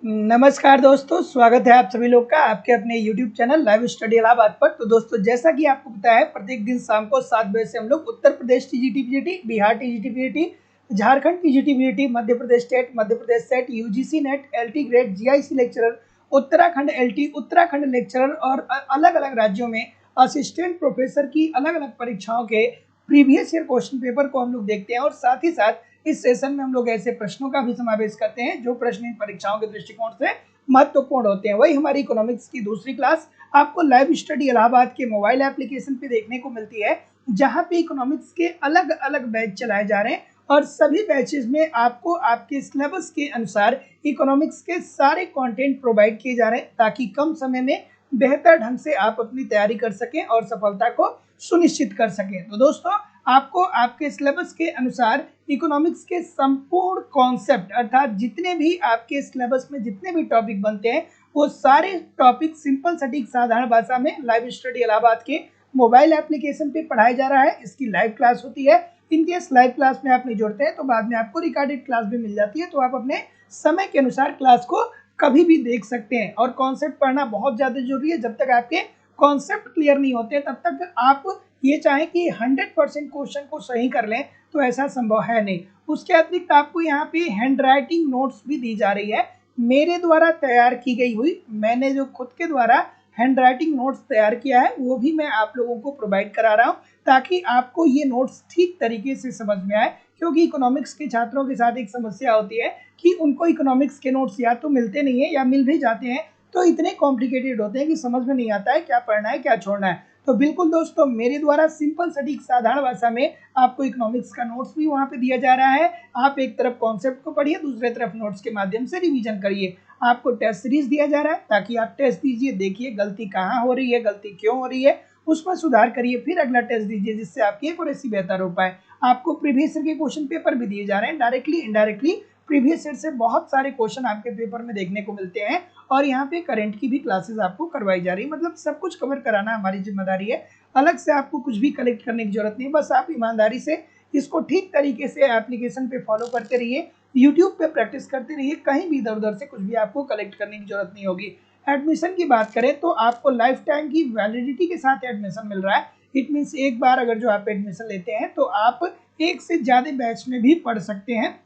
नमस्कार दोस्तों, स्वागत है आप सभी लोग का आपके अपने YouTube channel live study Allahabad पर। तो दोस्तों, जैसा कि आपको पता है, प्रत्येक दिन शाम को 7 बजे से हम लोग Uttar Pradesh TGT PGT, Bihar TGT PGT, Jharkhand TGT PGT, Madhya Pradesh state, Madhya Pradesh SET, UGC NET, LT grade, GIC lecturer, Uttarakhand LT, Uttarakhand lecturer और अलग अलग राज्यों में असिस्टेंट प्रोफेसर की अलग अलग परीक्षाओं के प्रीवियस ईयर क्वेश्चन पेपर को हम लोग देखते हैं। और साथ ही साथ इस सेशन में हम लोग ऐसे प्रश्नों का भी समावेश करते हैं जो प्रश्न इन परीक्षाओं के दृष्टिकोण से महत्वपूर्ण होते हैं। वही हमारी इकोनॉमिक्स की दूसरी क्लास आपको लाइव स्टडी इलाहाबाद के मोबाइल एप्लीकेशन पे देखने को मिलती है, जहां पे इकोनॉमिक्स के अलग अलग बैच चलाए जा रहे हैं और सभी बैचेस में आपको आपके सिलेबस के अनुसार इकोनॉमिक्स के सारे कंटेंट प्रोवाइड किए जा रहे हैं, ताकि कम समय में बेहतर ढंग से आप अपनी तैयारी कर सकें और सफलता को सुनिश्चित कर सकें। तो दोस्तों, आपको आपके सिलेबस के अनुसार इकोनॉमिक्स के संपूर्ण कॉन्सेप्ट, अर्थात जितने भी आपके सिलेबस में जितने भी टॉपिक बनते हैं, वो सारे टॉपिक सिंपल सटीक साधारण भाषा में लाइव स्टडी इलाहाबाद के मोबाइल एप्लीकेशन पे पढ़ाया जा रहा है। इसकी लाइव क्लास होती है। इनकेस लाइव क्लास में आप नहीं जुड़ते हैं तो बाद में आपको रिकॉर्डेड क्लास भी मिल जाती है, तो आप अपने समय के अनुसार क्लास को कभी भी देख सकते हैं। और कॉन्सेप्ट पढ़ना बहुत ज़्यादा जरूरी है। जब तक आपके कॉन्सेप्ट क्लियर नहीं होते तब तक आप ये चाहें कि 100% क्वेश्चन को सही कर लें तो ऐसा संभव है नहीं। उसके अतिरिक्त आपको यहाँ पे हैंड राइटिंग नोट्स भी दी जा रही है, मेरे द्वारा तैयार की गई हुई। मैंने जो खुद के द्वारा हैंड राइटिंग नोट्स तैयार किया है वो भी मैं आप लोगों को प्रोवाइड करा रहा हूँ, ताकि आपको ये नोट्स ठीक तरीके से समझ में आए। क्योंकि इकोनॉमिक्स के छात्रों के साथ एक समस्या होती है कि उनको इकोनॉमिक्स के नोट्स या तो मिलते नहीं है या मिल भी जाते हैं तो इतने कॉम्प्लिकेटेड होते हैं कि समझ में नहीं आता है क्या पढ़ना है क्या छोड़ना है। तो बिल्कुल दोस्तों, मेरे द्वारा सिंपल सटीक साधारण भाषा में आपको इकोनॉमिक्स का नोट्स भी वहां पे दिया जा रहा है। आप एक तरफ कॉन्सेप्ट को पढ़िए, दूसरे तरफ नोट्स के माध्यम से रिवीजन करिए। आपको टेस्ट सीरीज दिया जा रहा है ताकि आप टेस्ट दीजिए, देखिए गलती कहाँ हो रही है, गलती क्यों हो रही है, उसमें सुधार करिए, फिर अगला टेस्ट दीजिए जिससे आपकी एक्यूरेसी बेहतर हो पाए। आपको प्रीवियस ईयर के क्वेश्चन पेपर भी दिए जा रहे हैं, डायरेक्टली इनडायरेक्टली प्रीवियस ईयर से बहुत सारे क्वेश्चन आपके पेपर में देखने को मिलते हैं। और यहाँ पे करंट की भी क्लासेस आपको करवाई जा रही है। मतलब सब कुछ कवर कराना हमारी जिम्मेदारी है। अलग से आपको कुछ भी कलेक्ट करने की जरूरत नहीं, बस आप ईमानदारी से इसको ठीक तरीके से एप्लीकेशन पे फॉलो करते रहिए, यूट्यूब पे प्रैक्टिस करते रहिए। कहीं भी इधर उधर से कुछ भी आपको कलेक्ट करने की जरूरत नहीं होगी। एडमिशन की बात करें तो आपको लाइफ टाइम की वैलिडिटी के साथ एडमिशन मिल रहा है। इट मीन्स एक बार अगर जो आप एडमिशन लेते हैं तो आप एक से ज्यादा बैच में भी पढ़ सकते हैं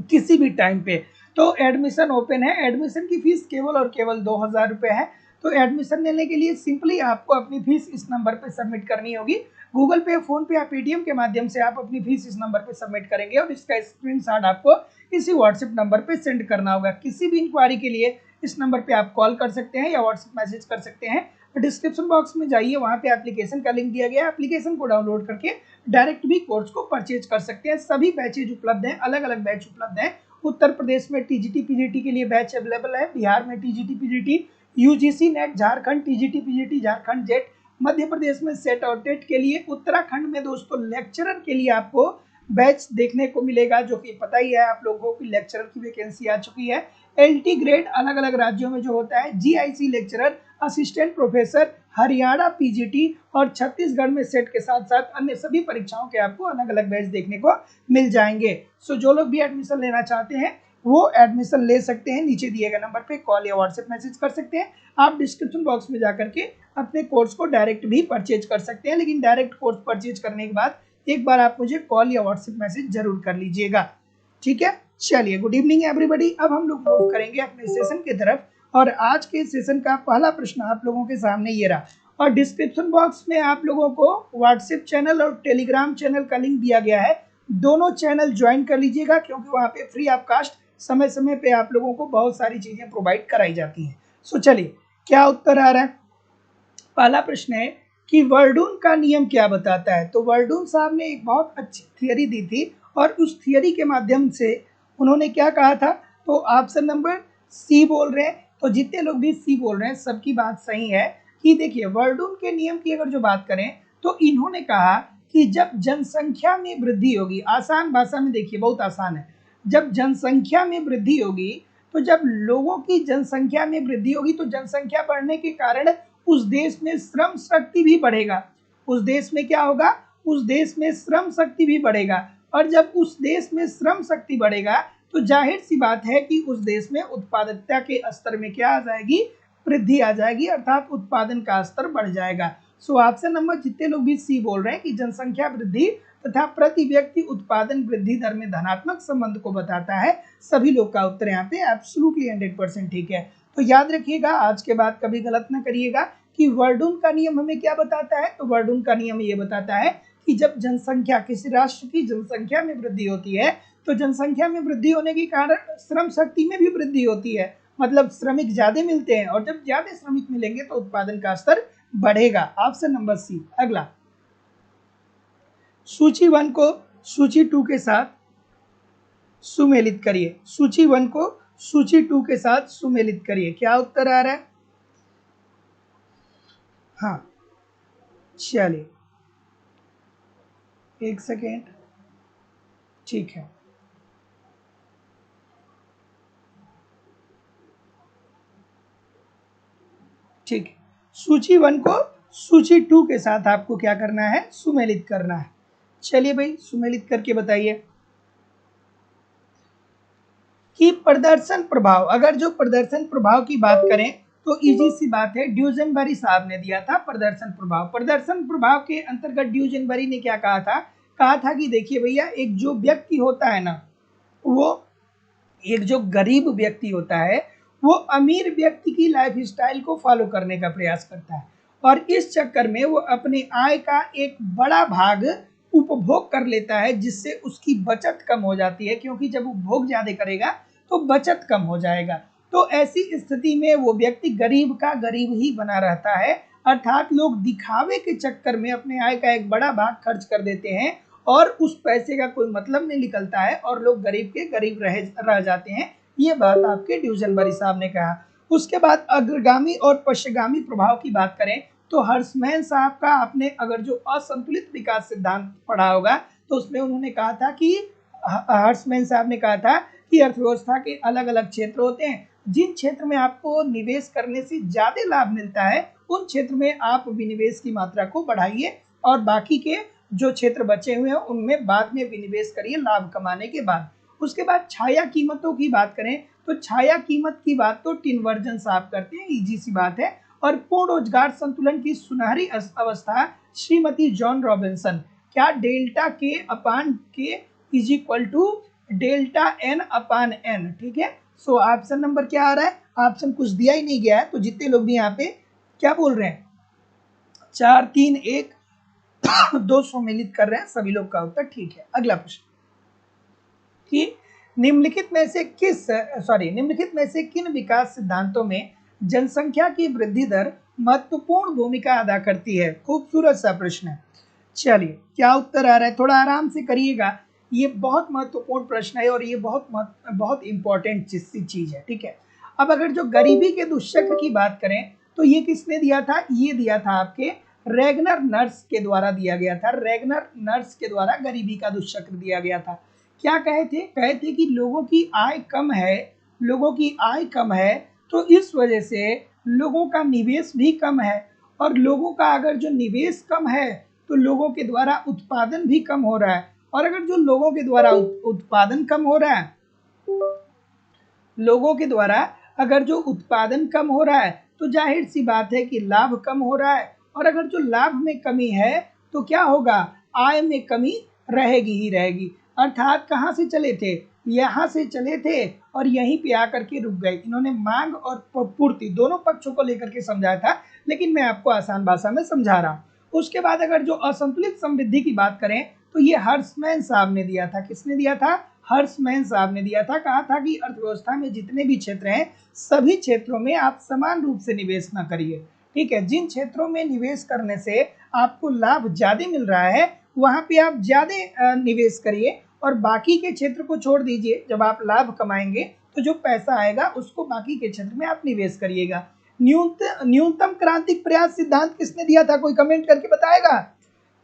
किसी भी टाइम पे। तो एडमिशन ओपन है। एडमिशन की फीस केवल और केवल 2000 रुपये है। तो एडमिशन लेने के लिए सिंपली आपको अपनी फीस इस नंबर पे सबमिट करनी होगी। गूगल पे, फोन पे या पेटीएम के माध्यम से आप अपनी फीस इस नंबर पे सबमिट करेंगे और इसका स्क्रीनशॉट आपको इसी व्हाट्सएप नंबर पे सेंड करना होगा। किसी भी इंक्वायरी के लिए इस नंबर पे आप कॉल कर सकते हैं या व्हाट्सएप मैसेज कर सकते हैं। डिस्क्रिप्शन बॉक्स में जाइए, वहाँ पे एप्लीकेशन का लिंक दिया गया है। एप्लीकेशन को डाउनलोड करके डायरेक्ट भी कोर्स को परचेज कर सकते हैं। सभी बैचेज उपलब्ध हैं, अलग अलग बैच उपलब्ध हैं। उत्तर प्रदेश में टीजीटी पीजीटी के लिए बैच अवेलेबल है, बिहार में TGT PGT, UGC NET, Jharkhand TGT PGT, Jharkhand JET, Madhya Pradesh में सेट और टेट के लिए, उत्तराखंड में दोस्तों लेक्चरर के लिए आपको बैच देखने को मिलेगा, जो कि पता ही है आप लोगों की लेक्चरर की वैकेंसी आ चुकी है। एलटी ग्रेड अलग अलग राज्यों में जो होता है, GIC lecturer, assistant professor, Haryana PGT और छत्तीसगढ़ में सेट के साथ साथ अन्य सभी परीक्षाओं के आपको अलग अलग बैच देखने को मिल जाएंगे। सो जो लोग भी एडमिशन लेना चाहते हैं वो एडमिशन ले सकते हैं। नीचे दिए गए नंबर पे कॉल या व्हाट्सएप मैसेज कर सकते हैं। आप डिस्क्रिप्शन बॉक्स में जाकर के अपने कोर्स को डायरेक्ट भी परचेज कर सकते हैं, लेकिन डायरेक्ट कोर्स परचेज करने के बाद एक बार आप मुझे कॉल या व्हाट्सएप मैसेज जरूर कर लीजिएगा। ठीक है, चलिए, गुड इवनिंग एवरीबॉडी। अब हम लोग मूव करेंगे अपने सेशन की तरफ और आज के सेशन का पहला प्रश्न आप लोगों के सामने ये रहा। और डिस्क्रिप्शन बॉक्स में आप लोगों को व्हाट्सएप चैनल और टेलीग्राम चैनल का लिंक दिया गया है। दोनों चैनल ज्वाइन कर लीजिएगा, क्योंकि वहाँ पे फ्री ऑफ कास्ट समय समय पे आप लोगों को बहुत सारी चीजें प्रोवाइड कराई जाती हैं। सो चलिए, क्या उत्तर आ रहा है। पहला प्रश्न है कि वर्डून का नियम क्या बताता है। तो वर्डून साहब ने एक बहुत अच्छी थियरी दी थी और उस थियरी के माध्यम से उन्होंने क्या कहा था। तो ऑप्शन नंबर सी बोल रहे हैं। तो जितने लोग भी सी बोल रहे हैं सबकी बात सही है कि देखिए, वर्डून के नियम की अगर जो बात करें तो इन्होंने कहा कि जब जनसंख्या में वृद्धि होगी, आसान भाषा में देखिए, बहुत आसान है, जब जनसंख्या में वृद्धि होगी, तो जब लोगों की जनसंख्या में वृद्धि होगी तो जनसंख्या बढ़ने के कारण उस देश में श्रम शक्ति भी बढ़ेगा। उस देश में क्या होगा, उस देश में श्रम शक्ति भी बढ़ेगा। और जब उस देश में श्रम शक्ति बढ़ेगा तो जाहिर सी बात है कि उस देश में उत्पादकता के स्तर में क्या आ जाएगी, वृद्धि आ जाएगी, अर्थात उत्पादन का स्तर बढ़ जाएगा। सो ऑप्शन नंबर जितने लोग भी सी बोल रहे हैं कि जनसंख्या वृद्धि तथा प्रति व्यक्ति उत्पादन वृद्धि दर में धनात्मक संबंध को बताता है, सभी लोग का उत्तर यहाँ पे एब्सोल्युटली 100% ठीक है। तो याद रखिएगा, आज के बाद कभी गलत ना करिएगा कि वर्डून का नियम हमें क्या बताता है। तो वर्डून का नियम ये बताता है कि जब जनसंख्या, किसी राष्ट्र की जनसंख्या में वृद्धि होती है तो जनसंख्या में वृद्धि होने के कारण श्रम शक्ति में भी वृद्धि होती है, मतलब श्रमिक ज्यादा मिलते हैं, और जब ज्यादा श्रमिक मिलेंगे तो उत्पादन का स्तर बढ़ेगा। Option number C. अगला, सूची 1 को सूची 2 के साथ सुमेलित करिए। सूची 1 को सूची 2 के साथ सुमेलित करिए। क्या उत्तर आ रहा है? हाँ, चलिए एक सेकेंड, ठीक है। ठीक है, सूची 1 को सूची 2 के साथ आपको क्या करना है, सुमेलित करना है। चलिए भाई, सुमेलित करके बताइए कि प्रदर्शन प्रभाव, अगर जो प्रदर्शन प्रभाव की बात करें तो इजी सी बात है, ड्यूजनबरी साहब ने दिया था प्रदर्शन प्रभाव। प्रदर्शन प्रभाव के अंतर्गत ड्यूजनबरी ने क्या कहा था कि देखिए भैया, एक जो व्यक्ति होता है ना, वो एक जो गरीब व्यक्ति होता है वो अमीर व्यक्ति की लाइफ स्टाइल को फॉलो करने का प्रयास करता है, और इस चक्कर में वो अपने आय का एक बड़ा भाग उपभोग कर लेता है, जिससे उसकी बचत कम हो जाती है, क्योंकि जब उपभोग ज्यादा करेगा तो बचत कम हो जाएगा। तो ऐसी स्थिति में वो व्यक्ति गरीब का गरीब ही बना रहता है, अर्थात लोग दिखावे के चक्कर में अपने आय का एक बड़ा भाग खर्च कर देते हैं और उस पैसे का कोई मतलब नहीं निकलता है और लोग गरीब के गरीब रह जाते हैं। ये बात आपके ड्यूजनबरी साहब ने कहा। उसके बाद अग्रगामी और पश्चगामी प्रभाव की बात करें तो हर्समैन साहब का, आपने अगर जो असंतुलित विकास सिद्धांत पढ़ा होगा तो उसमें उन्होंने कहा था कि हर्समैन साहब ने कहा था कि अर्थव्यवस्था के अलग अलग क्षेत्र होते हैं, जिन क्षेत्र में आपको निवेश करने से ज्यादा लाभ मिलता है उन क्षेत्र में आप विनिवेश की मात्रा को बढ़ाइए, और बाकी के जो क्षेत्र बचे हुए हैं उनमें बाद में विनिवेश करिए लाभ कमाने के बाद। उसके बाद छाया कीमतों की बात करें तो छाया कीमत की बात तो टिनवर्जन साहब करते हैं, इजी सी बात है। और पूर्ण रोजगार संतुलन की सुनहरी अवस्था श्रीमती जॉन रॉबिन्सन, क्या delta K upon K is equal to delta N upon N, ठीक है। सो ऑप्शन नंबर क्या आ रहा है, ऑप्शन कुछ दिया ही नहीं गया है, तो जितने लोग भी यहाँ पे क्या बोल रहे हैं 4 3 1 2 सम्मिलित कर रहे हैं, सभी लोग का उत्तर ठीक है। अगला प्रश्न कि निम्नलिखित में से किन विकास सिद्धांतों में जनसंख्या की वृद्धि दर महत्वपूर्ण भूमिका अदा करती है। खूबसूरत सा प्रश्न है। चलिए क्या उत्तर आ रहा है, थोड़ा आराम से करिएगा, ये बहुत महत्वपूर्ण प्रश्न है और ये बहुत इंपॉर्टेंट चीज है, ठीक है। अब अगर जो गरीबी के दुष्चक्र की बात करें तो ये किसने दिया था, ये दिया था आपके रेगनर नर्स के द्वारा दिया गया था। रेगनर नर्स के द्वारा गरीबी का दुष्चक्र दिया गया था। क्या कहे थे कि लोगों की आय कम है तो इस वजह से लोगों का निवेश भी कम है, और लोगों का अगर जो निवेश कम है तो लोगों के द्वारा उत्पादन भी कम हो रहा है, और अगर जो लोगों के द्वारा उत्पादन कम हो रहा है, लोगों के द्वारा अगर जो उत्पादन कम हो रहा है तो जाहिर सी बात है कि लाभ कम हो रहा है, और अगर जो लाभ में कमी है तो क्या होगा, आय में कमी रहेगी ही रहेगी। अर्थात कहाँ से चले थे, यहाँ से चले थे और यहीं पे आकर के रुक गए। इन्होंने मांग और पूर्ति दोनों पक्षों को लेकर के समझाया था, लेकिन मैं आपको आसान भाषा में समझा रहा हूँ। उसके बाद अगर जो असंतुलित समृद्धि की बात करें तो ये हर्समैन साहब ने दिया था। किसने दिया था, हर्समैन साहब ने दिया था। कहा था कि अर्थव्यवस्था में जितने भी क्षेत्र हैं सभी क्षेत्रों में आप समान रूप से निवेश न करिए, ठीक है। जिन क्षेत्रों में निवेश करने से आपको लाभ ज्यादा मिल रहा है वहां पे आप ज्यादा निवेश करिए, और बाकी के क्षेत्र को छोड़ दीजिए। जब आप लाभ कमाएंगे तो जो पैसा आएगा उसको बाकी के क्षेत्र में आप निवेश करिएगा। न्यूनतम क्रांतिक प्रयास सिद्धांत किसने दिया था, कोई कमेंट करके बताएगा।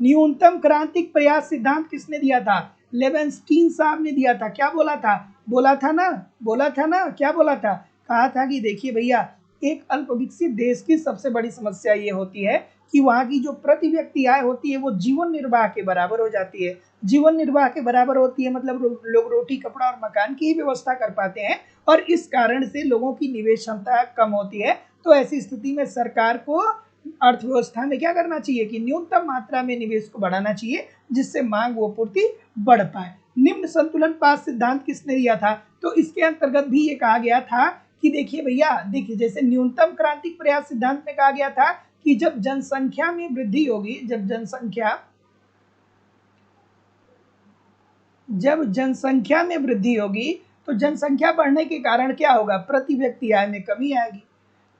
न्यूनतम क्रांतिक प्रयास सिद्धांत किसने दिया था, लेवेंस्टीन साहब ने दिया था। क्या बोला था, बोला था ना, क्या बोला था, कहा था कि देखिए भैया एक अल्प विकसित देश की सबसे बड़ी समस्या ये होती है कि वहाँ की जो प्रति व्यक्ति आय होती है वो जीवन निर्वाह के बराबर हो जाती है। जीवन निर्वाह के बराबर होती है मतलब लोग रोटी कपड़ा और मकान की व्यवस्था कर पाते हैं, और इस कारण से लोगों की निवेश क्षमता कम होती है। तो ऐसी स्थिति में सरकार को अर्थव्यवस्था में क्या करना चाहिए कि न्यूनतम मात्रा में निवेश को बढ़ाना चाहिए, जिससे मांग व पूर्ति बढ़ पाए। निम्न संतुलन पास सिद्धांत किसने दिया था? तो इसके अंतर्गत भी ये कहा गया था कि देखिए भैया, देखिए जैसे न्यूनतम क्रांतिक प्रयास सिद्धांत में कहा गया था कि जब जनसंख्या में वृद्धि होगी, जब जनसंख्या में वृद्धि होगी तो जनसंख्या बढ़ने के कारण क्या होगा? प्रति व्यक्ति आय में कमी आएगी।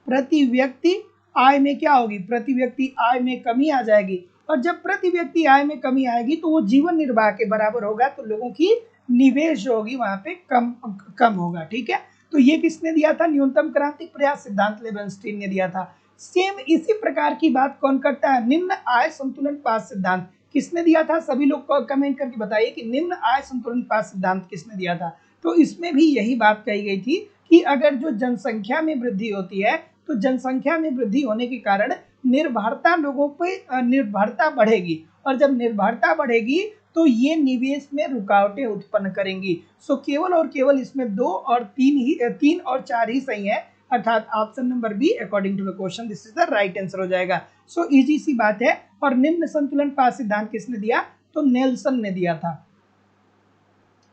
प्रति व्यक्ति आय में क्या होगी? प्रति व्यक्ति आय में कमी आ जाएगी, और जब प्रति व्यक्ति आय में कमी आएगी तो वो जीवन निर्वाह के बराबर होगा, तो लोगों की निवेश जो होगी वहां पे कम होगा। ठीक है, तो ये किसने दिया था? न्यूनतम क्रांतिक प्रयास सिद्धांत लेवेंस्टीन ने दिया था। सेम इसी प्रकार की बात कौन करता है? निम्न आय संतुलन पास सिद्धांत किसने दिया था? सभी लोग कमेंट करके बताइए कि निम्न आय संतुलन पास सिद्धांत किसने दिया था। तो इसमें भी यही बात कही गई थी कि अगर जो जनसंख्या में वृद्धि होती है तो जनसंख्या में वृद्धि होने के कारण निर्भरता लोगों पे निर्भरता बढ़ेगी, और जब निर्भरता बढ़ेगी तो ये निवेश में रुकावटें उत्पन्न करेंगी। सो केवल और केवल इसमें 2 और 3 और 4 ही सही है, अर्थात option number B according to the question this is the right answer हो जाएगा। सो इजी सी बात है। और निम्न संतुलन पास सिद्धांत किसने दिया? तो नेल्सन ने दिया था।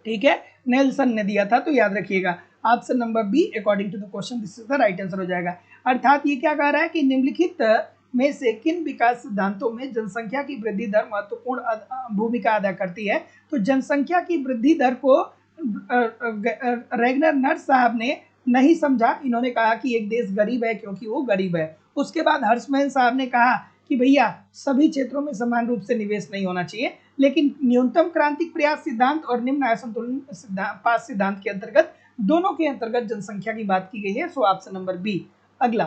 ठीक है, नेल्सन ने दिया था, तो याद रखिएगा option number B according to the question this is the right answer हो जाएगा। अर्थात ये क्या कह रहा है कि निम्नलिखित में से किन विकास सिद्धांतों में जनसंख्या की वृद्धि दर महत्वपूर्ण भूमिका अदा करती है? तो जनसंख्या की वृद्धि दर को रेगनर नर्स साहब ने नहीं समझा। इन्होंने कहा कि एक देश गरीब है क्योंकि वो गरीब है। उसके बाद हर्षमैन साहब ने कहा कि भैया सभी क्षेत्रों में समान रूप से निवेश नहीं होना चाहिए, लेकिन न्यूनतम क्रांतिक प्रयास सिद्धांत और निम्न आय संतुलन पास सिद्धांत के अंतर्गत दोनों के अंतर्गत जनसंख्या की बात की गई है। So option number B. अगला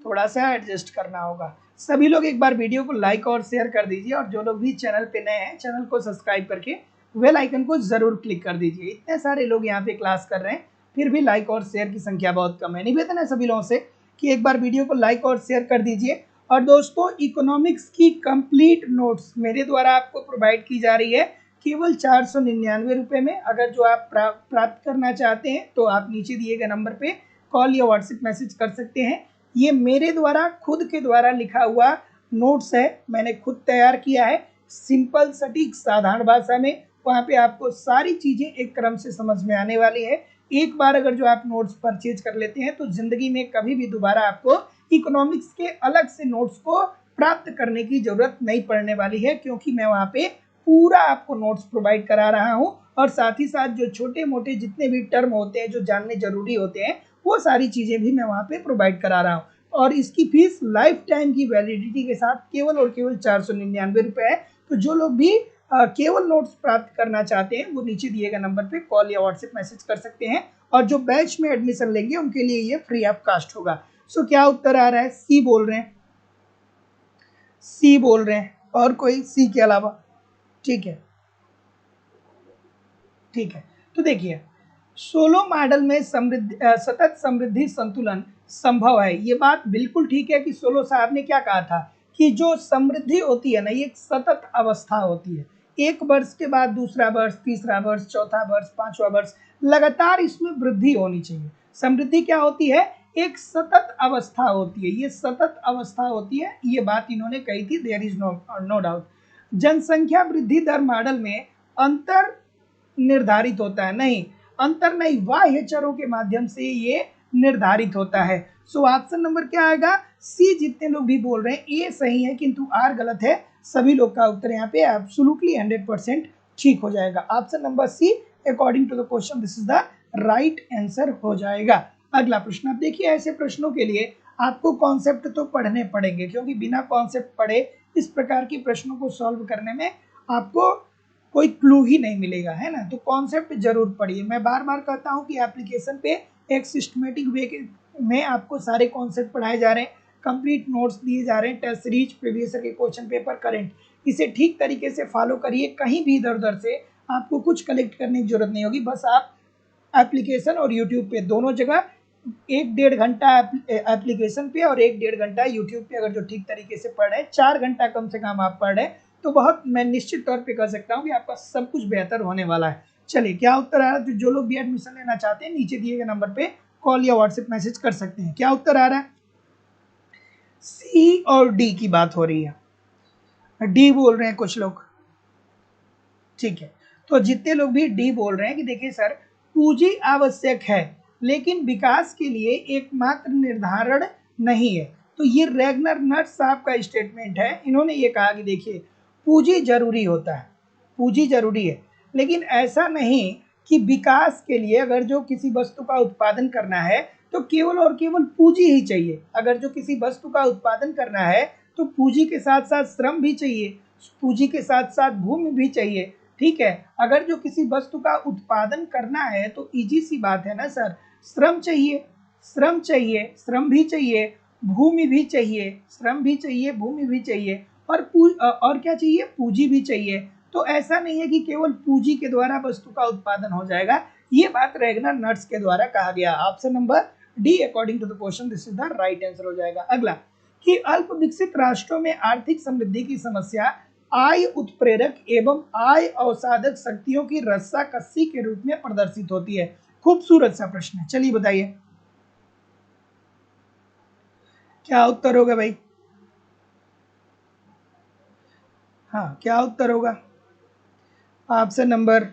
थोड़ा सा एडजस्ट करना होगा। सभी लोग एक बार वीडियो को लाइक और शेयर कर दीजिए, और जो लोग भी चैनल पे नए हैं चैनल को सब्सक्राइब करके बेल आइकन को जरूर क्लिक कर दीजिए। इतने सारे लोग यहाँ पे क्लास कर रहे हैं, फिर भी लाइक और शेयर की संख्या बहुत कम है। निवेदन है सभी लोगों से कि एक बार वीडियो को लाइक और शेयर कर दीजिए। और दोस्तों, इकोनॉमिक्स की कंप्लीट नोट्स मेरे द्वारा आपको प्रोवाइड की जा रही है केवल 499 रुपये में। अगर जो आप प्राप्त करना चाहते हैं तो आप नीचे दिए गए नंबर पे कॉल या व्हाट्सएप मैसेज कर सकते हैं। ये मेरे द्वारा खुद के द्वारा लिखा हुआ नोट्स है, मैंने खुद तैयार किया है, सिंपल सटीक साधारण भाषा में। वहाँ पे आपको सारी चीज़ें एक क्रम से समझ में आने वाली है। एक बार अगर जो आप नोट्स परचेज कर लेते हैं तो जिंदगी में कभी भी दोबारा आपको इकोनॉमिक्स के अलग से नोट्स को प्राप्त करने की जरूरत नहीं पड़ने वाली है, क्योंकि मैं वहाँ पे पूरा आपको नोट्स प्रोवाइड करा रहा हूँ। और साथ ही साथ जो छोटे मोटे जितने भी टर्म होते हैं जो जानने जरूरी होते हैं वो सारी चीज़ें भी मैं वहाँ पे प्रोवाइड करा रहा हूँ। और इसकी फीस लाइफ टाइम की वैलिडिटी के साथ केवल और केवल 499 रुपये है। तो जो लोग भी केवल नोट्स प्राप्त करना चाहते हैं वो नीचे दिए गए नंबर पे कॉल या व्हाट्सएप मैसेज कर सकते हैं, और जो बैच में एडमिशन लेंगे उनके लिए ये फ्री ऑफ कास्ट होगा। सो क्या उत्तर आ रहा है? सी बोल रहे हैं, सी बोल रहे हैं, और कोई सी के अलावा? ठीक है, ठीक है। तो देखिए, सोलो मॉडल में सतत समृद्धि संतुलन संभव है। ये बात बिल्कुल ठीक है कि सोलो साहब ने क्या कहा था कि जो समृद्धि होती है ना, ये एक सतत अवस्था होती है। एक वर्ष के बाद दूसरा वर्ष, तीसरा वर्ष, चौथा वर्ष, पांचवा वर्ष, लगातार इसमें वृद्धि होनी चाहिए। समृद्धि क्या होती है? एक सतत अवस्था होती है, ये सतत अवस्था होती है। ये बात इन्होंने कही थी, देयर इज नो डाउट। जनसंख्या वृद्धि दर मॉडल में अंतर निर्धारित होता है, नहीं, अंतर नहीं, बाह्य चरों के माध्यम से ये निर्धारित होता है। सो ऑप्शन नंबर क्या आएगा? सी। जितने लोग भी बोल रहे हैं ए सही है किंतु आर गलत है, सभी लोग का उत्तर यहाँ पे एब्सोल्युटली 100% ठीक हो जाएगा। Option number C according to the question this is the right answer हो जाएगा। अगला प्रश्न। अब देखिए, ऐसे प्रश्नों के लिए आपको कॉन्सेप्ट तो पढ़ने पड़ेंगे, क्योंकि बिना कॉन्सेप्ट पढ़े इस प्रकार के प्रश्नों को सॉल्व करने में आपको कोई क्लू ही नहीं मिलेगा, है ना। तो कॉन्सेप्ट जरूर पढ़िए। मैं बार बार कहता हूँ कि एप्लीकेशन पे एक सिस्टमेटिक वे में आपको सारे कॉन्सेप्ट पढ़ाए जा रहे हैं, कंप्लीट नोट्स दिए जा रहे हैं, टेस्ट सीरीज, प्रीवियस ईयर के क्वेश्चन पेपर, करंट। इसे ठीक तरीके से फॉलो करिए, कहीं भी इधर उधर से आपको कुछ कलेक्ट करने की जरूरत नहीं होगी। बस आप एप्लीकेशन और यूट्यूब पे दोनों जगह एक 1.5 घंटा एप्लीकेशन पे और 1-1.5 घंटा यूट्यूब पे अगर जो ठीक तरीके से पढ़ रहे हैं, 4 घंटा कम से कम आप पढ़ रहे हैं, तो बहुत मैं निश्चित तौर पे कह सकता हूँ कि आपका सब कुछ बेहतर होने वाला है। चलिए क्या उत्तर आ रहा है? तो जो लोग भी एडमिशन लेना चाहते हैं नीचे दिए गए नंबर पे कॉल या व्हाट्सएप मैसेज कर सकते हैं। क्या उत्तर आ रहा है? सी और डी की बात हो रही है। डी बोल रहे हैं कुछ लोग, ठीक है। तो जितने लोग भी डी बोल रहे हैं कि देखिए सर, पूंजी आवश्यक है लेकिन विकास के लिए एकमात्र निर्धारण नहीं है। तो ये रैगनर नट्स साहब का स्टेटमेंट है। इन्होंने ये कहा कि देखिए, पूंजी जरूरी होता है, पूंजी जरूरी है, लेकिन ऐसा नहीं कि विकास के लिए अगर जो किसी वस्तु का उत्पादन करना है तो केवल और केवल पूंजी ही चाहिए। अगर जो किसी वस्तु का उत्पादन करना है तो पूंजी के साथ साथ श्रम भी चाहिए, पूंजी के साथ साथ भूमि भी चाहिए, ठीक है। अगर जो किसी वस्तु का उत्पादन करना है तो इजी सी बात है ना सर, श्रम चाहिए, श्रम चाहिए, श्रम भी चाहिए, भूमि भी चाहिए, श्रम भी चाहिए, भूमि भी चाहिए, और क्या चाहिए? पूंजी भी चाहिए। तो ऐसा नहीं है कि केवल पूंजी के द्वारा वस्तु का उत्पादन हो जाएगा। ये बात रैगनर नट्स के द्वारा कहा गया। Option number D according to the question this is the right answer हो जाएगा। अगला, कि अल्प विकसित राष्ट्रों में आर्थिक समृद्धि की समस्या आय उत्प्रेरक एवं आय अवसाधक शक्तियों की रस्साकसी के रूप में प्रदर्शित होती है। खूबसूरत सा प्रश्न है, चलिए बताइए क्या उत्तर होगा भाई? हाँ, क्या उत्तर होगा? ऑप्शन नंबर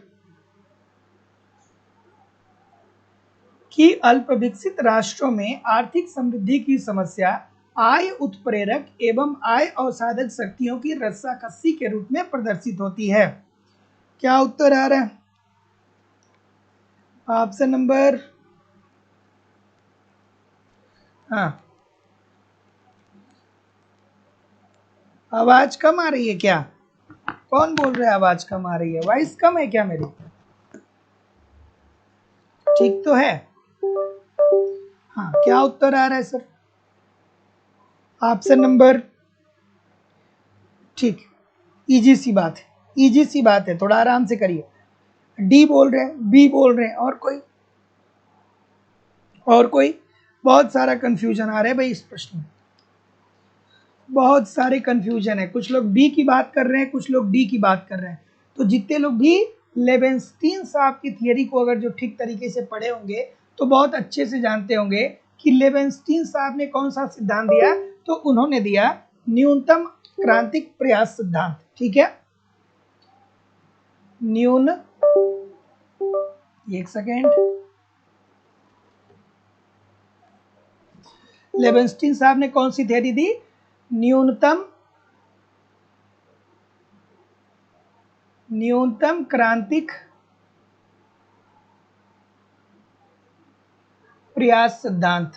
कि अल्प विकसित राष्ट्रों में आर्थिक समृद्धि की समस्या आय उत्प्रेरक एवं आय अवसाधक शक्तियों की रस्साकसी के रूप में प्रदर्शित होती है। क्या उत्तर आ रहा है? ऑप्शन नंबर, हाँ, आवाज कम आ रही है क्या? कौन बोल रहा है आवाज कम आ रही है? वॉइस कम है क्या मेरी? ठीक तो है? हाँ, क्या उत्तर आ रहा है सर? ऑप्शन नंबर, ठीक, इजी सी बात है, इजी सी बात है, थोड़ा आराम से करिए। डी बोल रहे हैं, बी बोल रहे हैं, और कोई? और कोई? बहुत सारा कंफ्यूजन आ रहा है भाई इस प्रश्न में, बहुत सारे कंफ्यूजन है। कुछ लोग बी की बात कर रहे हैं, कुछ लोग डी की बात कर रहे हैं। तो जितने लोग भी लेवेंस्टीन साहब की थियरी को अगर जो ठीक तरीके से पढ़े होंगे तो बहुत अच्छे से जानते होंगे कि लेवेंस्टीन साहब ने कौन सा सिद्धांत दिया। तो उन्होंने दिया न्यूनतम क्रांतिक प्रयास सिद्धांत, ठीक है। एक सेकेंड, लेवेंस्टीन साहब ने कौन सी थियरी दी? न्यूनतम क्रांतिक प्रयास सिद्धांत,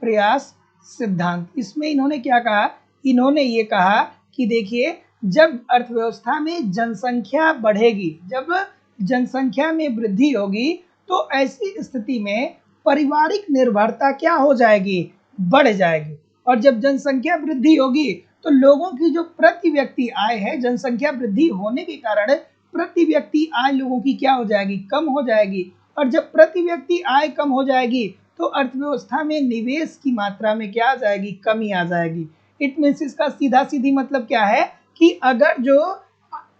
प्रयास सिद्धांत। इसमें इन्होंने क्या कहा? इन्होंने ये कहा कि देखिए, जब अर्थव्यवस्था में जनसंख्या बढ़ेगी, जब जनसंख्या में वृद्धि होगी, तो ऐसी स्थिति में पारिवारिक निर्भरता क्या हो जाएगी? बढ़ जाएगी। और जब जनसंख्या वृद्धि होगी तो लोगों की जो प्रति व्यक्ति आय है, जनसंख्या वृद्धि होने के कारण प्रति व्यक्ति आय लोगों की क्या हो जाएगी? कम हो जाएगी। और जब प्रति व्यक्ति आय कम हो जाएगी तो अर्थव्यवस्था में निवेश की मात्रा में क्या आ जाएगी? कमी आ जाएगी। इट मीन्स, इसका सीधा सीधी मतलब क्या है कि अगर जो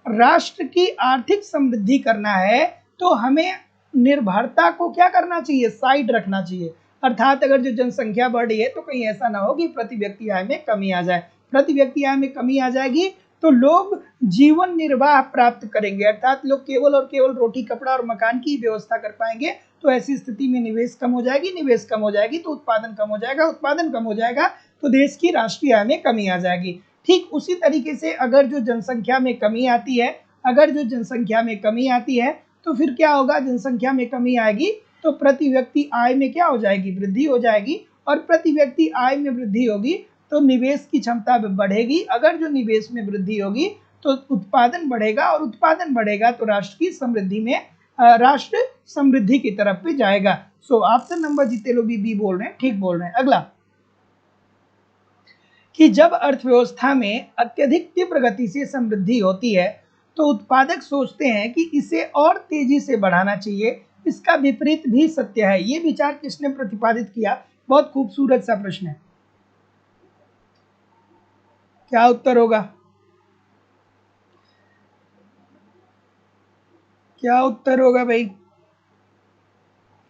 राष्ट्र की आर्थिक समृद्धि करना है तो हमें निर्भरता को क्या करना चाहिए? साइड रखना चाहिए। अर्थात अगर जो जनसंख्या बढ़ रही है तो कहीं ऐसा ना हो कि प्रति व्यक्ति आय में कमी आ जाए। प्रति व्यक्ति आय में कमी आ जाएगी तो लोग जीवन निर्वाह प्राप्त करेंगे, अर्थात लोग केवल और केवल रोटी कपड़ा और मकान की व्यवस्था कर पाएंगे। तो ऐसी स्थिति में निवेश कम हो जाएगी, निवेश कम हो जाएगी तो उत्पादन कम हो जाएगा, उत्पादन कम हो जाएगा तो देश की राष्ट्रीय आय में कमी आ जाएगी। ठीक उसी तरीके से अगर जो जनसंख्या में कमी आती है, अगर जो जनसंख्या में कमी आती है तो फिर क्या होगा? जनसंख्या में कमी आएगी तो प्रति व्यक्ति आय में क्या हो जाएगी? वृद्धि हो जाएगी। और प्रति व्यक्ति आय में वृद्धि होगी तो निवेश की क्षमता बढ़ेगी। अगर जो निवेश में वृद्धि होगी तो उत्पादन बढ़ेगा, और उत्पादन बढ़ेगा तो राष्ट्र की समृद्धि में राष्ट्र समृद्धि की तरफ पे जाएगा। सो ऑप्शन नंबर जितने लोग भी बोल रहे हैं ठीक बोल रहे हैं। अगला, कि जब अर्थव्यवस्था में अत्यधिक तीव्र गति से समृद्धि होती है तो उत्पादक सोचते हैं कि इसे और तेजी से बढ़ाना चाहिए, इसका विपरीत भी सत्य है। ये विचार किसने प्रतिपादित किया? बहुत खूबसूरत सा प्रश्न है। क्या उत्तर होगा? क्या उत्तर होगा भाई?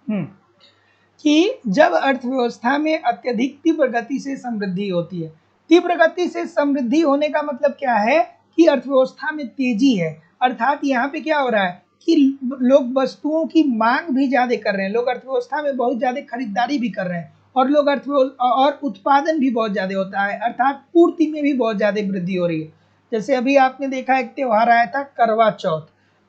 कि जब अर्थव्यवस्था में अत्यधिक तीव्र गति से समृद्धि होती है। तीव्र गति से समृद्धि होने का मतलब क्या है? कि अर्थव्यवस्था में तेजी है। अर्थात यहाँ पे क्या हो रहा है कि लोग वस्तुओं की मांग भी ज्यादा कर रहे हैं, लोग अर्थव्यवस्था में बहुत ज्यादा खरीदारी भी कर रहे हैं, और लोग और उत्पादन भी बहुत ज्यादा होता है, अर्थात पूर्ति में भी बहुत ज्यादा वृद्धि हो रही है। जैसे अभी आपने देखा एक त्योहार आया था करवा चौथ,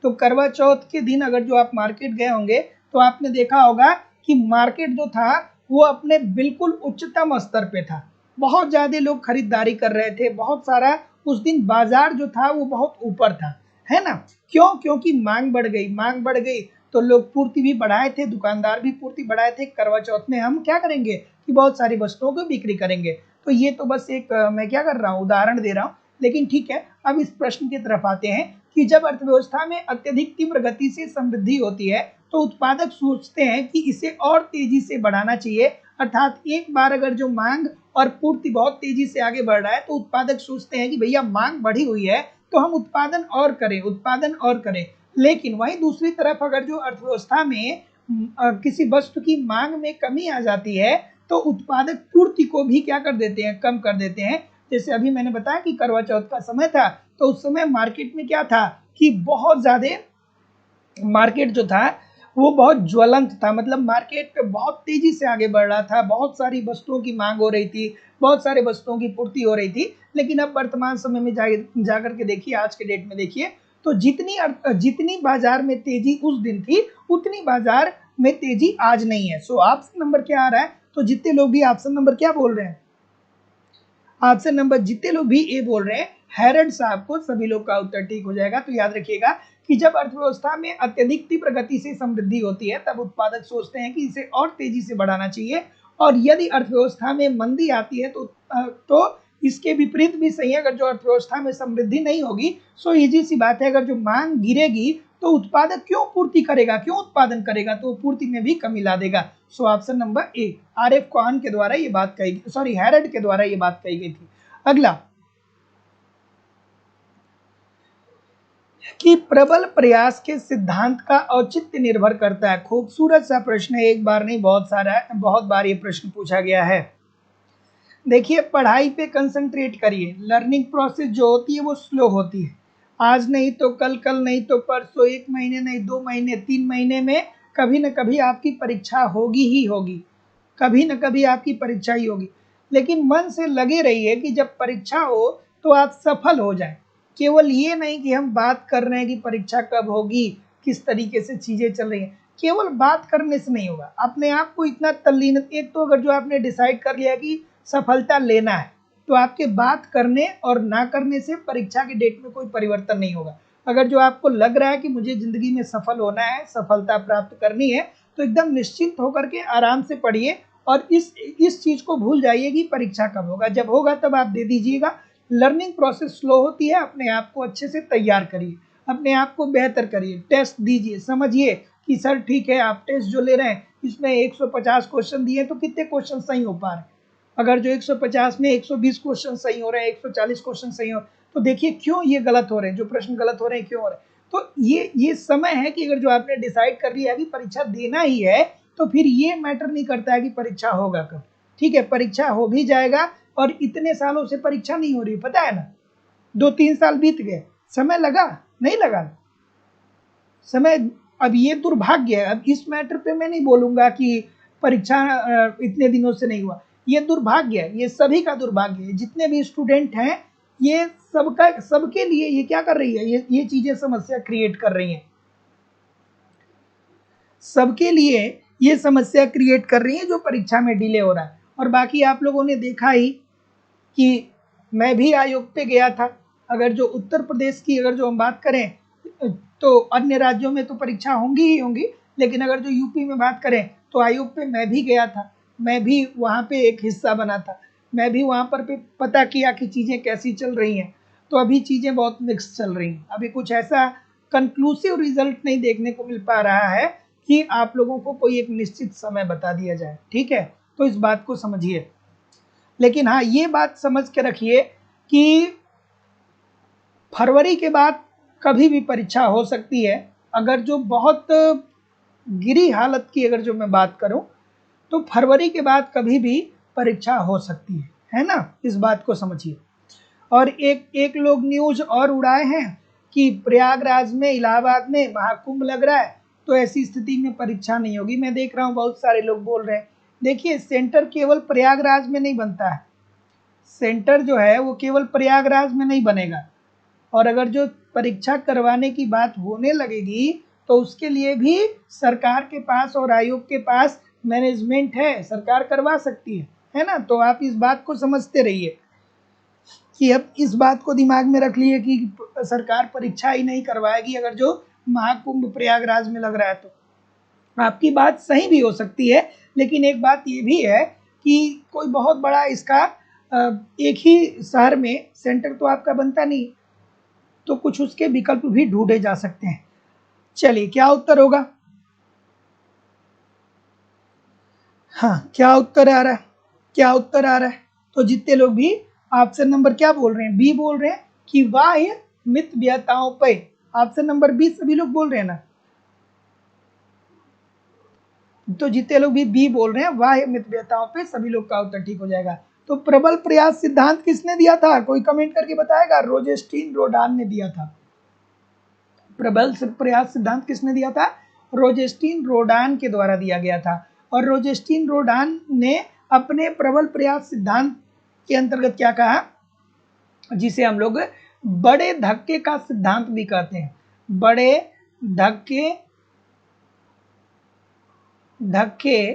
तो करवा चौथ के दिन अगर जो आप मार्केट गए होंगे तो आपने देखा होगा कि मार्केट जो था वो अपने बिल्कुल उच्चतम स्तर पे था। बहुत ज्यादा लोग खरीदारी कर रहे थे, बहुत सारा उस दिन बाजार जो था वो बहुत ऊपर था, है ना? क्यों? क्योंकि मांग बढ़ गई, मांग बढ़ गई तो लोग पूर्ति भी बढ़ाए थे, दुकानदार भी पूर्ति बढ़ाए थे। करवा चौथ में हम क्या करेंगे कि बहुत सारी वस्तुओं को बिक्री करेंगे। तो ये तो बस एक मैं क्या कर रहा हूँ, उदाहरण दे रहा हूँ। लेकिन ठीक है, अब इस प्रश्न की तरफ आते हैं कि जब अर्थव्यवस्था में अत्यधिक तीव्र गति से समृद्धि होती है तो उत्पादक सोचते हैं कि इसे और तेजी से बढ़ाना चाहिए। अर्थात एक बार अगर जो मांग और पूर्ति बहुत तेजी से आगे बढ़ रहा है तो उत्पादक सोचते हैं कि भैया मांग बढ़ी हुई है तो हम उत्पादन और करें, उत्पादन और करें। लेकिन वहीं दूसरी तरफ अगर जो अर्थव्यवस्था में किसी वस्तु की मांग में कमी आ जाती है तो उत्पादक पूर्ति को भी क्या कर देते हैं, कम कर देते हैं। जैसे अभी मैंने बताया कि करवा चौथ का समय था तो उस समय मार्केट में क्या था कि बहुत ज्यादा मार्केट जो था वो बहुत ज्वलंत था, मतलब मार्केट बहुत तेजी से आगे बढ़ रहा था, बहुत सारी वस्तुओं की मांग हो रही थी, बहुत सारे वस्तुओं की पूर्ति हो रही थी। लेकिन अब वर्तमान समय में जाकर के देखिए, आज के डेट में देखिए तो जितनी बाजार में तेजी उस दिन थी उतनी बाजार में तेजी आज नहीं है। सो ऑप्शन नंबर क्या आ रहा है? तो जितने लोग भी ऑप्शन नंबर क्या बोल रहे हैं, ऑप्शन नंबर जितने लोग भी ए बोल रहे हैं हैरड साहब को, सभी लोग का उत्तर ठीक हो जाएगा। तो याद रखिएगा कि जब अर्थव्यवस्था में अत्यधिक तीव्र गति से समृद्धि होती है तब उत्पादक सोचते हैं कि इसे और तेजी से बढ़ाना चाहिए, और यदि अर्थव्यवस्था में मंदी आती है तो इसके विपरीत भी सही है। अगर जो अर्थव्यवस्था में समृद्धि नहीं होगी, सो इजी सी बात है, अगर जो मांग गिरेगी तो उत्पादक क्यों पूर्ति करेगा, क्यों उत्पादन करेगा, तो पूर्ति में भी कमी ला देगा। सो ऑप्शन नंबर ए, RF कॉहन के द्वारा ये बात कही, सॉरी हैरड के द्वारा ये बात कही गई थी। अगला कि प्रबल प्रयास के सिद्धांत का औचित्य निर्भर करता है। खूबसूरत सा प्रश्न है, एक बार नहीं बहुत बार ये प्रश्न पूछा गया है। देखिए, पढ़ाई पे कंसंट्रेट करिए। लर्निंग प्रोसेस जो होती है वो स्लो होती है, आज नहीं तो कल, कल नहीं तो परसों, 1 महीने नहीं 2 महीने 3 महीने में कभी न कभी आपकी परीक्षा होगी ही होगी, कभी न कभी आपकी परीक्षा ही होगी। लेकिन मन से लगे रहिए कि जब परीक्षा हो तो आप सफल हो जाए। केवल ये नहीं कि हम बात कर रहे हैं कि परीक्षा कब होगी, किस तरीके से चीजें चल रही हैं, केवल बात करने से नहीं होगा। अपने आप को इतना तल्लीन, एक तो अगर जो आपने डिसाइड कर लिया कि सफलता लेना है तो आपके बात करने और ना करने से परीक्षा के डेट में कोई परिवर्तन नहीं होगा। अगर जो आपको लग रहा है कि मुझे जिंदगी में सफल होना है, सफलता प्राप्त करनी है, तो एकदम निश्चिंत होकर के आराम से पढ़िए और इस चीज को भूल जाइए कि परीक्षा कब होगा। जब होगा तब आप दे दीजिएगा। लर्निंग प्रोसेस स्लो होती है, अपने आप को अच्छे से तैयार करिए, अपने आप को बेहतर करिए, टेस्ट दीजिए, समझिए कि सर ठीक है आप टेस्ट जो ले रहे हैं इसमें 150 क्वेश्चन दिए तो कितने क्वेश्चन सही हो पा रहे हैं। अगर जो 150 में 120 क्वेश्चन सही हो रहे हैं, 140 क्वेश्चन सही हो, तो देखिए क्यों ये गलत हो रहे हैं, जो प्रश्न गलत हो रहे हैं क्यों हो रहे हैं। तो ये समय है कि अगर जो आपने डिसाइड कर लिया अभी परीक्षा देना ही है तो फिर ये मैटर नहीं करता है कि परीक्षा होगा कब। ठीक है, परीक्षा हो भी जाएगा, और इतने सालों से परीक्षा नहीं हो रही, पता है ना, 2-3 साल बीत गए, समय लगा नहीं लगा समय। अब ये दुर्भाग्य है, अब इस मैटर पे मैं नहीं बोलूंगा कि परीक्षा इतने दिनों से नहीं हुआ, ये दुर्भाग्य है, ये सभी का दुर्भाग्य है। जितने भी स्टूडेंट हैं ये सबके लिए ये क्या कर रही है, ये चीजें समस्या क्रिएट कर रही हैं, सबके लिए ये समस्या क्रिएट कर रही है जो परीक्षा में डिले हो रहा है। और बाकी आप लोगों ने देखा ही कि मैं भी आयोग पे गया था। अगर जो उत्तर प्रदेश की अगर जो हम बात करें तो अन्य राज्यों में तो परीक्षा होंगी ही होंगी, लेकिन अगर जो यूपी में बात करें तो आयोग पे मैं भी गया था, मैं भी वहाँ पे एक हिस्सा बना था, मैं भी वहाँ पर पे पता किया कि चीज़ें कैसी चल रही हैं। तो अभी चीज़ें बहुत मिक्स चल रही हैं, अभी कुछ ऐसा कंक्लूसिव रिजल्ट नहीं देखने को मिल पा रहा है कि आप लोगों को कोई एक निश्चित समय बता दिया जाए, ठीक है, तो इस बात को समझिए। लेकिन हाँ, ये बात समझ के रखिए कि फरवरी के बाद कभी भी परीक्षा हो सकती है। अगर जो बहुत गिरी हालत की अगर जो मैं बात करूं तो फरवरी के बाद कभी भी परीक्षा हो सकती है ना, इस बात को समझिए। और एक लोग न्यूज और उड़ाए हैं कि प्रयागराज में, इलाहाबाद में महाकुंभ लग रहा है, तो ऐसी स्थिति में परीक्षा नहीं होगी। मैं देख रहा हूँ बहुत सारे लोग बोल रहे हैं। देखिए, सेंटर केवल प्रयागराज में नहीं बनता है, सेंटर जो है वो केवल प्रयागराज में नहीं बनेगा। और अगर जो परीक्षा करवाने की बात होने लगेगी तो उसके लिए भी सरकार के पास और आयोग के पास मैनेजमेंट है, सरकार करवा सकती है ना। तो आप इस बात को समझते रहिए कि अब इस बात को दिमाग में रख लिए कि सरकार परीक्षा ही नहीं करवाएगी अगर जो महाकुंभ प्रयागराज में लग रहा है। तो आपकी बात सही भी हो सकती है, लेकिन एक बात ये भी है कि कोई बहुत बड़ा इसका एक ही शहर में सेंटर तो आपका बनता नहीं, तो कुछ उसके विकल्प भी ढूंढे जा सकते हैं। चलिए, क्या उत्तर होगा? हाँ, क्या उत्तर आ रहा है? क्या उत्तर आ रहा है? तो जितने लोग भी ऑप्शन नंबर क्या बोल रहे हैं, बी बोल रहे हैं कि बाह्य मितव्यताओं पे। ऑप्शन नंबर बी सभी लोग बोल रहे हैं ना, तो जितने लोग भी बी बोल रहे हैं बाह्य मितव्यताओं पे, सभी लोग का उत्तर ठीक हो जाएगा। तो प्रबल प्रयास सिद्धांत किसने दिया था? कोई कमेंट करके बताएगा? रोजेस्टीन रोडान ने दिया था। प्रबल प्रयास सिद्धांत किसने दिया था? रोजेस्टीन रोडान के द्वारा दिया गया था। और रोजेस्टीन रोडान ने अपने प्रबल प्रयास सिद्धांत के अंतर्गत क्या कहा, जिसे हम लोग बड़े धक्के का सिद्धांत भी कहते हैं। बड़े धक्के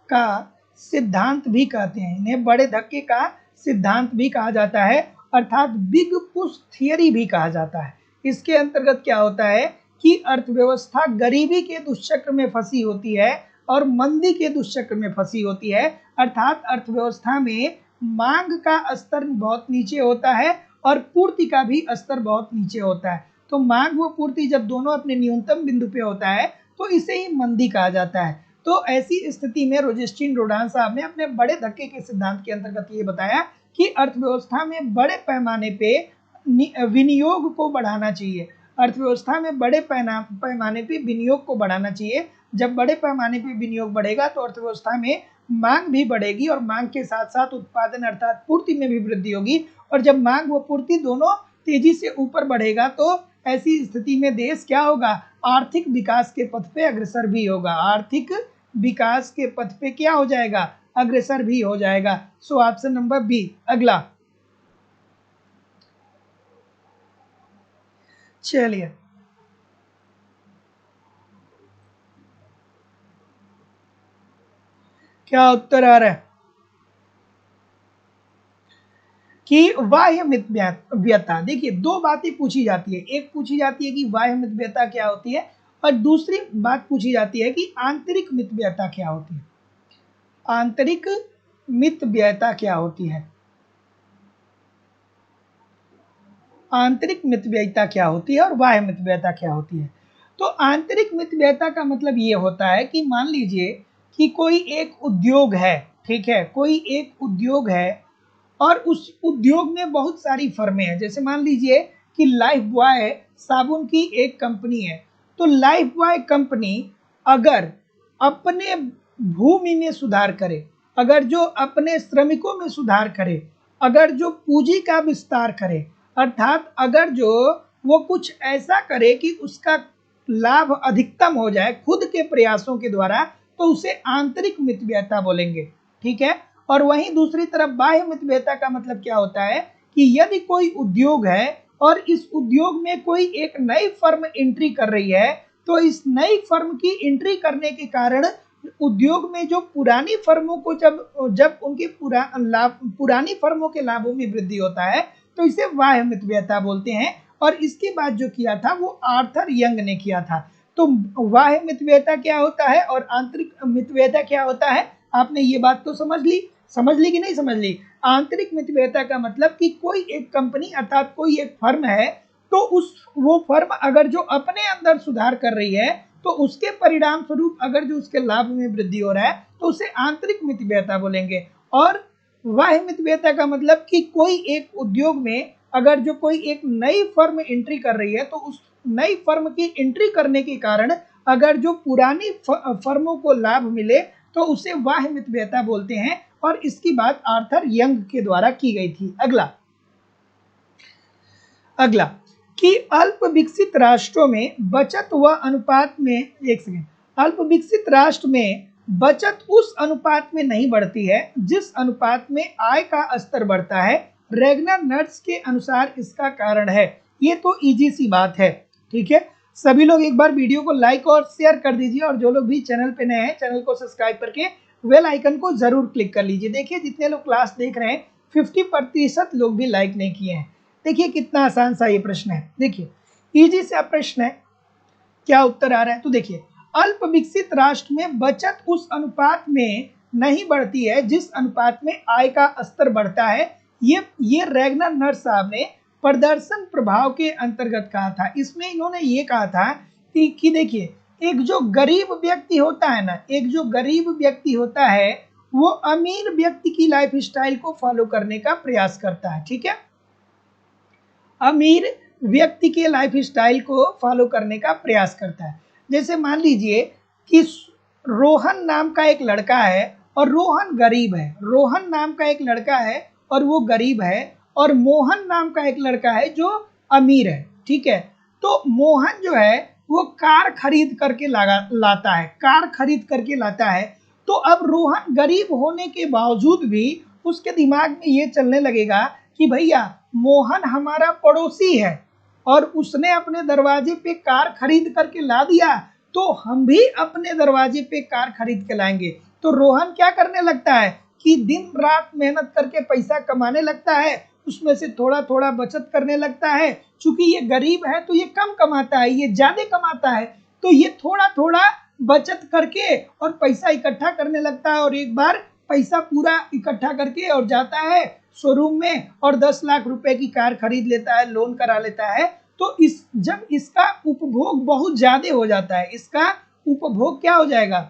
का सिद्धांत भी कहते हैं, इन्हें बड़े धक्के का सिद्धांत भी कहा जाता है, अर्थात बिग पुश थियरी भी कहा जाता है। इसके अंतर्गत क्या होता है कि अर्थव्यवस्था गरीबी के दुष्चक्र में फंसी होती है और मंदी के दुष्चक्र में फंसी होती है, अर्थात अर्थव्यवस्था में मांग का स्तर बहुत नीचे होता है और पूर्ति का भी स्तर बहुत नीचे होता है। तो मांग व पूर्ति जब दोनों अपने न्यूनतम बिंदु पे होता है तो इसे ही मंदी कहा जाता है। तो ऐसी स्थिति में रोजेस्टीन रोडान साहब ने अपने बड़े धक्के के सिद्धांत के अंतर्गत ये बताया कि अर्थव्यवस्था में बड़े पैमाने पे विनियोग को बढ़ाना चाहिए। अर्थव्यवस्था में बड़े पैमाने पे विनियोग को बढ़ाना चाहिए। जब बड़े पैमाने पे विनियोग बढ़ेगा तो अर्थव्यवस्था में मांग भी बढ़ेगी और मांग के साथ साथ उत्पादन अर्थात पूर्ति में भी वृद्धि होगी। और जब मांग व पूर्ति दोनों तेजी से ऊपर बढ़ेगा तो ऐसी स्थिति में देश क्या होगा? आर्थिक विकास के पथ पे अग्रसर भी होगा। आर्थिक विकास के पथ पे क्या हो जाएगा? अग्रसर भी हो जाएगा। So option number B. अगला चलिए, क्या उत्तर आ रहा है कि बाह्य मितव्यता। देखिए, दो बातें पूछी जाती है, एक पूछी जाती है कि बाह्य मितव्यता क्या होती है और दूसरी बात पूछी जाती है कि आंतरिक मितव्यता क्या होती है। आंतरिक मितव्यता क्या होती है? आंतरिक मितव्ययिता क्या होती है और बाह्य मितव्ययिता क्या होती है? तो आंतरिक मितव्ययिता का मतलब ये होता है कि मान लीजिए कि कोई एक उद्योग है, ठीक है, कोई एक उद्योग है और उस उद्योग में बहुत सारी फर्में हैं। जैसे मान लीजिए कि लाइफ बॉय साबुन की एक कंपनी है, तो लाइफ बॉय कंपनी अगर अपने भूमि में सुधार करे, अगर जो अपने श्रमिकों में सुधार करे, अगर जो पूंजी का विस्तार करे, अर्थात अगर जो वो कुछ ऐसा करे कि उसका लाभ अधिकतम हो जाए खुद के प्रयासों के द्वारा, तो उसे आंतरिक मितव्ययिता बोलेंगे, ठीक है। और वहीं दूसरी तरफ बाह्य मितव्ययिता का मतलब क्या होता है कि यदि कोई उद्योग है और इस उद्योग में कोई एक नई फर्म एंट्री कर रही है, तो इस नई फर्म की एंट्री करने के कारण उद्योग में जो पुरानी फर्मों को जब उनके पुरानी फर्मों के लाभों में वृद्धि होता है तो इसे बाह्य मितव्ययिता बोलते हैं। और इसके बाद जो किया था वो आर्थर यंग ने किया था। तो बाह्य मितव्ययिता क्या होता है और आंतरिक मितव्ययिता क्या होता है, आपने ये बात तो समझ ली कि नहीं समझ ली? आंतरिक मितव्ययिता का मतलब कि कोई एक कंपनी अर्थात कोई एक फर्म है, तो वो फर्म अगर जो अपने अंदर सुधार कर रही है तो उसके परिणाम स्वरूप अगर जो उसके लाभ में वृद्धि हो रहा है तो उसे आंतरिक मितव्ययता बोलेंगे। और बाह्य मितव्ययता का मतलब कि कोई एक उद्योग में अगर जो कोई एक नई फर्म एंट्री कर रही है तो उस नई फर्म की एंट्री करने के कारण अगर जो पुरानी फर्मों को लाभ मिले तो उसे बाह्य मितव्ययता बोलते हैं। और इसकी बात आर्थर यंग के द्वारा की गई थी। अगला कि अल्प विकसित राष्ट्रों में बचत व अनुपात में अल्प विकसित राष्ट्र में बचत उस अनुपात में नहीं बढ़ती है जिस अनुपात में आय का स्तर बढ़ता है। रेगनर नर्स के अनुसार इसका कारण है। ये तो इजी सी बात है, ठीक है। सभी लोग एक बार वीडियो को लाइक और शेयर कर दीजिए और जो लोग भी चैनल पे नए हैं चैनल को सब्सक्राइब करके बेल आइकन को जरूर क्लिक कर लीजिए। देखिए जितने लोग क्लास देख रहे हैं 50% लोग भी लाइक नहीं किए हैं। देखिए कितना आसान सा ये प्रश्न है, देखिए इजी सा प्रश्न है। क्या उत्तर आ रहा है? तो देखिए अल्प विकसित राष्ट्र में बचत उस अनुपात में नहीं बढ़ती है जिस अनुपात में आय का स्तर बढ़ता है। ये रेगनर नर्स साहब ने प्रदर्शन प्रभाव के अंतर्गत कहा था। इसमें इन्होंने ये कहा था कि देखिए एक जो गरीब व्यक्ति होता है ना, एक जो गरीब व्यक्ति होता है वो अमीर व्यक्ति की लाइफ स्टाइल को फॉलो करने का प्रयास करता है, ठीक है। अमीर व्यक्ति के लाइफ स्टाइल को फॉलो करने का प्रयास करता है। जैसे मान लीजिए कि रोहन नाम का एक लड़का है और रोहन गरीब है। रोहन नाम का एक लड़का है और वो गरीब है, और मोहन नाम का एक लड़का है जो अमीर है, ठीक है। तो मोहन जो है वो कार खरीद करके लाता है, कार खरीद करके लाता है। तो अब रोहन गरीब होने के बावजूद भी उसके दिमाग में ये चलने लगेगा कि भैया मोहन हमारा पड़ोसी है और उसने अपने दरवाजे पे कार खरीद करके ला दिया, तो हम भी अपने दरवाजे पे कार खरीद के लाएंगे। तो रोहन क्या करने लगता है कि दिन रात मेहनत करके पैसा कमाने लगता है, उसमें से थोड़ा थोड़ा बचत करने लगता है। चूंकि ये गरीब है तो ये कम कमाता है, ये ज्यादा कमाता है, तो ये थोड़ा थोड़ा बचत करके और पैसा इकट्ठा करने लगता है। और एक बार पैसा पूरा इकट्ठा करके और जाता है शोरूम में और 10 लाख रुपए की कार खरीद लेता है, लोन करा लेता है। तो जब इसका उपभोग बहुत ज्यादा हो जाता है, इसका उपभोग क्या हो जाएगा,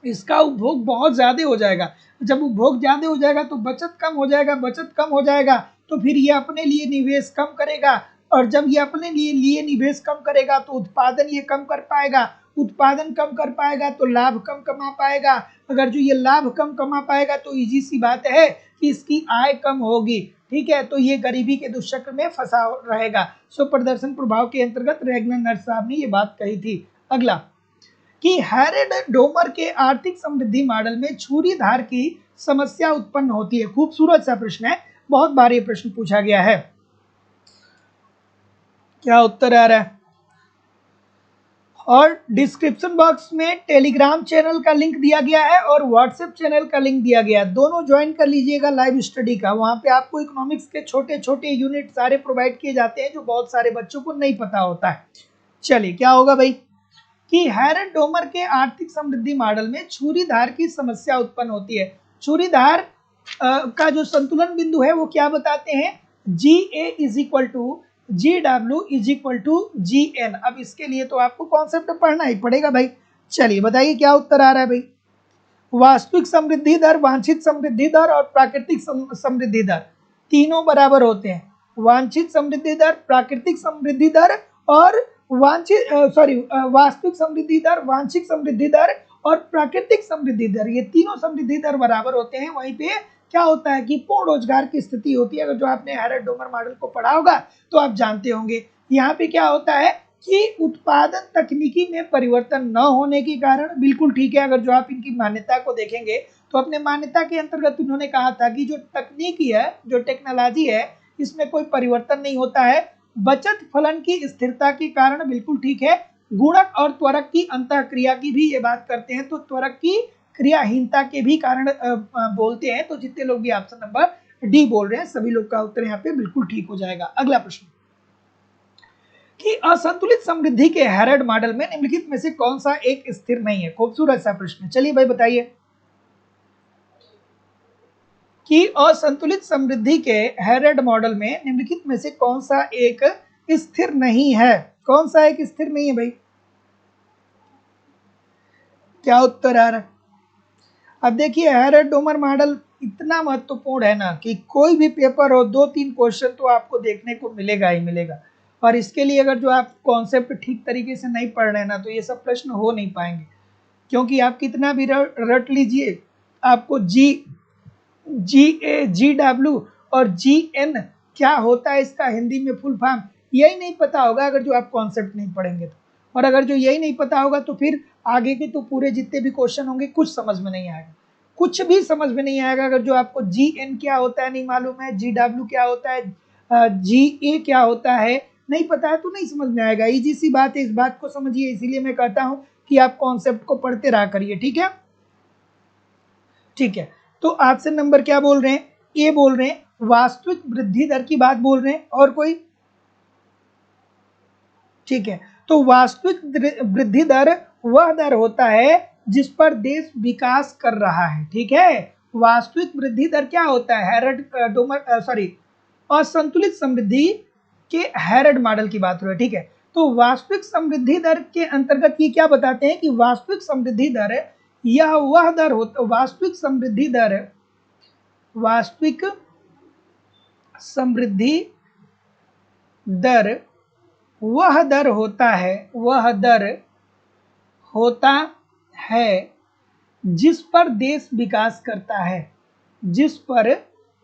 इसका उपभोग बहुत ज्यादा हो जाएगा। जब उपभोग ज्यादा हो जाएगा तो बचत कम हो जाएगा, बचत कम हो जाएगा तो फिर ये अपने लिए निवेश कम करेगा, और जब ये अपने लिए निवेश कम करेगा तो उत्पादन ये कम कर पाएगा, उत्पादन कम कर पाएगा तो लाभ कम कमा पाएगा। अगर जो ये लाभ कम कमा पाएगा तो इजी सी बात है कि इसकी आय कम होगी, ठीक है। तो ये गरीबी के दुष्चक्र में फंसा रहेगा। सो प्रदर्शन प्रभाव के अंतर्गत रेगनर नर्स साहब ने ये बात कही थी। अगला कि हैरेड डोमर के आर्थिक समृद्धि मॉडल में छुरी धार की समस्या उत्पन्न होती है। खूबसूरत सा प्रश्न है, बहुत बार ये प्रश्न पूछा गया है। क्या उत्तर आ रहा है? और डिस्क्रिप्शन बॉक्स में टेलीग्राम चैनल का लिंक दिया गया है और व्हाट्सएप चैनल का लिंक दिया गया है, दोनों ज्वाइन कर लीजिएगा लाइव स्टडी का। वहां पे आपको इकोनॉमिक्स के छोटे छोटे यूनिट सारे प्रोवाइड किए जाते हैं जो बहुत सारे बच्चों को नहीं पता होता है। चलिए क्या होगा भाई कि हैरेड डोमर के आर्थिक समृद्धि मॉडल में छुरी धार की समस्या उत्पन्न होती है। छुरी धार का जो संतुलन बिंदु है वो क्या बताते हैं, GA is equal to GW is equal to GN। अब इसके लिए तो आपको कॉन्सेप्ट पढ़ना ही पड़ेगा भाई। चलिए बताइए क्या उत्तर आ रहा है भाई। वास्तविक समृद्धि दर, वांछित समृद्धि दर और प्राकृतिक समृद्धि दर तीनों बराबर होते हैं। वांछित समृद्धि दर, प्राकृतिक समृद्धि दर और वास्तविक समृद्धि दर, वांछित समृद्धि दर और प्राकृतिक समृद्धि दर, ये तीनों समृद्धि दर बराबर होते हैं। वहीं पे क्या होता है कि पूर्ण रोजगार की स्थिति होती है। अगर जो आपने हैरेड डोमर मॉडल को पढ़ा होगा तो आप जानते होंगे। यहाँ पे क्या होता है कि उत्पादन तकनीकी में परिवर्तन न होने के कारण, बिल्कुल ठीक है। अगर जो आप इनकी मान्यता को देखेंगे तो अपने मान्यता के अंतर्गत उन्होंने कहा था कि जो तकनीकी है, जो टेक्नोलॉजी है, इसमें कोई परिवर्तन नहीं होता है। बचत फलन की स्थिरता के कारण, बिल्कुल ठीक है। गुणक और त्वरक की अंतःक्रिया की भी ये बात करते हैं, तो त्वरक की क्रियाहीनता के भी कारण बोलते हैं। तो जितने लोग भी ऑप्शन नंबर डी बोल रहे हैं सभी लोग का उत्तर यहाँ पे बिल्कुल ठीक हो जाएगा। अगला प्रश्न कि असंतुलित समृद्धि के हैरेड मॉडल में निम्नलिखित में से कौन सा एक स्थिर नहीं है। खूबसूरत सा प्रश्न। चलिए भाई बताइए कि असंतुलित समृद्धि के हैरेड मॉडल में निम्नलिखित में से कौन सा एक स्थिर नहीं है। कौन सा एक स्थिर नहीं है भाई? क्या उत्तर आ रहा है? अब देखिए हेरेड डोमर मॉडल इतना महत्वपूर्ण है ना कि कोई भी पेपर हो 2-3 क्वेश्चन तो आपको देखने को मिलेगा ही मिलेगा। और इसके लिए अगर जो आप कॉन्सेप्ट ठीक तरीके से नहीं पढ़ रहे हैं ना तो ये सब प्रश्न हो नहीं पाएंगे, क्योंकि आप कितना भी रट लीजिए आपको GA, GW और GN क्या होता है इसका हिंदी में फुल फॉर्म यही नहीं पता होगा अगर जो आप कॉन्सेप्ट नहीं पढ़ेंगे तो। और अगर जो यही नहीं पता होगा तो फिर आगे के तो पूरे जितने भी क्वेश्चन होंगे कुछ समझ में नहीं आएगा, कुछ भी समझ में नहीं आएगा। अगर जो आपको GN क्या होता है नहीं मालूम है, GW क्या होता है, GA क्या होता है नहीं पता है तो नहीं समझ में आएगा। इजी सी बात है, इस बात को समझिए। इसीलिए मैं कहता हूं कि आप कॉन्सेप्ट को पढ़ते रहा करिए। ठीक है, ठीक है। तो ऑप्शन नंबर क्या बोल रहे हैं? ए बोल रहे हैं, वास्तविक वृद्धि दर की बात बोल रहे हैं। और कोई? ठीक है, तो वास्तविक वृद्धि दर वह दर होता है जिस पर देश विकास कर रहा है। ठीक है, वास्तविक वृद्धि दर क्या होता है? हेरड डोमर सॉरी असंतुलित समृद्धि के हेरड मॉडल की बात हो रही है। ठीक है, तो वास्तविक समृद्धि दर के अंतर्गत ये क्या बताते हैं कि वास्तविक समृद्धि दर यह वह दर होता, वास्तविक समृद्धि दर, वास्तविक समृद्धि दर वह दर होता है, वह दर होता है जिस पर देश विकास करता है, जिस पर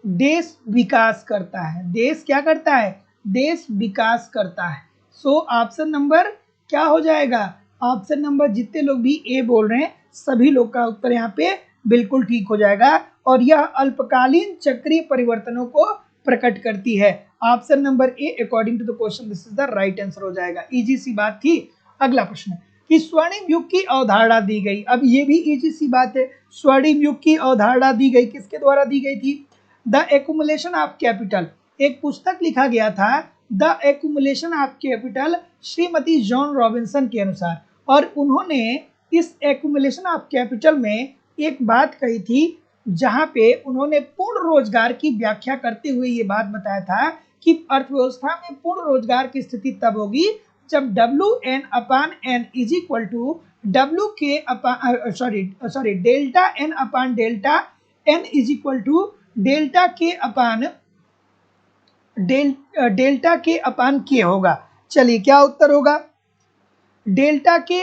देश विकास करता है। देश क्या करता है? देश विकास करता है। सो ऑप्शन नंबर क्या हो जाएगा? ऑप्शन नंबर जितने लोग भी ए बोल रहे हैं सभी लोग का उत्तर यहाँ पे बिल्कुल ठीक हो जाएगा। और यह अल्पकालीन चक्रीय परिवर्तनों को प्रकट करती है। Option number A according to the question this is the right answer हो जाएगा। इजी सी बात थी। अगला प्रश्न कि स्वर्णिम युग की अवधारणा दी गई। अब ये भी इजी सी बात है। स्वर्णिम युग की अवधारणा दी गई, किसके द्वारा दी गई थी? द एक्युमुलेशन ऑफ कैपिटल, एक पुस्तक लिखा गया था the accumulation of capital Shrimati John Robinson के अनुसार। और उन्होंने इस एक्युमुलेशन ऑफ कैपिटल में एक बात कही थी जहां पे उन्होंने पूर्ण रोजगार की व्याख्या करते हुए ये बात बताया था कि अर्थव्यवस्था में पूर्ण रोजगार की स्थिति तब होगी जब WN/N is equal to delta N upon delta N is equal to delta K upon K होगा। चलिए क्या उत्तर होगा? डेल्टा K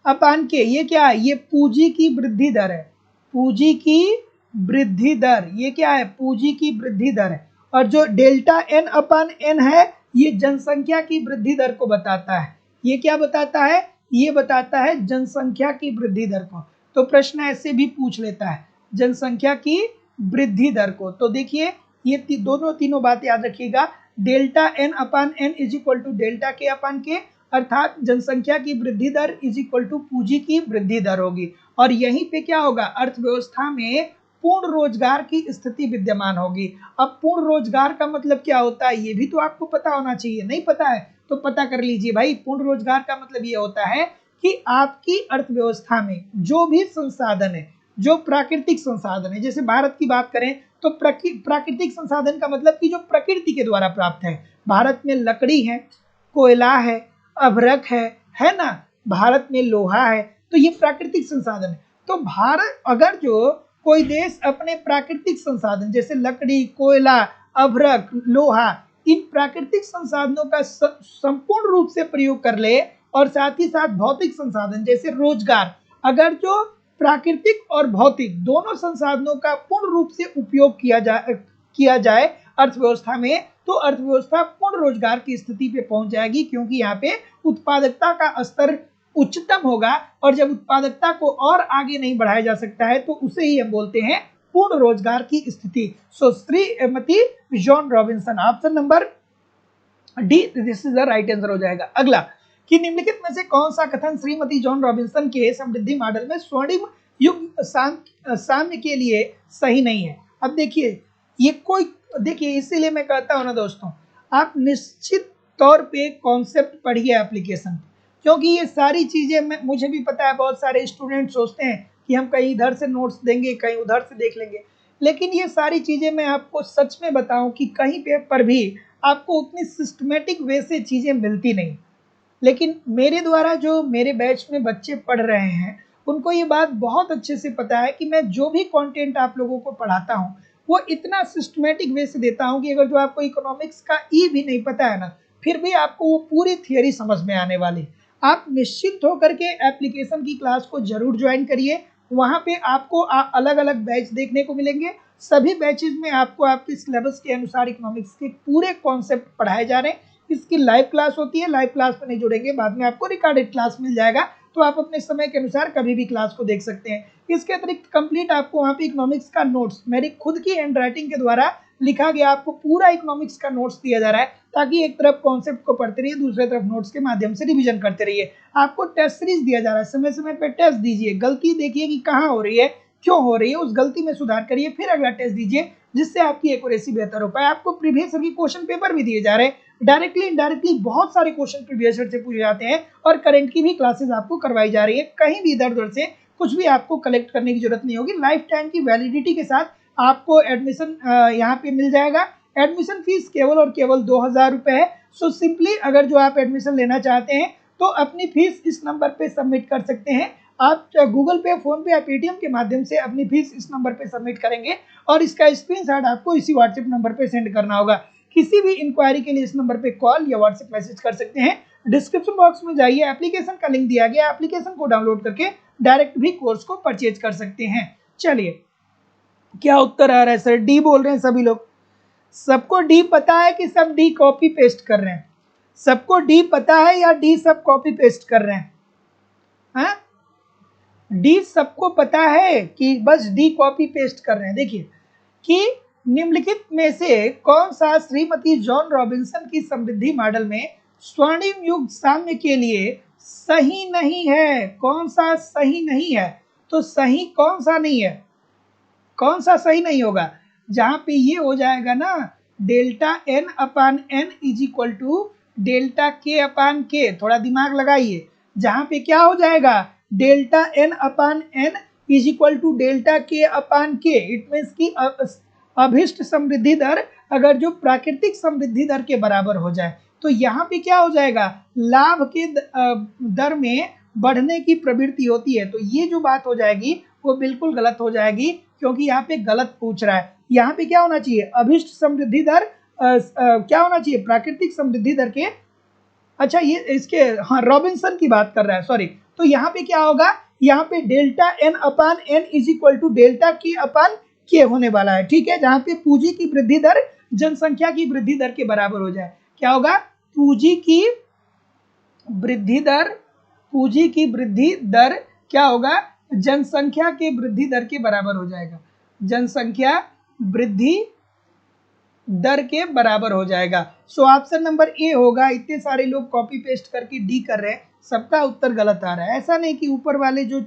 अपान K ये क्या है? ये पूंजी की वृद्धि दर है, पूंजी की वृद्धि दर। ये क्या है? पूंजी की वृद्धि दर है। और जो डेल्टा N अपान N है ये जनसंख्या की वृद्धि दर को बताता है। ये क्या बताता है? ये बताता है जनसंख्या की वृद्धि दर को। तो प्रश्न ऐसे भी पूछ लेता है जनसंख्या की वृद्धि दर को। तो देखिए ये तीनों बात याद रखिएगा। Delta N upon N is equal to delta K upon K, अर्थात जनसंख्या की वृद्धि दर इज इक्वल टू पूंजी की वृद्धि दर होगी। और यहीं पे क्या होगा? अर्थव्यवस्था में पूर्ण रोजगार की स्थिति विद्यमान होगी। अब पूर्ण रोजगार का मतलब क्या होता है ये भी तो आपको पता होना चाहिए। नहीं पता है तो पता कर लीजिए भाई। पूर्ण रोजगार का मतलब ये होता है कि आपकी अर्थव्यवस्था में जो भी संसाधन है, जो प्राकृतिक संसाधन है, जैसे भारत की बात करें तो प्राकृतिक संसाधन का मतलब कि जो प्रकृति के द्वारा प्राप्त है। भारत में लकड़ी है, कोयला है, अभ्रक है ना, भारत में लोहा है, तो ये प्राकृतिक संसाधन है। तो भारत अगर जो कोई देश अपने प्राकृतिक संसाधन जैसे लकड़ी, कोयला, अभ्रक, लोहा, इन प्राकृतिक संसाधनों का संपूर्ण रूप से प्रयोग कर ले और साथ ही साथ भौतिक संसाधन जैसे रोजगार, अगर जो प्राकृतिक और भौतिक दोनों संसाधनों का पूर्ण रूप से उपयोग किया जाए अर्थव्यवस्था में, तो अर्थव्यवस्था पूर्ण रोजगार की स्थिति पे पहुंच जाएगी। क्योंकि यहाँ पे उत्पादकता का स्तर उच्चतम होगा और जब उत्पादकता को और आगे नहीं बढ़ाया जा सकता है तो उसे ही हम बोलते हैं पूर्ण रोजगार की स्थिति। So Shrimati John Robinson, option number D this is the right answer हो जाएगा। अगला कि निम्नलिखित में से कौन सा कथन श्रीमती जॉन रॉबिन्सन के समृद्धि मॉडल में स्वर्णिम युग साम्य के लिए सही नहीं है? अब देखिए ये कोई, देखिए इसीलिए मैं कहता हूं ना दोस्तों, आप निश्चित तौर पे कॉन्सेप्ट पढ़िए एप्लीकेशन, क्योंकि ये सारी चीजें मुझे भी पता है बहुत सारे स्टूडेंट सोचते हैं कि हम कहीं इधर से नोट्स देंगे कहीं उधर से देख लेंगे, लेकिन ये सारी चीजें मैं आपको सच में बताऊं कि कहीं पे पर भी आपको उतनी सिस्टमेटिक वे से चीजें मिलती नहीं। लेकिन मेरे द्वारा जो मेरे बैच में बच्चे पढ़ रहे हैं उनको ये बात बहुत अच्छे से पता है कि मैं जो भी कंटेंट आप लोगों को पढ़ाता हूँ वो इतना सिस्टमेटिक वे से देता हूँ कि अगर जो आपको इकोनॉमिक्स का ई भी नहीं पता है ना, फिर भी आपको वो पूरी थियरी समझ में आने वाली। आप निश्चिंत होकर के एप्लीकेशन की क्लास को जरूर ज्वाइन करिए। वहाँ पे आपको अलग अलग बैच देखने को मिलेंगे। सभी बैचेज में आपको आपके सिलेबस के अनुसार इकोनॉमिक्स के पूरे कॉन्सेप्ट पढ़ाए जा रहे हैं। इसकी लाइव क्लास होती है, लाइव क्लास में नहीं जुड़ेंगे, बाद में आपको रिकॉर्डेड क्लास मिल जाएगा, तो आप अपने समय के अनुसार कभी भी क्लास को देख सकते हैं। इसके अतिरिक्त कंप्लीट आपको वहाँ पे इकोनॉमिक्स का नोट्स मेरी खुद की हैंड राइटिंग के द्वारा लिखा गया आपको पूरा इकोनॉमिक्स का नोट्स दिया जा रहा है, ताकि एक तरफ कॉन्सेप्ट को पढ़ते रहिए, दूसरे तरफ नोट्स के माध्यम से रिवीजन करते रहिए। आपको टेस्ट सीरीज दिया जा रहा है, समय समय पर टेस्ट दीजिए, गलती देखिए कि कहाँ हो रही है, क्यों हो रही है, उस गलती में सुधार करिए, फिर अगला टेस्ट दीजिए, जिससे आपकी एक्यूरेसी बेहतर हो पाए। आपको प्रीवियस ईयर के क्वेश्चन पेपर भी दिए जा रहे हैं, डायरेक्टली इनडायरेक्टली बहुत सारे क्वेश्चन प्रीवियस ईयर से पूछे जाते हैं, और करंट की भी क्लासेस आपको करवाई जा रही है। कहीं भी इधर उधर से कुछ भी आपको कलेक्ट करने की जरूरत नहीं होगी। लाइफ टाइम की वैलिडिटी के साथ आपको एडमिशन यहाँ पे मिल जाएगा। एडमिशन फीस केवल और केवल 2000 रुपये है। सो सिंपली अगर जो आप एडमिशन लेना चाहते हैं तो अपनी फीस इस नंबर पे सबमिट कर सकते हैं। आप गूगल पे, फोन पे या पेटीएम के माध्यम से अपनी फीस इस नंबर पे सबमिट करेंगे और इसका स्क्रीनशॉट आपको इसी व्हाट्सएप नंबर पे सेंड करना होगा। किसी भी इंक्वायरी के लिए इस नंबर पे कॉल या व्हाट्सएप मैसेज कर सकते हैं। डिस्क्रिप्शन बॉक्स में जाइए, एप्लीकेशन का लिंक दिया गया, एप्लीकेशन को डाउनलोड करके डायरेक्ट भी कोर्स को परचेज कर सकते हैं। चलिए, क्या उत्तर आ रहा है सर? डी बोल रहे हैं सभी लोग। सबको डी पता है कि सब डी कॉपी पेस्ट कर रहे हैं? सबको डी पता है या डी सब कॉपी पेस्ट कर रहे हैं? हाँ, डी सबको पता है कि बस डी कॉपी पेस्ट कर रहे हैं? देखिए कि निम्नलिखित में से कौन सा श्रीमती जॉन रॉबिन्सन की समृद्धि मॉडल में स्वर्णिम युग साम्य के लिए सही नहीं है? कौन सा सही नहीं है? तो सही कौन सा नहीं है? कौन सा सही नहीं होगा? जहां पे ये हो जाएगा ना, delta N upon N is equal to delta K upon के। थोड़ा दिमाग लगाइए। जहां पे क्या हो जाएगा, delta N upon N is equal to delta K upon के। इट मीन्स की अभिष्ट समृद्धि दर अगर जो प्राकृतिक समृद्धि दर के बराबर हो जाए तो यहाँ पे क्या हो जाएगा, लाभ के दर में बढ़ने की प्रवृत्ति होती है। तो ये जो बात हो जाएगी वो बिल्कुल गलत हो जाएगी, क्योंकि यहाँ पे गलत पूछ रहा है। यहाँ पे क्या होना चाहिए, अभिष्ट समृद्धि दर क्या होना चाहिए, प्राकृतिक समृद्धि दर के। अच्छा, ये इसके, हाँ, रॉबिन्सन की बात कर रहा है, सॉरी। तो यहाँ पे क्या होगा, यहाँ पे delta N upon N is equal to delta K upon के होने वाला है। ठीक है, जहाँ पे पूंजी की वृद्धि दर जनसंख्या की वृद्धि दर के बराबर हो जाए। क्या होगा, पूंजी की वृद्धि दर, पूंजी की वृद्धि दर क्या होगा, जनसंख्या के वृद्धि दर के बराबर हो जाएगा। जनसंख्या वृद्धि दर के बराबर हो जाएगा। सो ऑप्शन नंबर ए होगा। इतने सारे लोग कॉपी पेस्ट करके डी कर रहे हैं, सबका उत्तर गलत आ रहा है। ऐसा नहीं कि ऊपर वाले जो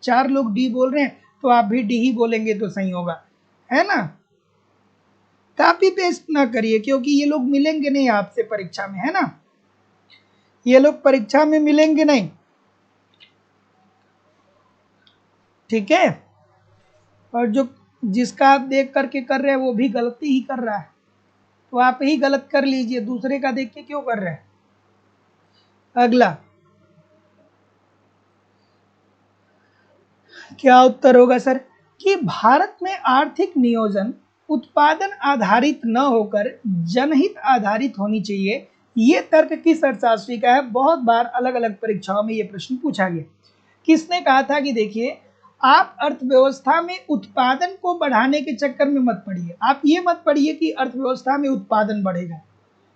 4 लोग डी बोल रहे हैं तो आप भी डी ही बोलेंगे तो सही होगा, है ना। कॉपी पेस्ट ना करिए, क्योंकि ये लोग मिलेंगे नहीं आपसे परीक्षा में, है ना। ये लोग परीक्षा में मिलेंगे नहीं, ठीक है। और जो जिसका आप देख करके कर रहे हैं वो भी गलती ही कर रहा है, तो आप ही गलत कर लीजिए, दूसरे का देख के क्यों कर रहे हैं। अगला क्या उत्तर होगा सर, कि भारत में आर्थिक नियोजन उत्पादन आधारित न होकर जनहित आधारित होनी चाहिए। ये तर्क किस अर्थशास्त्री का है? बहुत बार अलग अलग परीक्षाओं में ये प्रश्न पूछा गया। किसने कहा था कि देखिए, आप अर्थव्यवस्था में उत्पादन को बढ़ाने के चक्कर में मत पड़िए। आप ये मत पड़िए कि अर्थव्यवस्था में उत्पादन बढ़ेगा,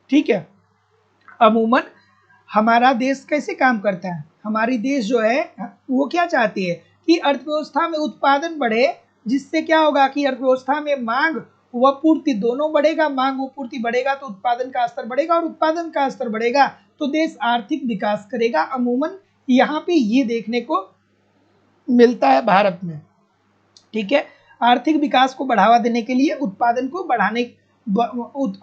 ठीक है। अमूमन हमारा देश कैसे काम करता है, हमारी देश जो है वो क्या चाहती है कि अर्थव्यवस्था में उत्पादन बढ़े, जिससे क्या होगा कि अर्थव्यवस्था में मांग व पूर्ति दोनों बढ़ेगा। मांग व पूर्ति बढ़ेगा तो उत्पादन का स्तर बढ़ेगा, और उत्पादन का स्तर बढ़ेगा तो देश आर्थिक विकास करेगा। अमूमन यहाँ पे ये देखने को मिलता है भारत में, ठीक है। आर्थिक विकास को बढ़ावा देने के लिए उत्पादन को बढ़ाने,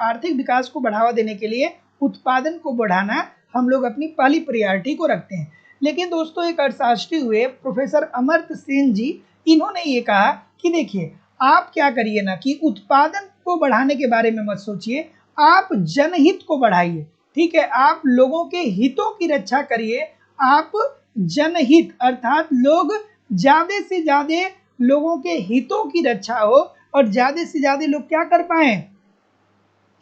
आर्थिक विकास को बढ़ावा देने के लिए उत्पादन को बढ़ाना हम लोग अपनी पहली प्रायोरिटी को रखते हैं। लेकिन दोस्तों, एक अर्थशास्त्री हुए प्रोफेसर अमर्त्य सेन जी, इन्होंने ये कहा कि देखिए, आप क्या करिए ना कि उत्पादन को बढ़ाने के बारे में मत सोचिए, आप जनहित को बढ़ाइए, ठीक है। आप लोगों के हितों की रक्षा करिए। आप जनहित अर्थात लोग ज्यादा से ज्यादा लोगों के हितों की रक्षा हो और ज्यादा से ज्यादा लोग क्या कर पाए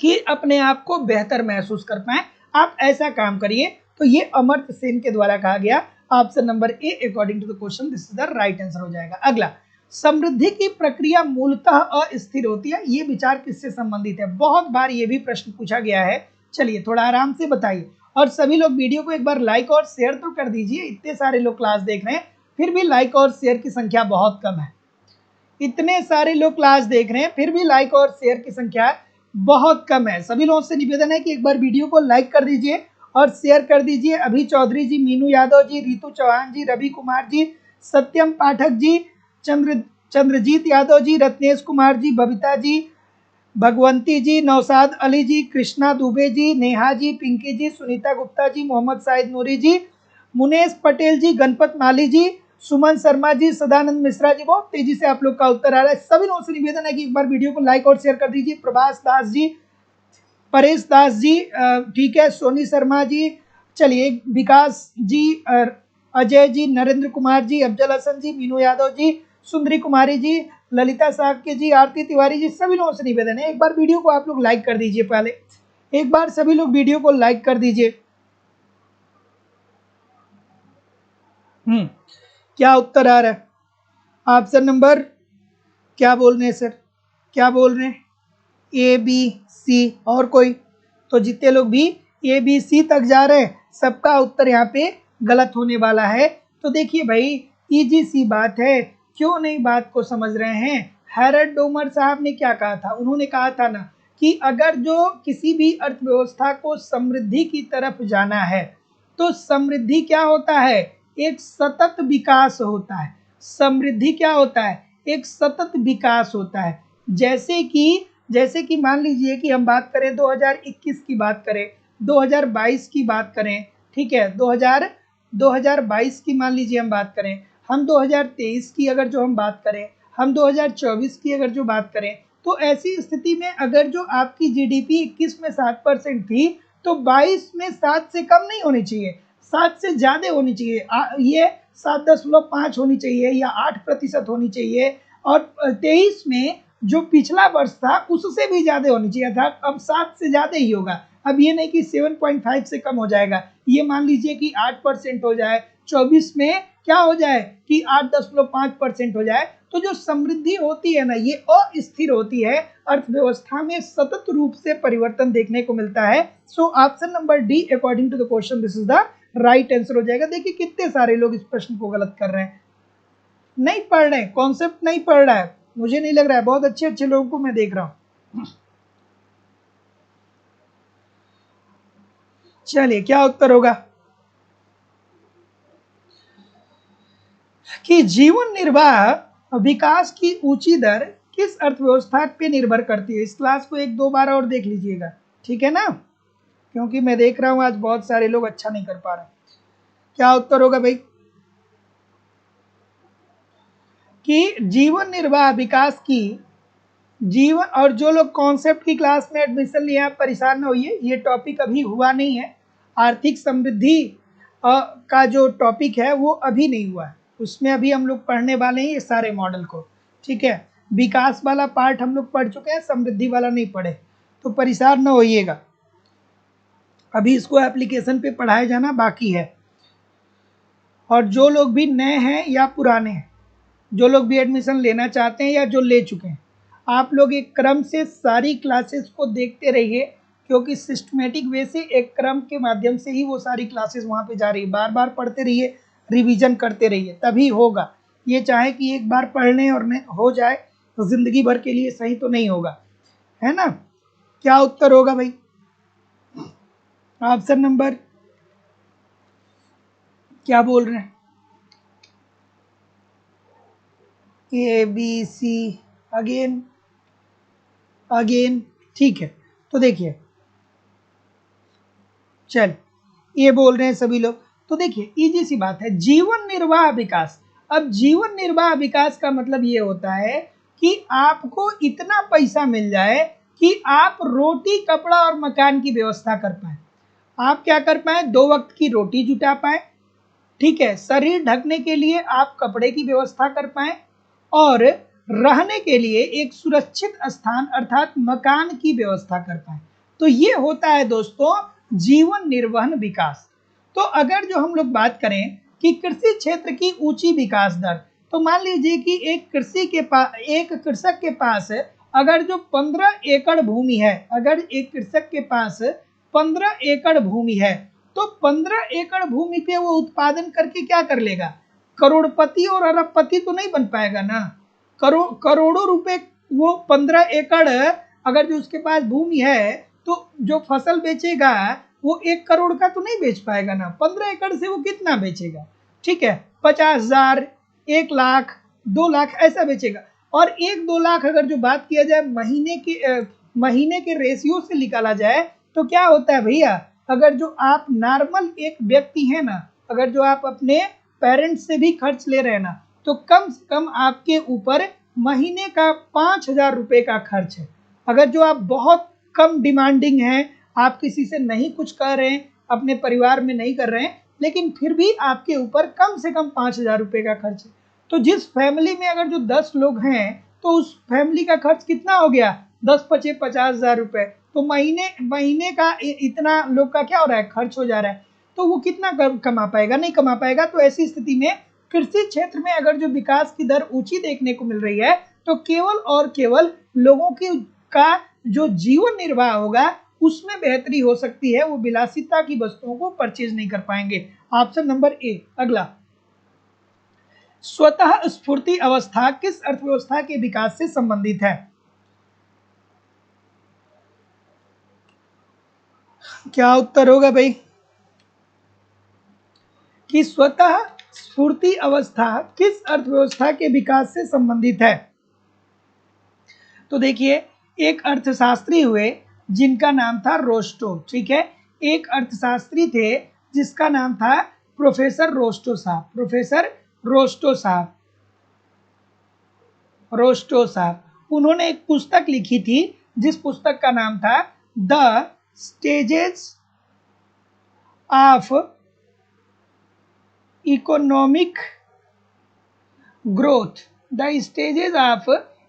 कि अपने आप को बेहतर महसूस कर पाए, आप ऐसा काम करिए। तो ये अमर्त्य सेन के द्वारा कहा गया। Option number A according to the question this is the right answer हो जाएगा। अगला, समृद्धि की प्रक्रिया मूलतः अस्थिर होती है, ये विचार किससे संबंधित है? बहुत बार ये भी प्रश्न पूछा गया है। चलिए थोड़ा आराम से बताइए, और सभी लोग वीडियो को एक बार लाइक और शेयर तो कर दीजिए। इतने सारे लोग क्लास देख रहे हैं, फिर भी लाइक और शेयर की संख्या बहुत कम है। इतने सारे लोग क्लास देख रहे हैं, फिर भी लाइक और शेयर की संख्या बहुत कम है। सभी लोगों से निवेदन है कि एक बार वीडियो को लाइक कर दीजिए और शेयर कर दीजिए। अभी चौधरी जी, मीनू यादव जी, रितु चौहान जी, रवि कुमार जी, सत्यम पाठक जी, चंद्रजीत यादव जी, रत्नेश कुमार जी, बबीता जी, भगवंती जी, नौसाद अली जी, कृष्णा दुबे जी, नेहा जी, पिंकी जी, सुनीता गुप्ता जी, मोहम्मद साहिद नूरी जी, मुनेश पटेल जी, गणपत माली जी, सुमन शर्मा जी, सदानंद मिश्रा जी। बहुत तेजी से आप लोग का उत्तर आ रहा है। सभी लोगों से निवेदन है कि एक बार वीडियो को लाइक और शेयर कर दीजिए। प्रभास दास जी, परेश दास जी, ठीक है, सोनी शर्मा जी, चलिए विकास जी, अजय जी, नरेंद्र कुमार जी, अफजल हसन जी, मीनू यादव जी, सुंदरी कुमारी जी, ललिता साहके जी, आरती तिवारी जी। सभी लोगों से निवेदन है एक बार वीडियो को आप लोग लाइक कर दीजिए। पहले एक बार सभी लोग वीडियो को लाइक कर दीजिए। क्या उत्तर आ रहा है? ऑप्शन नंबर क्या बोल रहे हैं सर? क्या बोल रहे हैं? ए बी सी, और कोई? तो जितने लोग भी ए बी सी तक जा रहे हैं, सबका उत्तर यहाँ पे गलत होने वाला है। तो देखिए भाई, इजी सी बात है, क्यों नहीं बात को समझ रहे हैं? हैरल्ड डोमर साहब ने क्या कहा था? उन्होंने कहा था ना कि अगर जो किसी भी अर्थव्यवस्था को समृद्धि की तरफ जाना है, तो समृद्धि क्या होता है? एक सतत विकास होता है। समृद्धि क्या होता है? एक सतत विकास होता है। जैसे कि मान लीजिए कि हम बात करें 2021 की बात करें, 2022 की बात करें, ठीक है, 2022 की मान लीजिए हम बात करें, हम 2023 की अगर जो हम बात करें, हम 2024 की अगर जो बात करें, तो ऐसी स्थिति में अगर जो आपकी जीडीपी 21 में 7% थी, तो 22 में 7 से कम नहीं होनी चाहिए, 7 से ज्यादा होनी चाहिए। ये 7.5 होनी चाहिए या 8% होनी चाहिए। और 23 में जो पिछला वर्ष था उससे भी ज्यादा होनी चाहिए था। अब 7 से ज्यादा ही होगा। अब ये नहीं कि 7.5 से कम हो जाएगा, ये मान लीजिए कि 8% हो जाए, 24 में क्या हो जाए कि 8.5% हो जाए। तो जो समृद्धि होती है ना, ये अस्थिर होती है, अर्थव्यवस्था में सतत रूप से परिवर्तन देखने को मिलता है। So option number D according to the question this is the right answer हो जाएगा। देखिए कितने सारे लोग इस प्रश्न को गलत कर रहे हैं, नहीं पढ़ रहे, कॉन्सेप्ट नहीं पढ़ रहा है। मुझे नहीं लग रहा है, बहुत अच्छे अच्छे लोगों को मैं देख रहा हूं। चलिए क्या उत्तर होगा कि जीवन निर्वाह विकास की ऊंची दर किस अर्थव्यवस्था पे निर्भर करती है? इस क्लास को 1-2 बार और देख लीजिएगा, ठीक है ना, क्योंकि मैं देख रहा हूं आज बहुत सारे लोग अच्छा नहीं कर पा रहे। क्या उत्तर होगा भाई कि जीवन निर्वाह विकास की जीवन, और जो लोग कॉन्सेप्ट की क्लास में एडमिशन लिए आप परेशान न होइए, ये टॉपिक अभी हुआ नहीं है। आर्थिक समृद्धि का जो टॉपिक है वो अभी नहीं हुआ है, उसमें अभी हम लोग पढ़ने वाले हैं ये सारे मॉडल को, ठीक है। विकास वाला पार्ट हम लोग पढ़ चुके हैं, समृद्धि वाला नहीं पढ़े, तो परेशान न होइएगा, अभी इसको एप्लीकेशन पे पढ़ाया जाना बाकी है। और जो लोग भी नए हैं या पुराने हैं, जो लोग भी एडमिशन लेना चाहते हैं या जो ले चुके हैं, आप लोग एक क्रम से सारी क्लासेस को देखते रहिए, क्योंकि सिस्टमेटिक वे से एक क्रम के माध्यम से ही वो सारी क्लासेस वहाँ पे जा रही है। बार बार पढ़ते रहिए, रिवीजन करते रहिए, तभी होगा। ये चाहे कि एक बार पढ़ लें और हो जाए तो जिंदगी भर के लिए सही तो नहीं होगा, है ना। क्या उत्तर होगा भाई? ऑप्शन नंबर क्या बोल रहे हैं? A B C, again again, ठीक है। तो देखिए, चल ये बोल रहे हैं सभी लोग, तो देखिए इजी सी बात है, जीवन निर्वाह विकास। अब जीवन निर्वाह विकास का मतलब ये होता है कि आपको इतना पैसा मिल जाए कि आप रोटी, कपड़ा और मकान की व्यवस्था कर पाए। आप क्या कर पाए? 2 वक्त की रोटी जुटा पाए, ठीक है, शरीर ढकने के लिए आप कपड़े की व्यवस्था कर पाएं और रहने के लिए एक सुरक्षित स्थान अर्थात मकान की व्यवस्था कर पाएं। तो ये होता है दोस्तों जीवन निर्वहन विकास। तो अगर जो हम लोग बात करें कि कृषि क्षेत्र की ऊंची विकास दर, तो मान लीजिए कि एक कृषक के पास अगर जो 15 एकड़ भूमि है, अगर एक कृषक के पास 15 एकड़ भूमि है, तो 15 एकड़ भूमि पे वो उत्पादन करके क्या कर लेगा, करोड़पति और अरबपति तो नहीं बन पाएगा ना। करोड़ों रुपए वो 15 एकड़ अगर जो उसके पास भूमि है तो जो फसल बेचेगा वो 1 करोड़ का तो नहीं बेच पाएगा ना, 15 एकड़ से वो कितना बेचेगा, ठीक है, 50,000, 1 लाख, 2 लाख ऐसा बेचेगा। और 1-2 लाख अगर जो बात किया जाए महीने के रेशियो से निकाला जाए तो क्या होता है भैया, अगर जो आप नॉर्मल एक व्यक्ति है ना, अगर जो आप अपने पेरेंट्स से भी खर्च ले रहे हैं ना, तो कम से कम आपके ऊपर महीने का 5,000 रुपए का खर्च है। अगर जो आप बहुत कम डिमांडिंग हैं, आप किसी से नहीं कुछ कर रहे हैं, अपने परिवार में नहीं कर रहे हैं, लेकिन फिर भी आपके ऊपर कम से कम 5,000 रुपए का खर्च है। तो जिस फैमिली में अगर जो 10 लोग हैं तो उस फैमिली का खर्च कितना हो गया, 10-5 50,000 रुपए। तो महीने का इतना लोग का क्या हो रहा है, खर्च हो जा रहा है। तो वो कितना कमा पाएगा, नहीं कमा पाएगा। तो ऐसी स्थिति में कृषि क्षेत्र में अगर जो विकास की दर ऊंची देखने को मिल रही है तो केवल और केवल लोगों की का जो जीवन निर्वाह होगा उसमें बेहतरी हो सकती है, वो विलासिता की वस्तुओं को परचेज नहीं कर पाएंगे। ऑप्शन नंबर ए। अगला, स्वतः स्फूर्ति अवस्था किस अर्थव्यवस्था के विकास से संबंधित है? क्या उत्तर होगा भाई कि स्वतः स्फूर्ति अवस्था किस अर्थव्यवस्था के विकास से संबंधित है? तो देखिए, एक अर्थशास्त्री हुए जिनका नाम था रोस्टो, ठीक है, एक अर्थशास्त्री थे जिसका नाम था प्रोफेसर रोस्टो साहब, प्रोफेसर रोस्टो साहब। उन्होंने एक पुस्तक लिखी थी जिस पुस्तक का नाम था the stages of economic growth, the stages of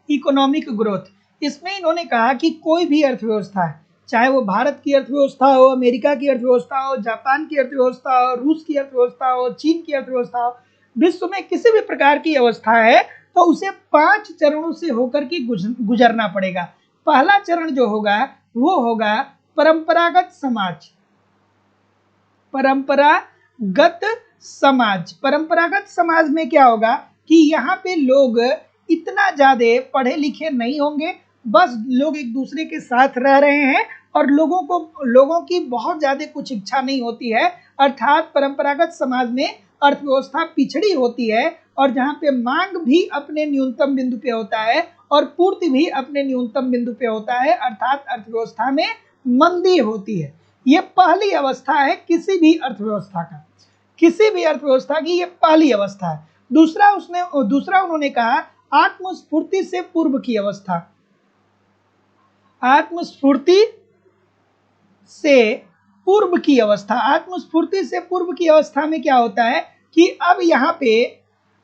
economic growth. इसमें इन्होंने कहा कि कोई भी अर्थव्यवस्था है, चाहे वो भारत की अर्थव्यवस्था हो, अमेरिका की अर्थव्यवस्था हो, जापान की अर्थव्यवस्था हो, रूस की अर्थव्यवस्था हो, चीन की अर्थव्यवस्था हो, विश्व में किसी भी प्रकार की अवस्था है तो उसे 5 चरणों से होकर के गुजरना पड़ेगा। पहला चरण जो होगा वो होगा परंपरागत समाज। परंपरागत समाज में क्या होगा कि यहाँ पे लोग इतना ज्यादा पढ़े लिखे नहीं होंगे, बस लोग एक दूसरे के साथ रह रहे हैं और लोगों की बहुत ज्यादा कुछ इच्छा नहीं होती है। अर्थात परंपरागत समाज में अर्थव्यवस्था पिछड़ी होती है और जहाँ पे मांग भी अपने न्यूनतम बिंदु पे होता है और पूर्ति भी अपने न्यूनतम बिंदु पे होता है, अर्थात अर्थव्यवस्था में मंदी होती है। ये पहली अवस्था है किसी भी अर्थव्यवस्था की ये पहली अवस्था है। दूसरा उन्होंने कहा आत्मस्फूर्ति से पूर्व की अवस्था। आत्मस्फूर्ति से पूर्व की अवस्था में क्या होता है कि अब यहाँ पे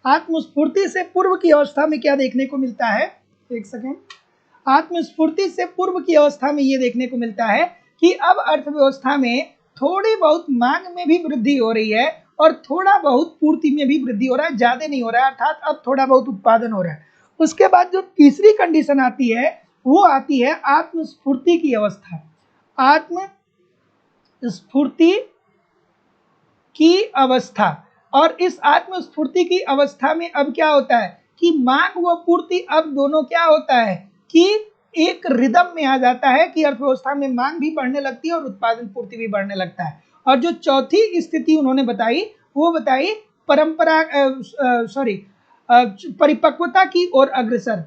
आत्मस्फूर्ति से पूर्व की अवस्था में क्या देखने को मिलता है, एक सेकेंड, आत्मस्फूर्ति से पूर्व की अवस्था में ये देखने को मिलता है कि अब अर्थव्यवस्था में थोड़ी बहुत मांग में भी वृद्धि हो रही है और थोड़ा बहुत पूर्ति में भी वृद्धि हो रहा है, ज्यादा नहीं हो रहा है, अर्थात अब थोड़ा बहुत उत्पादन हो रहा है। उसके बाद जो तीसरी कंडीशन आती है वो आती है आत्मस्फूर्ति की अवस्था। आत्मस्फूर्ति की अवस्था, और इस आत्मस्फूर्ति की अवस्था में अब क्या होता है कि मांग व पूर्ति अब दोनों क्या होता है कि एक रिदम में आ जाता है कि अर्थव्यवस्था में मांग भी बढ़ने लगती है और उत्पादन पूर्ति भी बढ़ने लगता है। और जो चौथी स्थिति उन्होंने बताई वो बताई परिपक्वता की ओर अग्रसर।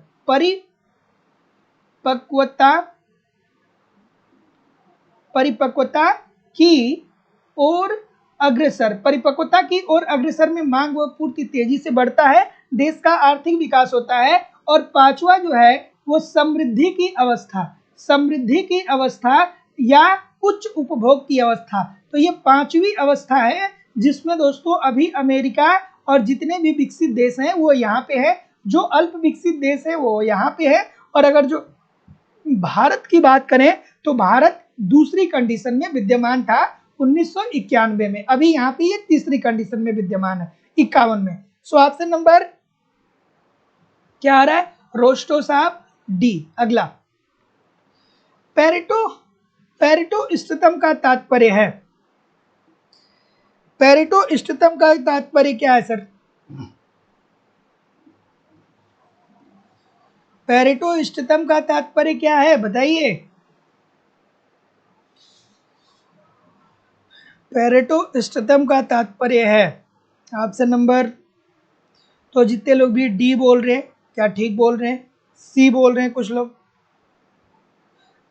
परिपक्वता की ओर अग्रसर में मांग व पूर्ति तेजी से बढ़ता है, देश का आर्थिक विकास होता है। और पांचवा जो है वो समृद्धि की अवस्था या उच्च उपभोग की अवस्था। तो ये पांचवी अवस्था है जिसमें दोस्तों अभी अमेरिका और जितने भी विकसित देश हैं वो यहाँ पे है, जो अल्प विकसित देश है वो यहाँ पे है। और अगर जो भारत की बात करें तो भारत दूसरी कंडीशन में विद्यमान था 1991 में, अभी यहाँ पे ये तीसरी कंडीशन में विद्यमान है 51 में। सो ऑप्शन नंबर क्या आ रहा है, रोस्टो साहब डी। अगला, पेरेटो इष्टतम का तात्पर्य है, पेरेटो इष्टतम का तात्पर्य क्या है सर? पेरेटो इष्टतम का तात्पर्य क्या है बताइए। पेरेटो इष्टतम का तात्पर्य है ऑप्शन नंबर, तो जितने लोग भी डी बोल रहे हैं क्या ठीक बोल रहे हैं, सी बोल रहे हैं कुछ लोग।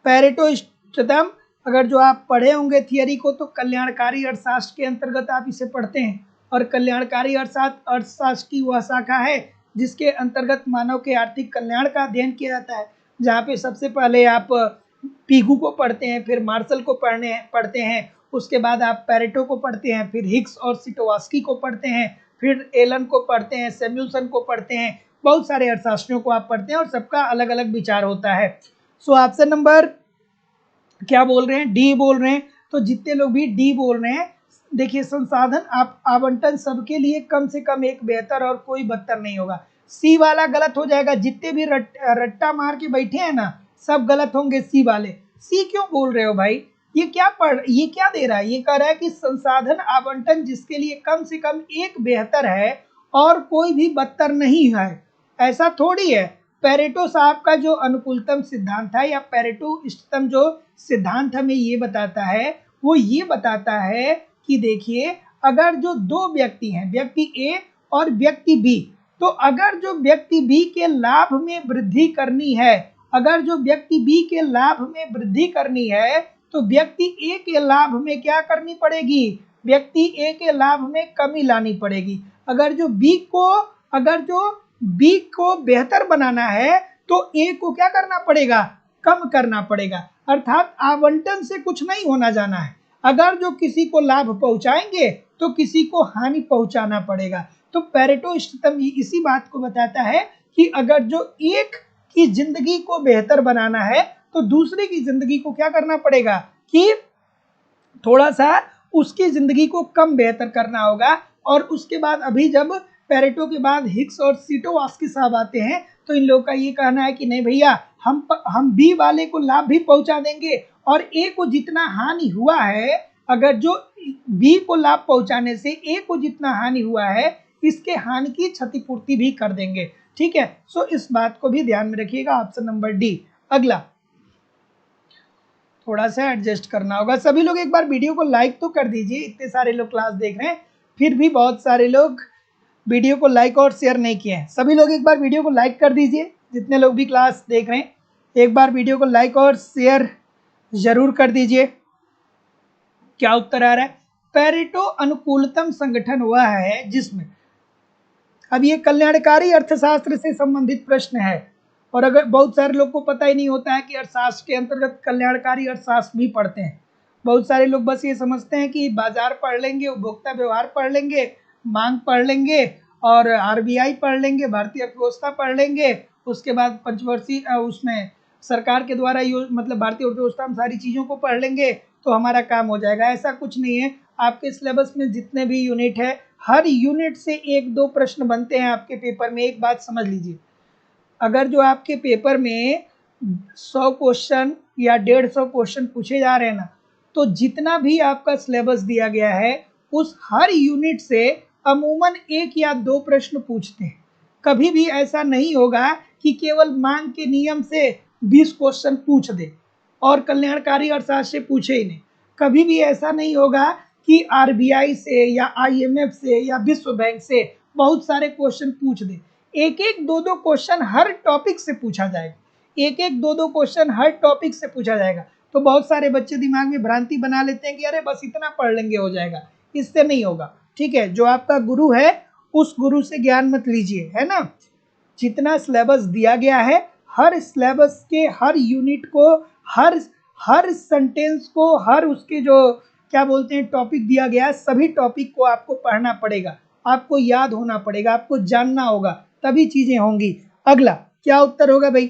पेरेटो इष्टतम अगर जो आप पढ़े होंगे थियरी को तो कल्याणकारी अर्थशास्त्र के अंतर्गत आप इसे पढ़ते हैं, और कल्याणकारी अर्थशास्त्र की वह शाखा है जिसके अंतर्गत मानव के आर्थिक कल्याण का अध्ययन किया जाता है, जहाँ पे सबसे पहले आप पीगू को पढ़ते हैं, फिर मार्शल को पढ़ते हैं, उसके बाद आप पेरेटो को पढ़ते हैं, फिर हिग्स और सिटोवास्की को पढ़ते हैं, फिर एलन को पढ़ते हैं, सैमुअल्सन को पढ़ते हैं, बहुत सारे अर्थशास्त्रियों को आप पढ़ते हैं और सबका अलग अलग विचार होता है। सो ऑप्शन नंबर क्या बोल रहे हैं, डी बोल रहे हैं। तो जितने लोग भी डी बोल रहे हैं, देखिए संसाधन आप आवंटन सबके लिए कम से कम एक बेहतर और कोई बदतर नहीं होगा। सी वाला गलत हो जाएगा, जितने भी रट्टा मार के बैठे हैं ना सब गलत होंगे सी वाले। सी क्यों बोल रहे हो भाई, ये क्या दे रहा है, ये कह रहा है कि संसाधन आवंटन जिसके लिए कम से कम एक बेहतर है और कोई भी बदतर नहीं है, ऐसा थोड़ी है। पेरेटो साहब का जो अनुकूलतम सिद्धांत है या पेरेटो इष्टतम जो सिद्धांत हमें ये बताता है, वो ये बताता है कि देखिए अगर जो दो व्यक्ति हैं, व्यक्ति ए और व्यक्ति बी, तो अगर जो व्यक्ति बी के लाभ में वृद्धि करनी है, अगर जो व्यक्ति बी के लाभ में वृद्धि करनी है तो व्यक्ति ए के लाभ में क्या करनी पड़ेगी, व्यक्ति ए के लाभ में कमी लानी पड़ेगी। अगर जो बी को बेहतर बनाना है तो ए को क्या करना पड़ेगा, कम करना पड़ेगा। अर्थात आवंटन से कुछ नहीं होना जाना है, अगर जो किसी को लाभ पहुंचाएंगे तो किसी को हानि पहुंचाना पड़ेगा। तो पेरेटो इष्टतम इसी बात को बताता है कि अगर जो एक की जिंदगी को बेहतर बनाना है तो दूसरे की जिंदगी को क्या करना पड़ेगा कि थोड़ा सा उसकी जिंदगी को कम बेहतर करना होगा। और उसके बाद अभी जब पेरेटो के बाद हिग्स और सिटोवास्की साहब आते हैं तो इन लोगों का ये कहना है कि नहीं भैया, हम बी वाले को लाभ भी पहुंचा देंगे और ए को जितना हानि हुआ है, अगर जो बी को लाभ पहुंचाने से ए को जितना हानि हुआ है इसके हानि की क्षतिपूर्ति भी कर देंगे। ठीक है, सो इस बात को भी ध्यान में रखिएगा, ऑप्शन नंबर डी। अगला, थोड़ा सा एडजस्ट करना होगा, सभी लोग एक बार वीडियो को लाइक तो कर दीजिए, इतने सारे लोग क्लास देख रहे हैं फिर भी बहुत सारे लोग वीडियो को लाइक और शेयर नहीं किए हैं। सभी लोग एक बार वीडियो को लाइक कर दीजिए, जितने लोग भी क्लास देख रहे हैं एक बार वीडियो को लाइक और शेयर जरूर कर दीजिए। क्या उत्तर आ रहा है, पेरेटो अनुकूलतम संगठन हुआ है जिसमें, अब ये कल्याणकारी अर्थशास्त्र से संबंधित प्रश्न है और अगर बहुत सारे लोग को पता ही नहीं होता है कि अर्थशास्त्र के अंतर्गत कल्याणकारी अर्थशास्त्र भी पढ़ते हैं। बहुत सारे लोग बस ये समझते हैं कि बाजार पढ़ लेंगे, उपभोक्ता व्यवहार पढ़ लेंगे, मांग पढ़ लेंगे और आरबीआई पढ़ लेंगे, भारतीय अर्थव्यवस्था पढ़ लेंगे, उसके बाद पंचवर्षीय उसमें सरकार के द्वारा मतलब भारतीय अर्थव्यवस्था में सारी चीज़ों को पढ़ लेंगे तो हमारा काम हो जाएगा। ऐसा कुछ नहीं है। आपके सिलेबस में जितने भी यूनिट है हर यूनिट से एक दो प्रश्न बनते हैं आपके पेपर में। एक बात समझ लीजिए, अगर जो आपके पेपर में 100 क्वेश्चन या 150 क्वेश्चन पूछे जा रहे हैं ना, तो जितना भी आपका सिलेबस दिया गया है उस हर यूनिट से अमूमन एक या दो प्रश्न पूछते हैं। कभी भी ऐसा नहीं होगा कि केवल मांग के नियम से 20 क्वेश्चन पूछ दे और कल्याणकारी अर्थशास्त्र से पूछे ही नहीं। कभी भी ऐसा नहीं होगा कि आरबीआई से या आईएमएफ से या विश्व बैंक से बहुत सारे क्वेश्चन पूछ दे। एक एक दो दो क्वेश्चन हर टॉपिक से पूछा जाएगा, एक एक दो दो क्वेश्चन हर टॉपिक से पूछा जाएगा। तो बहुत सारे बच्चे दिमाग में भ्रांति बना लेते हैं कि अरे बस इतना पढ़ लेंगे हो जाएगा, इससे नहीं होगा। ठीक है, जो आपका गुरु है उस गुरु से ज्ञान मत लीजिए, है ना। जितना सिलेबस दिया गया है हर सिलेबस के हर यूनिट को, हर सेंटेंस को, हर उसके जो क्या बोलते हैं टॉपिक दिया गया है, सभी टॉपिक को आपको पढ़ना पड़ेगा, आपको याद होना पड़ेगा, आपको जानना होगा, तभी चीजें होंगी। अगला क्या उत्तर होगा भाई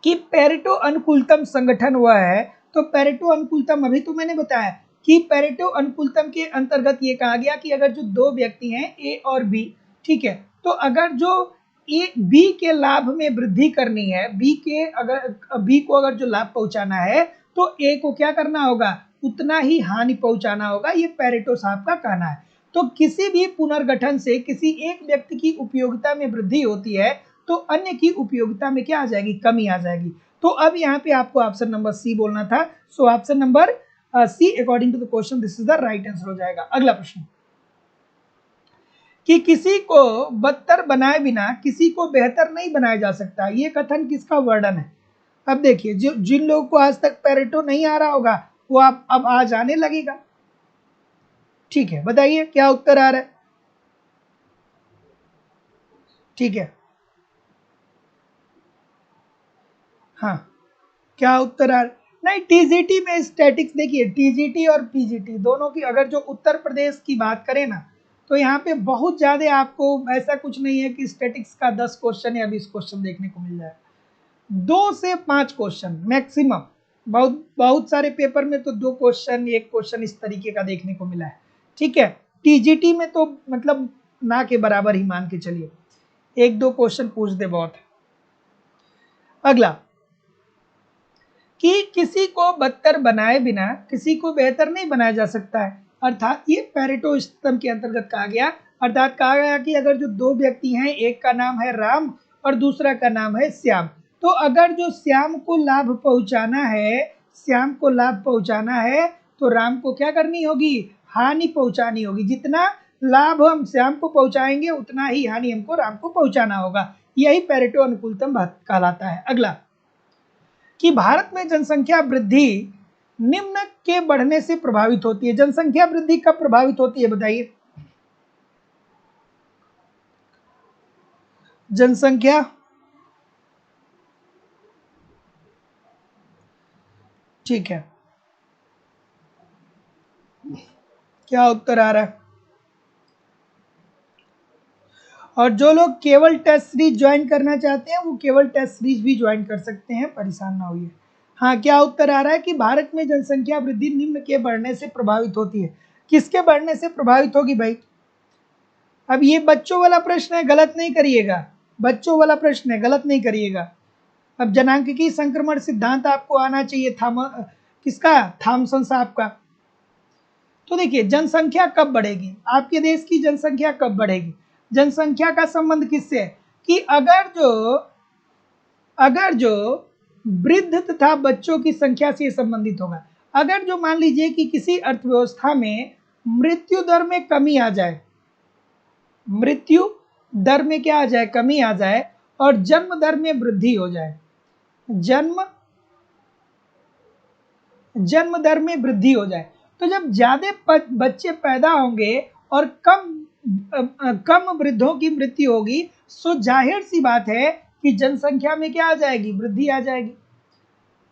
कि पेरेटो अनुकूलतम संगठन हुआ है। तो पेरेटो अनुकूलतम अभी तो मैंने बताया कि पेरेटो अनुकूलतम के अंतर्गत ये कहा गया कि अगर जो दो व्यक्ति हैं ए और बी, ठीक है, तो अगर जो ए बी के लाभ में वृद्धि करनी है, बी को अगर जो लाभ पहुंचाना है तो ए को क्या करना होगा, उतना ही हानि पहुंचाना होगा। ये पेरेटो साहब का कहना है। तो किसी भी पुनर्गठन से किसी एक व्यक्ति की उपयोगिता में वृद्धि होती है तो अन्य की उपयोगिता में क्या आ जाएगी, कमी आ जाएगी। तो अब यहाँ पे आपको ऑप्शन नंबर सी बोलना था। So option number C according to the question this is the right answer हो जाएगा। अगला प्रश्न कि किसी को बदतर बनाए बिना किसी को बेहतर नहीं बनाया जा सकता, ये कथन किसका वर्णन है। अब देखिए जो जिन लोगों को आज तक पेरेटो नहीं आ रहा होगा वो आप अब आज आने लगेगा। ठीक है, बताइए क्या उत्तर आ रहा है। ठीक है, हाँ क्या उत्तर आ रहा है। नहीं, टीजीटी में स्टैटिक्स देखिए, टीजीटी और पीजीटी दोनों की अगर जो उत्तर प्रदेश की बात करें ना तो यहाँ पे बहुत ज्यादा आपको ऐसा कुछ नहीं है कि स्टैटिक्स का 10 क्वेश्चन या 20 क्वेश्चन देखने को मिल जाए। 2 से 5 क्वेश्चन मैक्सिमम, बहुत बहुत सारे पेपर में तो 2 क्वेश्चन 1 क्वेश्चन इस तरीके का देखने को मिला है। ठीक है, टीजीटी में तो मतलब ना के बराबर ही मान के चलिए, 1-2 क्वेश्चन पूछ दे बहुत है। अगला कि किसी को बदतर बनाए बिना किसी को बेहतर नहीं बनाया जा सकता है, अर्थात ये पेरेटो सिस्टम के अंतर्गत कहा गया। अर्थात कहा गया कि अगर जो दो व्यक्ति हैं, एक का नाम है राम और दूसरा का नाम है श्याम, तो अगर जो श्याम को लाभ पहुंचाना है, श्याम को लाभ पहुंचाना है तो राम को क्या करनी होगी, हानि पहुंचानी होगी। जितना लाभ हम श्याम को पहुंचाएंगे उतना ही हानि हमको राम को पहुंचाना होगा। यही पेरेटो अनुकूलतम कहलाता है। अगला कि भारत में जनसंख्या वृद्धि निम्न के बढ़ने से प्रभावित होती है। जनसंख्या वृद्धि कब प्रभावित होती है बताइए। जनसंख्या ठीक है, क्या उत्तर आ रहा है। और जो लोग केवल टेस्ट सीरीज ज्वाइन करना चाहते हैं वो केवल टेस्ट सीरीज भी ज्वाइन कर सकते हैं, परेशान ना होइए। हाँ, क्या उत्तर आ रहा है कि भारत में जनसंख्या वृद्धि निम्न के बढ़ने से प्रभावित होती है। किसके बढ़ने से प्रभावित होगी भाई। अब ये बच्चों वाला प्रश्न है, गलत नहीं करिएगा, बच्चों वाला प्रश्न है, गलत नहीं करिएगा। अब जनांकिकी संक्रमण सिद्धांत आपको आना चाहिए, किसका, थॉमसन साहब का। तो देखिए जनसंख्या कब बढ़ेगी, आपके देश की जनसंख्या कब बढ़ेगी। जनसंख्या का संबंध किससे है कि अगर जो वृद्ध तथा बच्चों की संख्या से संबंधित होगा। अगर जो मान लीजिए कि किसी अर्थव्यवस्था में मृत्यु दर में कमी आ जाए, मृत्यु दर में क्या आ जाए, कमी आ जाए, और जन्म दर में वृद्धि हो जाए, जन्म दर में वृद्धि हो जाए, तो जब ज्यादा बच्चे पैदा होंगे और कम वृद्धों की मृत्यु होगी, सो जाहिर सी बात है कि जनसंख्या में क्या आ जाएगी, वृद्धि आ जाएगी।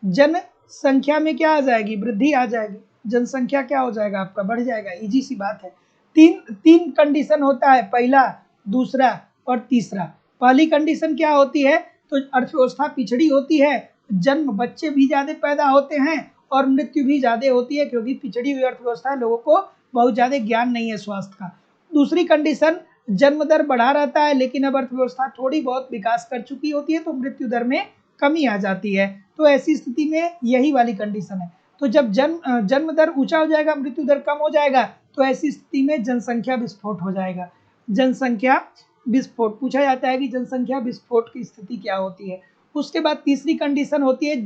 जनसंख्या में क्या आ जाएगी, वृद्धि आ जाएगी। जनसंख्या क्या हो जाएगा आपका, बढ़ जाएगा। इजी सी बात है। तीन कंडीशन होता है, पहला, दूसरा और तीसरा। पहली कंडीशन क्या होती है, तो अर्थव्यवस्था पिछड़ी होती है, जन्म बच्चे भी ज्यादा पैदा होते हैं और मृत्यु भी ज्यादा होती है, क्योंकि पिछड़ी हुई अर्थव्यवस्था, लोगों को बहुत ज्यादा ज्ञान नहीं है स्वास्थ्य का। दूसरी कंडीशन, जन्म दर बढ़ा रहता है लेकिन अब अर्थव्यवस्था थोड़ी बहुत विकास कर चुकी होती है तो मृत्यु दर में कमी आ जाती है। तो ऐसी स्थिति में यही वाली कंडीशन है। तो जब जन्म दर ऊंचा हो जाएगा, मृत्यु दर कम हो जाएगा, तो ऐसी स्थिति में जनसंख्या विस्फोट हो जाएगा। जनसंख्या विस्फोट पूछा जाता है कि जनसंख्या विस्फोट की स्थिति क्या होती है। उसके बाद तीसरी कंडीशन होती है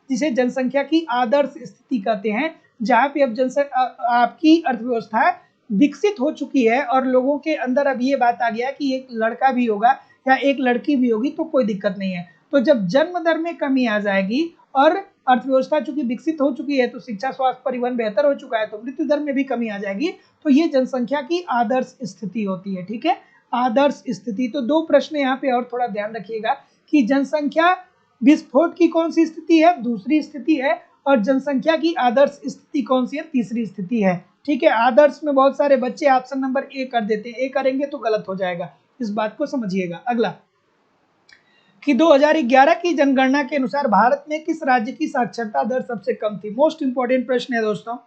जिसे जनसंख्या की आदर्श स्थिति कहते हैं, जहाँ पे अब आपकी अर्थव्यवस्था विकसित हो चुकी है और लोगों के अंदर अब ये बात आ गया कि एक लड़का भी होगा या एक लड़की भी होगी तो कोई दिक्कत नहीं है। तो जब जन्म दर में कमी आ जाएगी और अर्थव्यवस्था चूंकि विकसित हो चुकी है, तो शिक्षा, स्वास्थ्य, परिवहन बेहतर हो चुका है, तो मृत्यु दर में भी कमी आ जाएगी। तो ये जनसंख्या की आदर्श स्थिति होती है। ठीक है, आदर्श स्थिति। तो 2 प्रश्न यहाँ पे और थोड़ा ध्यान रखिएगा कि जनसंख्या विस्फोट की कौन सी स्थिति है, दूसरी स्थिति है, और जनसंख्या की आदर्श स्थिति कौन सी है? तीसरी स्थिति है। ठीक है, आदर्श में बहुत सारे बच्चे ऑप्शन नंबर ए कर देते हैं, ए करेंगे तो गलत हो जाएगा, इस बात को समझिएगा। अगला कि 2011 की जनगणना के अनुसार भारत में किस राज्य की साक्षरता दर सबसे कम थी? मोस्ट इंपॉर्टेंट प्रश्न है दोस्तों।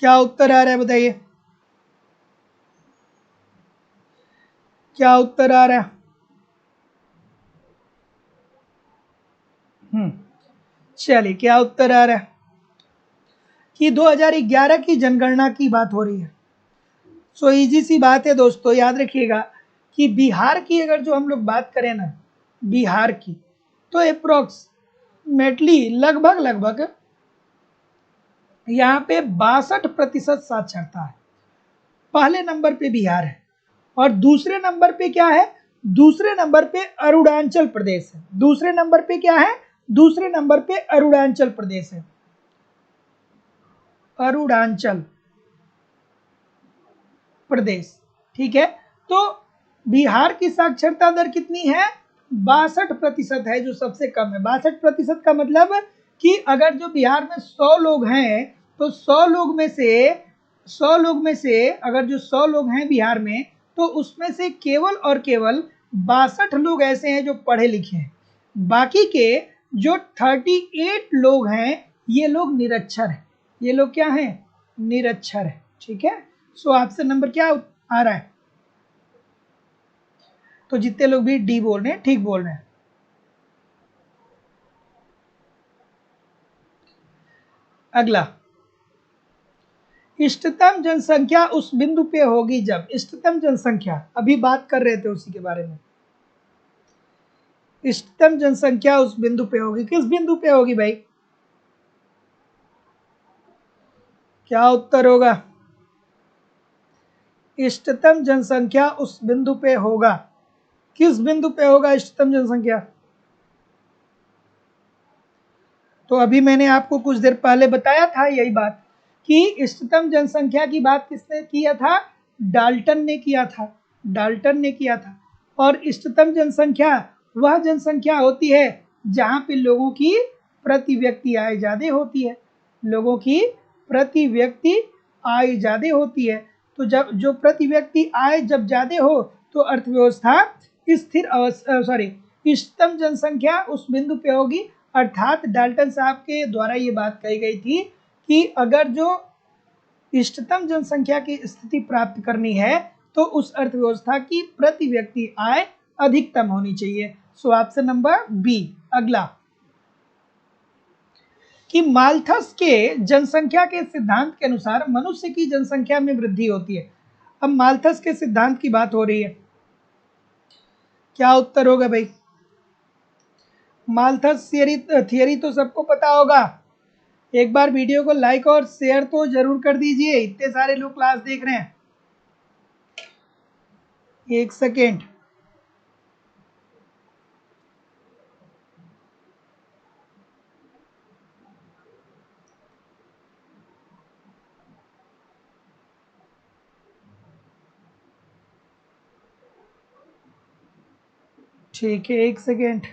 क्या उत्तर आ रहा है बताइए, क्या उत्तर आ रहा है? चलिए, क्या उत्तर आ रहा है कि 2011 की जनगणना की बात हो रही है। सो इजी सी बात है दोस्तों, याद रखिएगा कि बिहार की अगर जो हम लोग बात करें ना, बिहार की, तो अप्रोक्सीमेटली लगभग यहाँ पे 62% साक्षरता है। पहले नंबर पे बिहार है और दूसरे नंबर पे क्या है? दूसरे नंबर पे अरुणाचल प्रदेश है। दूसरे नंबर पे क्या है? दूसरे नंबर पे अरुणाचल प्रदेश है, अरुणाचल प्रदेश। ठीक है, तो बिहार की साक्षरता दर कितनी है? 62% है, जो सबसे कम है। 62% का मतलब कि अगर जो बिहार में 100 लोग हैं तो 100 लोग में से अगर जो 100 लोग हैं बिहार में, तो उसमें से केवल और केवल 62 लोग ऐसे हैं जो पढ़े लिखे हैं। बाकी के जो 38 लोग हैं ये लोग निरक्षर हैं। ये लोग क्या हैं? निरक्षर है। ठीक है, सो ऑप्शन नंबर क्या आ रहा है? तो जितने लोग भी डी बोल रहे हैं ठीक बोल रहे हैं। अगला, इष्टतम जनसंख्या उस बिंदु पे होगी जब, इष्टतम जनसंख्या अभी बात कर रहे थे उसी के बारे में। इष्टतम जनसंख्या उस बिंदु पे होगी, किस बिंदु पे होगी भाई? क्या उत्तर होगा? इष्टतम जनसंख्या उस बिंदु पे होगा, किस बिंदु पे होगा इष्टतम जनसंख्या? तो अभी मैंने आपको कुछ देर पहले बताया था यही बात कि इष्टतम जनसंख्या की बात किसने किया था? डाल्टन ने किया था, डाल्टन ने किया था। और इष्टतम जनसंख्या वह जनसंख्या होती है जहां पे लोगों की प्रति व्यक्ति आय ज्यादा होती है, लोगों की प्रति व्यक्ति आय ज्यादा होती है। तो जब जो प्रति व्यक्ति आय जब ज्यादा हो तो अर्थव्यवस्था स्थिर सॉरी इष्टतम जनसंख्या उस बिंदु पे होगी। अर्थात डाल्टन साहब के द्वारा ये बात कही गई थी कि अगर जो इष्टतम जनसंख्या की स्थिति प्राप्त करनी है तो उस अर्थव्यवस्था की प्रति व्यक्ति आय अधिकतम होनी चाहिए। So option number B. अगला कि माल्थस के जनसंख्या के सिद्धांत के अनुसार मनुष्य की जनसंख्या में वृद्धि होती है। अब माल्थस के सिद्धांत की बात हो रही है, क्या उत्तर होगा भाई? माल्थस थियरी तो सबको पता होगा। एक बार वीडियो को लाइक और शेयर तो जरूर कर दीजिए, इतने सारे लोग क्लास देख रहे हैं। एक सेकेंड, ठीक है, एक सेकेंड।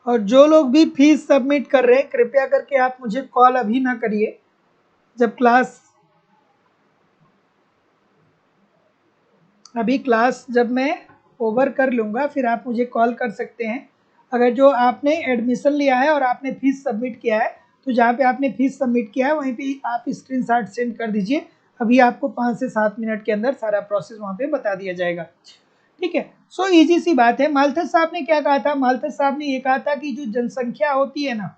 और जो लोग भी फीस सबमिट कर रहे हैं कृपया करके आप मुझे कॉल अभी ना करिए, जब क्लास जब मैं ओवर कर लूँगा फिर आप मुझे कॉल कर सकते हैं। अगर जो आपने एडमिशन लिया है और आपने फीस सबमिट किया है तो जहाँ पे आपने फीस सबमिट किया है वहीं पे आप स्क्रीनशॉट सेंड कर दीजिए। अभी आपको 5 से 7 मिनट के अंदर सारा प्रोसेस वहाँ पे बता दिया जाएगा। ठीक है, सो इजी सी बात है। माल्थस साहब ने क्या कहा था? माल्थस साहब ने ये कहा था कि जो जनसंख्या होती है ना,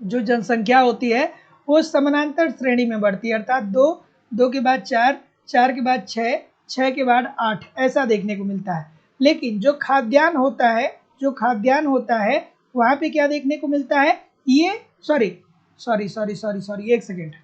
जो जनसंख्या होती है वो समानांतर श्रेणी में बढ़ती है, अर्थात 2, 2 के बाद 4, 4 के बाद 6, 6 के बाद 8, ऐसा देखने को मिलता है। लेकिन जो खाद्यान्न होता है, जो खाद्यान्न होता है वहाँ पे क्या देखने को मिलता है? ये सॉरी, एक सेकेंड।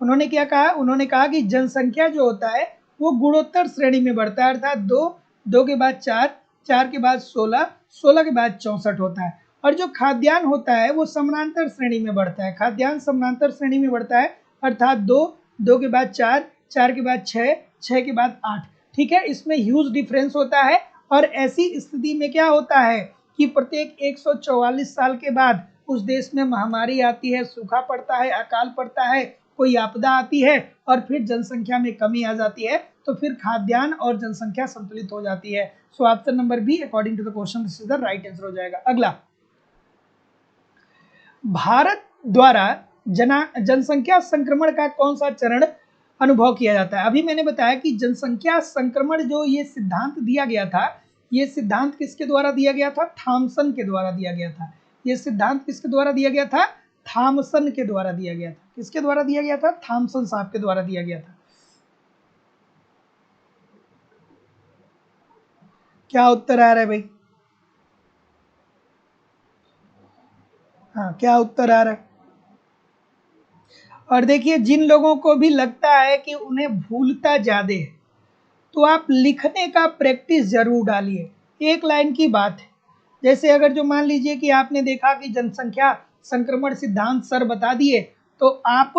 उन्होंने क्या कहा? उन्होंने कहा कि जनसंख्या जो होता है वो गुणोत्तर श्रेणी में बढ़ता है, अर्थात 2, 2 के बाद 4, 4 के बाद 16, 16 के बाद 64 होता है। और जो खाद्यान्न होता है वो समानांतर श्रेणी में बढ़ता है, खाद्यान्न समानांतर श्रेणी में बढ़ता है, अर्थात 2, 2 के बाद 4, 4 के बाद 6, 6 के बाद 8। ठीक है, इसमें ह्यूज डिफरेंस होता है। और ऐसी स्थिति में क्या होता है कि प्रत्येक 144 साल के बाद उस देश में महामारी आती है, सूखा पड़ता है, अकाल पड़ता है, कोई आपदा आती है और फिर जनसंख्या में कमी आ जाती है, तो फिर खाद्यान्न और जनसंख्या संतुलित हो जाती है। So option number B according to the question this is the right answer हो जाएगा। अगला, भारत द्वारा जनसंख्या संक्रमण का कौन सा चरण अनुभव किया जाता है? अभी मैंने बताया कि जनसंख्या संक्रमण जो ये सिद्धांत दिया गया था, ये सिद्धांत किसके द्वारा दिया गया था? थॉमसन के द्वारा दिया गया था। ये सिद्धांत किसके द्वारा दिया गया था? थॉमसन के द्वारा दिया गया था। किसके द्वारा दिया गया था? थॉमसन साहब के द्वारा दिया गया था। क्या उत्तर आ रहा है भाई? हाँ, क्या उत्तर आ रहा है? और देखिए, जिन लोगों को भी लगता है कि उन्हें भूलता ज्यादा है, तो आप लिखने का प्रैक्टिस जरूर डालिए। एक लाइन की बात है, जैसे अगर जो मान लीजिए कि आपने देखा कि जनसंख्या संक्रमण सिद्धांत सर बता दिए, तो आप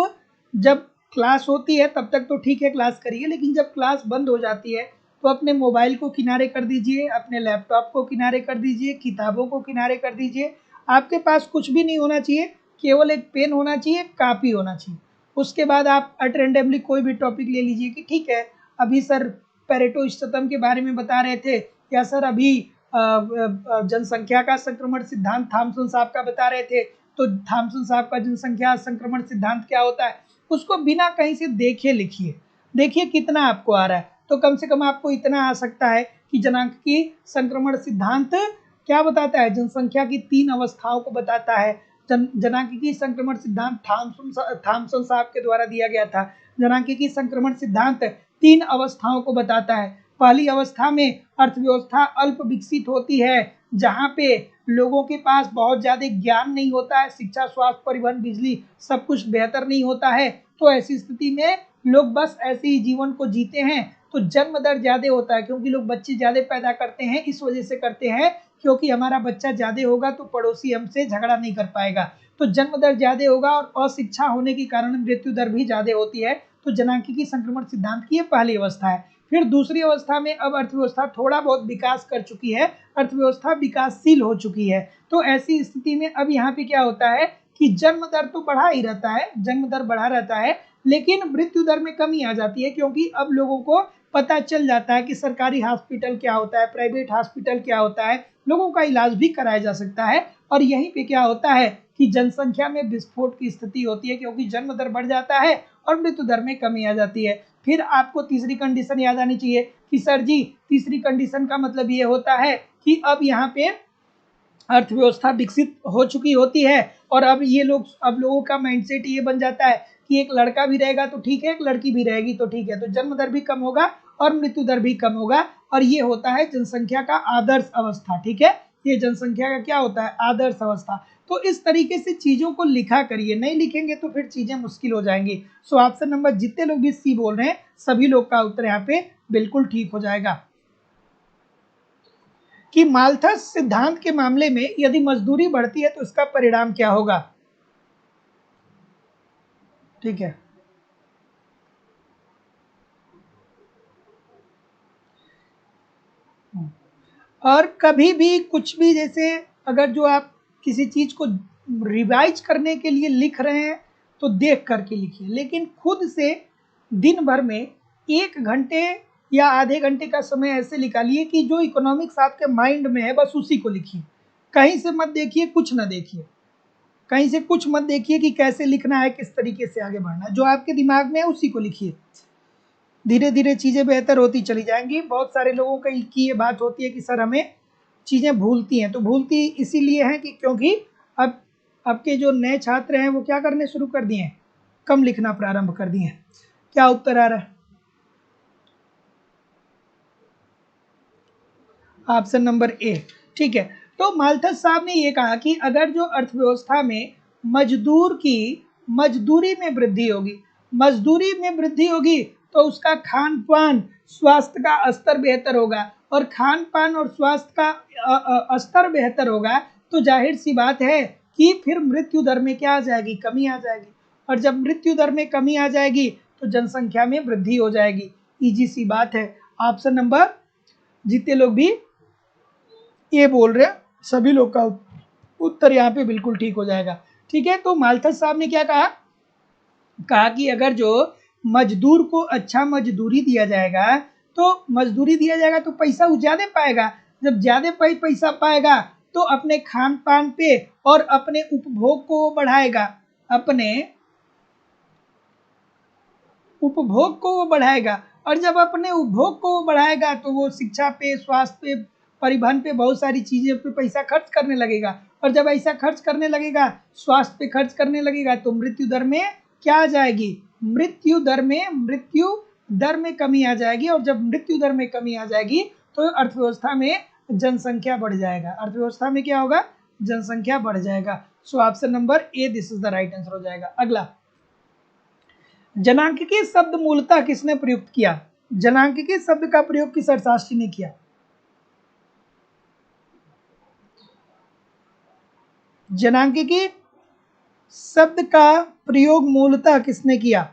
जब क्लास होती है तब तक तो ठीक है, क्लास करिए, लेकिन जब क्लास बंद हो जाती है तो अपने मोबाइल को किनारे कर दीजिए, अपने लैपटॉप को किनारे कर दीजिए, किताबों को किनारे कर दीजिए। आपके पास कुछ भी नहीं होना चाहिए, केवल एक पेन होना चाहिए, कापी होना चाहिए। उसके बाद आप एट रेंडमली कोई भी टॉपिक ले लीजिए कि ठीक है, अभी सर पेरेटो इष्टतम के बारे में बता रहे थे, या सर अभी जनसंख्या का संक्रमण सिद्धांत थॉमसन साहब का बता रहे थे, तो थॉमसन साहब का जनसंख्या संक्रमण सिद्धांत क्या होता है, उसको बिना कहीं से देखे लिखिए। देखिए कितना आपको आ रहा है, तो कम से कम आपको इतना आ सकता है कि जनांकीय संक्रमण सिद्धांत क्या बताता है? जनसंख्या की 3 अवस्थाओं को बताता है। जनांकीय संक्रमण सिद्धांत थॉमसन साहब के द्वारा दिया गया था। जनांकीय संक्रमण सिद्धांत 3 अवस्थाओं को बताता है। पहली अवस्था में अर्थव्यवस्था अल्प विकसित होती है, जहां पे लोगों के पास बहुत ज्यादा ज्ञान नहीं होता है, शिक्षा, स्वास्थ्य, परिवहन, बिजली सब कुछ बेहतर नहीं होता है, तो ऐसी स्थिति में लोग बस ऐसे ही जीवन को जीते हैं। तो जन्म दर ज्यादा होता है, क्योंकि लोग बच्चे ज्यादा पैदा करते हैं, इस वजह से करते हैं क्योंकि हमारा बच्चा ज्यादा होगा तो पड़ोसी हमसे झगड़ा नहीं कर पाएगा, तो जन्म दर ज्यादा होगा, और अशिक्षा होने के कारण मृत्यु दर भी ज्यादा होती है। तो जनांकीय संक्रमण सिद्धांत की पहली अवस्था है। फिर दूसरी अवस्था में अब अर्थव्यवस्था थोड़ा बहुत विकास कर चुकी है, अर्थव्यवस्था विकासशील हो चुकी है, तो ऐसी स्थिति में अब यहाँ पे क्या होता है कि जन्म दर तो बढ़ा ही रहता है, जन्म दर बढ़ा रहता है, लेकिन मृत्यु दर में कमी आ जाती है, क्योंकि अब लोगों को पता चल जाता है कि सरकारी हॉस्पिटल क्या होता है, प्राइवेट हॉस्पिटल क्या होता है, लोगों का इलाज भी कराया जा सकता है। और यहीं पे क्या होता है कि जनसंख्या में विस्फोट की स्थिति होती है, क्योंकि जन्म दर बढ़ जाता है और मृत्यु दर में कमी आ जाती है। फिर आपको तीसरी कंडीशन याद आनी चाहिए कि सर जी, तीसरी कंडीशन का मतलब ये होता है कि अब यहाँ पे अर्थव्यवस्था विकसित हो चुकी होती है, और अब लोगों का माइंडसेट ये बन जाता है कि एक लड़का भी रहेगा तो ठीक है, एक लड़की भी रहेगी तो ठीक है, तो जन्म दर भी कम होगा और मृत्यु दर भी कम होगा, और ये होता है जनसंख्या का आदर्श अवस्था। ठीक है, ये जनसंख्या का क्या होता है? आदर्श अवस्था। तो इस तरीके से चीजों को लिखा करिए, नहीं लिखेंगे तो फिर चीजें मुश्किल हो जाएंगी। सो ऑप्शन नंबर, जितने लोग भी सी बोल रहे हैं सभी लोग का उत्तर यहाँ पे बिल्कुल ठीक हो जाएगा। कि माल्थस सिद्धांत के मामले में यदि मजदूरी बढ़ती है तो इसका परिणाम क्या होगा? ठीक है, और कभी भी कुछ भी, जैसे अगर जो आप किसी चीज को रिवाइज करने के लिए लिख रहे हैं तो देख करके लिखिए, लेकिन खुद से दिन भर में 1 घंटे या आधे घंटे का समय ऐसे निकालिए कि जो इकोनॉमिक्स आपके माइंड में है बस उसी को लिखिए। कहीं से मत देखिए, कुछ ना देखिए, कहीं से कुछ मत देखिए कि कैसे लिखना है, किस तरीके से आगे बढ़ना है, जो आपके दिमाग में है उसी को लिखिए। धीरे धीरे चीज़ें बेहतर होती चली जाएंगी। बहुत सारे लोगों की ये बात होती है कि सर हमें चीज़ें भूलती हैं, तो भूलती इसीलिए हैं कि क्योंकि अब आपके जो नए छात्र हैं वो क्या करने शुरू कर दिए हैं? कम लिखना प्रारंभ कर दिए हैं। क्या उत्तर आ रहा है? ऑप्शन नंबर ए। ठीक है, तो माल्थस साहब ने ये कहा कि अगर जो अर्थव्यवस्था में मजदूरी में वृद्धि होगी, मजदूरी में वृद्धि होगी तो उसका खान पान, स्वास्थ्य का स्तर बेहतर होगा, और खान पान और स्वास्थ्य का स्तर बेहतर होगा तो जाहिर सी बात है कि फिर मृत्यु दर में क्या आ जाएगी, कमी आ जाएगी। और जब मृत्यु दर में कमी आ जाएगी तो जनसंख्या में वृद्धि हो जाएगी। इजी सी बात है। ऑप्शन नंबर, जितने लोग भी ये बोल रहे हैं सभी लोग का उत्तर यहाँ पे बिल्कुल ठीक हो जाएगा। ठीक है, तो माल्थस साहब ने क्या कहा, कि अगर जो मजदूर को अच्छा मजदूरी दिया जाएगा तो पैसा वो ज्यादा पाएगा। जब ज्यादा पैसा पाएगा तो अपने खान पान पे और अपने उपभोग को बढ़ाएगा, और जब अपने उपभोग को बढ़ाएगा तो वो शिक्षा पे, स्वास्थ्य पे, परिवहन पे, बहुत सारी चीजें पे पैसा खर्च करने लगेगा। और जब ऐसा खर्च करने लगेगा, स्वास्थ्य पे खर्च करने लगेगा, तो मृत्यु दर में क्या आ जाएगी, मृत्यु दर में कमी आ जाएगी। और जब मृत्यु दर में कमी आ जाएगी तो अर्थव्यवस्था में जनसंख्या बढ़ जाएगा। अर्थव्यवस्था में क्या होगा, जनसंख्या बढ़ जाएगा। So option number A this is the right answer हो जाएगा। अगला, जनांकिकी शब्द मूलतः किसने प्रयुक्त किया? जनांकिकी शब्द का प्रयोग किस अर्थशास्त्री ने किया? जनांकिकी शब्द का प्रयोग मूलतः किसने किया?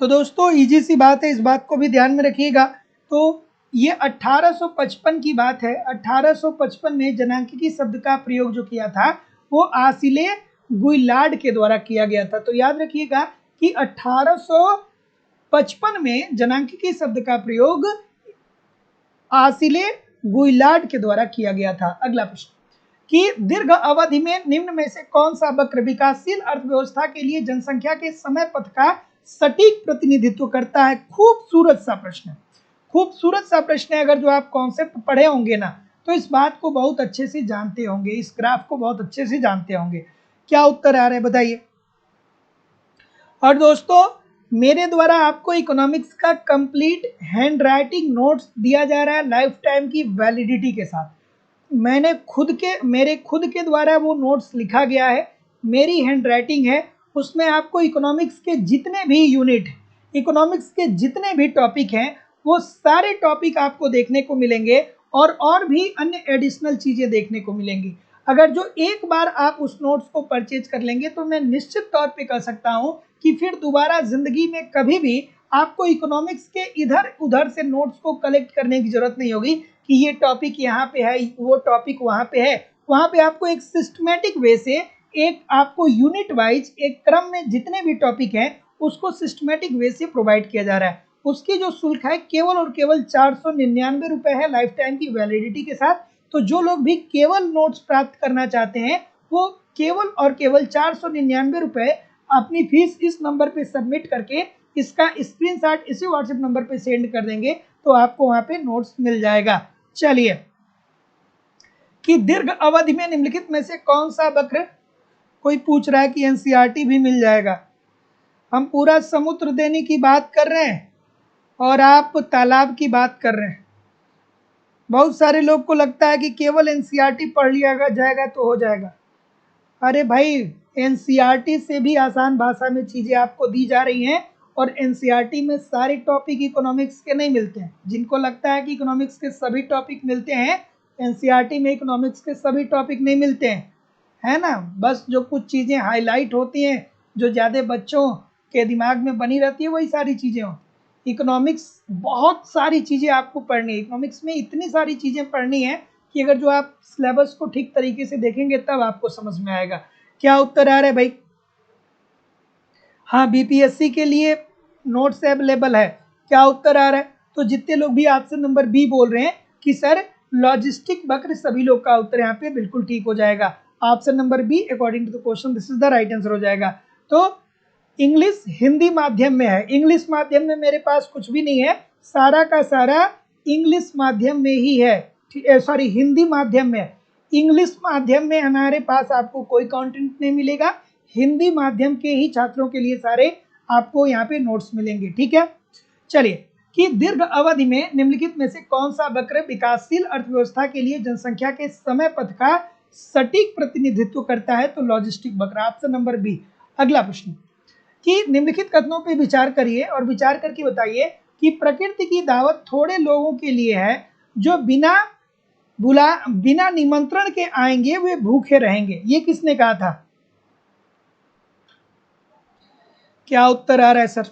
तो दोस्तों इजी सी बात है, इस बात को भी ध्यान में रखिएगा। तो ये 1855 की बात है। 1855 में जनांकिकी शब्द का प्रयोग जो किया था वो आसिले गुइलार्ड के द्वारा किया गया था। तो याद रखिएगा कि 1855 में जनांकिकी शब्द का प्रयोग आसिले गुइलार्ड के द्वारा किया गया था। अगला प्रश्न, कि दीर्घ अवधि में निम्न में से कौन सा वक्र विकासशील अर्थव्यवस्था के लिए जनसंख्या के समय पथ का सटीक प्रतिनिधित्व करता है? खूबसूरत सा प्रश्न है, खूबसूरत सा प्रश्न है। अगर जो आप कॉन्सेप्ट पढ़े होंगे ना तो इस बात को बहुत अच्छे से जानते होंगे, इस ग्राफ को बहुत अच्छे से जानते होंगे। क्या उत्तर आ रहा है बताइए। और दोस्तों मेरे द्वारा आपको इकोनॉमिक्स का कंप्लीट हैंड राइटिंग नोट्स दिया जा रहा है लाइफ टाइम की वैलिडिटी के साथ। मेरे खुद के द्वारा वो नोट्स लिखा गया है, मेरी हैंड राइटिंग है। उसमें आपको इकोनॉमिक्स के जितने भी यूनिट, इकोनॉमिक्स के जितने भी टॉपिक हैं वो सारे टॉपिक आपको देखने को मिलेंगे और भी अन्य एडिशनल चीज़ें देखने को मिलेंगी। अगर जो एक बार आप उस नोट्स को परचेज कर लेंगे तो मैं निश्चित तौर पे कह सकता हूं कि फिर दोबारा जिंदगी में कभी भी आपको इकोनॉमिक्स के इधर उधर से नोट्स को कलेक्ट करने की जरूरत नहीं होगी कि ये टॉपिक यहाँ पे है, वो टॉपिक वहाँ पे है। वहाँ पे आपको एक सिस्टमेटिक वे से, एक आपको यूनिट वाइज एक क्रम में जितने भी टॉपिक हैं उसको सिस्टमेटिक वे से प्रोवाइड किया जा रहा है। उसकी जो शुल्क है केवल और केवल 499 रुपए है लाइफ टाइम की वैलिडिटी के साथ। तो जो लोग भी केवल नोट्स प्राप्त करना चाहते हैं वो केवल और केवल 499 रुपए अपनी फीस इस नंबर पे सबमिट करके इसका स्क्रीनशॉट इसी व्हाट्सएप नंबर पे सेंड कर देंगे तो आपको वहां पे नोट्स मिल जाएगा। चलिए, कि दीर्घ अवधि में निम्नलिखित में से कौन सा वक्र, कोई पूछ रहा है कि एनसीईआरटी भी मिल जाएगा। हम पूरा समुद्र देने की बात कर रहे हैं और आप तालाब की बात कर रहे हैं। बहुत सारे लोग को लगता है कि केवल एनसीईआरटी पढ़ लिया जाएगा तो हो जाएगा। अरे भाई, एनसीईआरटी से भी आसान भाषा में चीज़ें आपको दी जा रही हैं और एनसीईआरटी में सारे टॉपिक इकोनॉमिक्स के नहीं मिलते हैं। जिनको लगता है कि इकोनॉमिक्स के सभी टॉपिक मिलते हैं, एनसीईआरटी में इकोनॉमिक्स के सभी टॉपिक नहीं मिलते हैं, है ना। बस जो कुछ चीज़ें हाईलाइट होती हैं, जो ज़्यादा बच्चों के दिमाग में बनी रहती है, वही सारी चीज़ें हों। इकोनॉमिक्स बहुत सारी चीज़ें आपको पढ़नी है, इकोनॉमिक्स में इतनी सारी चीज़ें पढ़नी है कि अगर जो आप सिलेबस को ठीक तरीके से देखेंगे तब आपको समझ में आएगा। क्या उत्तर आ रहा है भाई? हाँ, बीपीएससी के लिए नोट्स अवेलेबल है। क्या उत्तर आ रहा है? तो जितने लोग भी ऑप्शन नंबर बी बोल रहे हैं कि सर लॉजिस्टिक वक्र, सभी लोग का उत्तर यहाँ पे बिल्कुल ठीक हो जाएगा। Option number B according to the question this is the right answer हो जाएगा। तो इंग्लिश हिंदी माध्यम में है, इंग्लिश माध्यम में मेरे पास कुछ भी नहीं है, सारा का सारा इंग्लिश माध्यम में ही है, सॉरी हिंदी माध्यम में। इंग्लिश माध्यम में हमारे पास आपको कोई कंटेंट नहीं मिलेगा, हिंदी माध्यम के ही छात्रों के लिए सारे आपको यहाँ पे नोट्स मिलेंगे। ठीक है, चलिए, कि दीर्घ अवधि में निम्नलिखित में से कौन सा वक्र विकासशील अर्थव्यवस्था के लिए जनसंख्या के समय पथ का सटीक प्रतिनिधित्व करता है? तो लॉजिस्टिक वक्र, ऑप्शन नंबर बी। अगला प्रश्न, कि निम्नलिखित कथनों पर विचार करिए और विचार करके बताइए कि प्रकृति की दावत थोड़े लोगों के लिए है, जो बिना निमंत्रण के आएंगे वे भूखे रहेंगे। ये किसने कहा था? क्या उत्तर आ रहा है सर?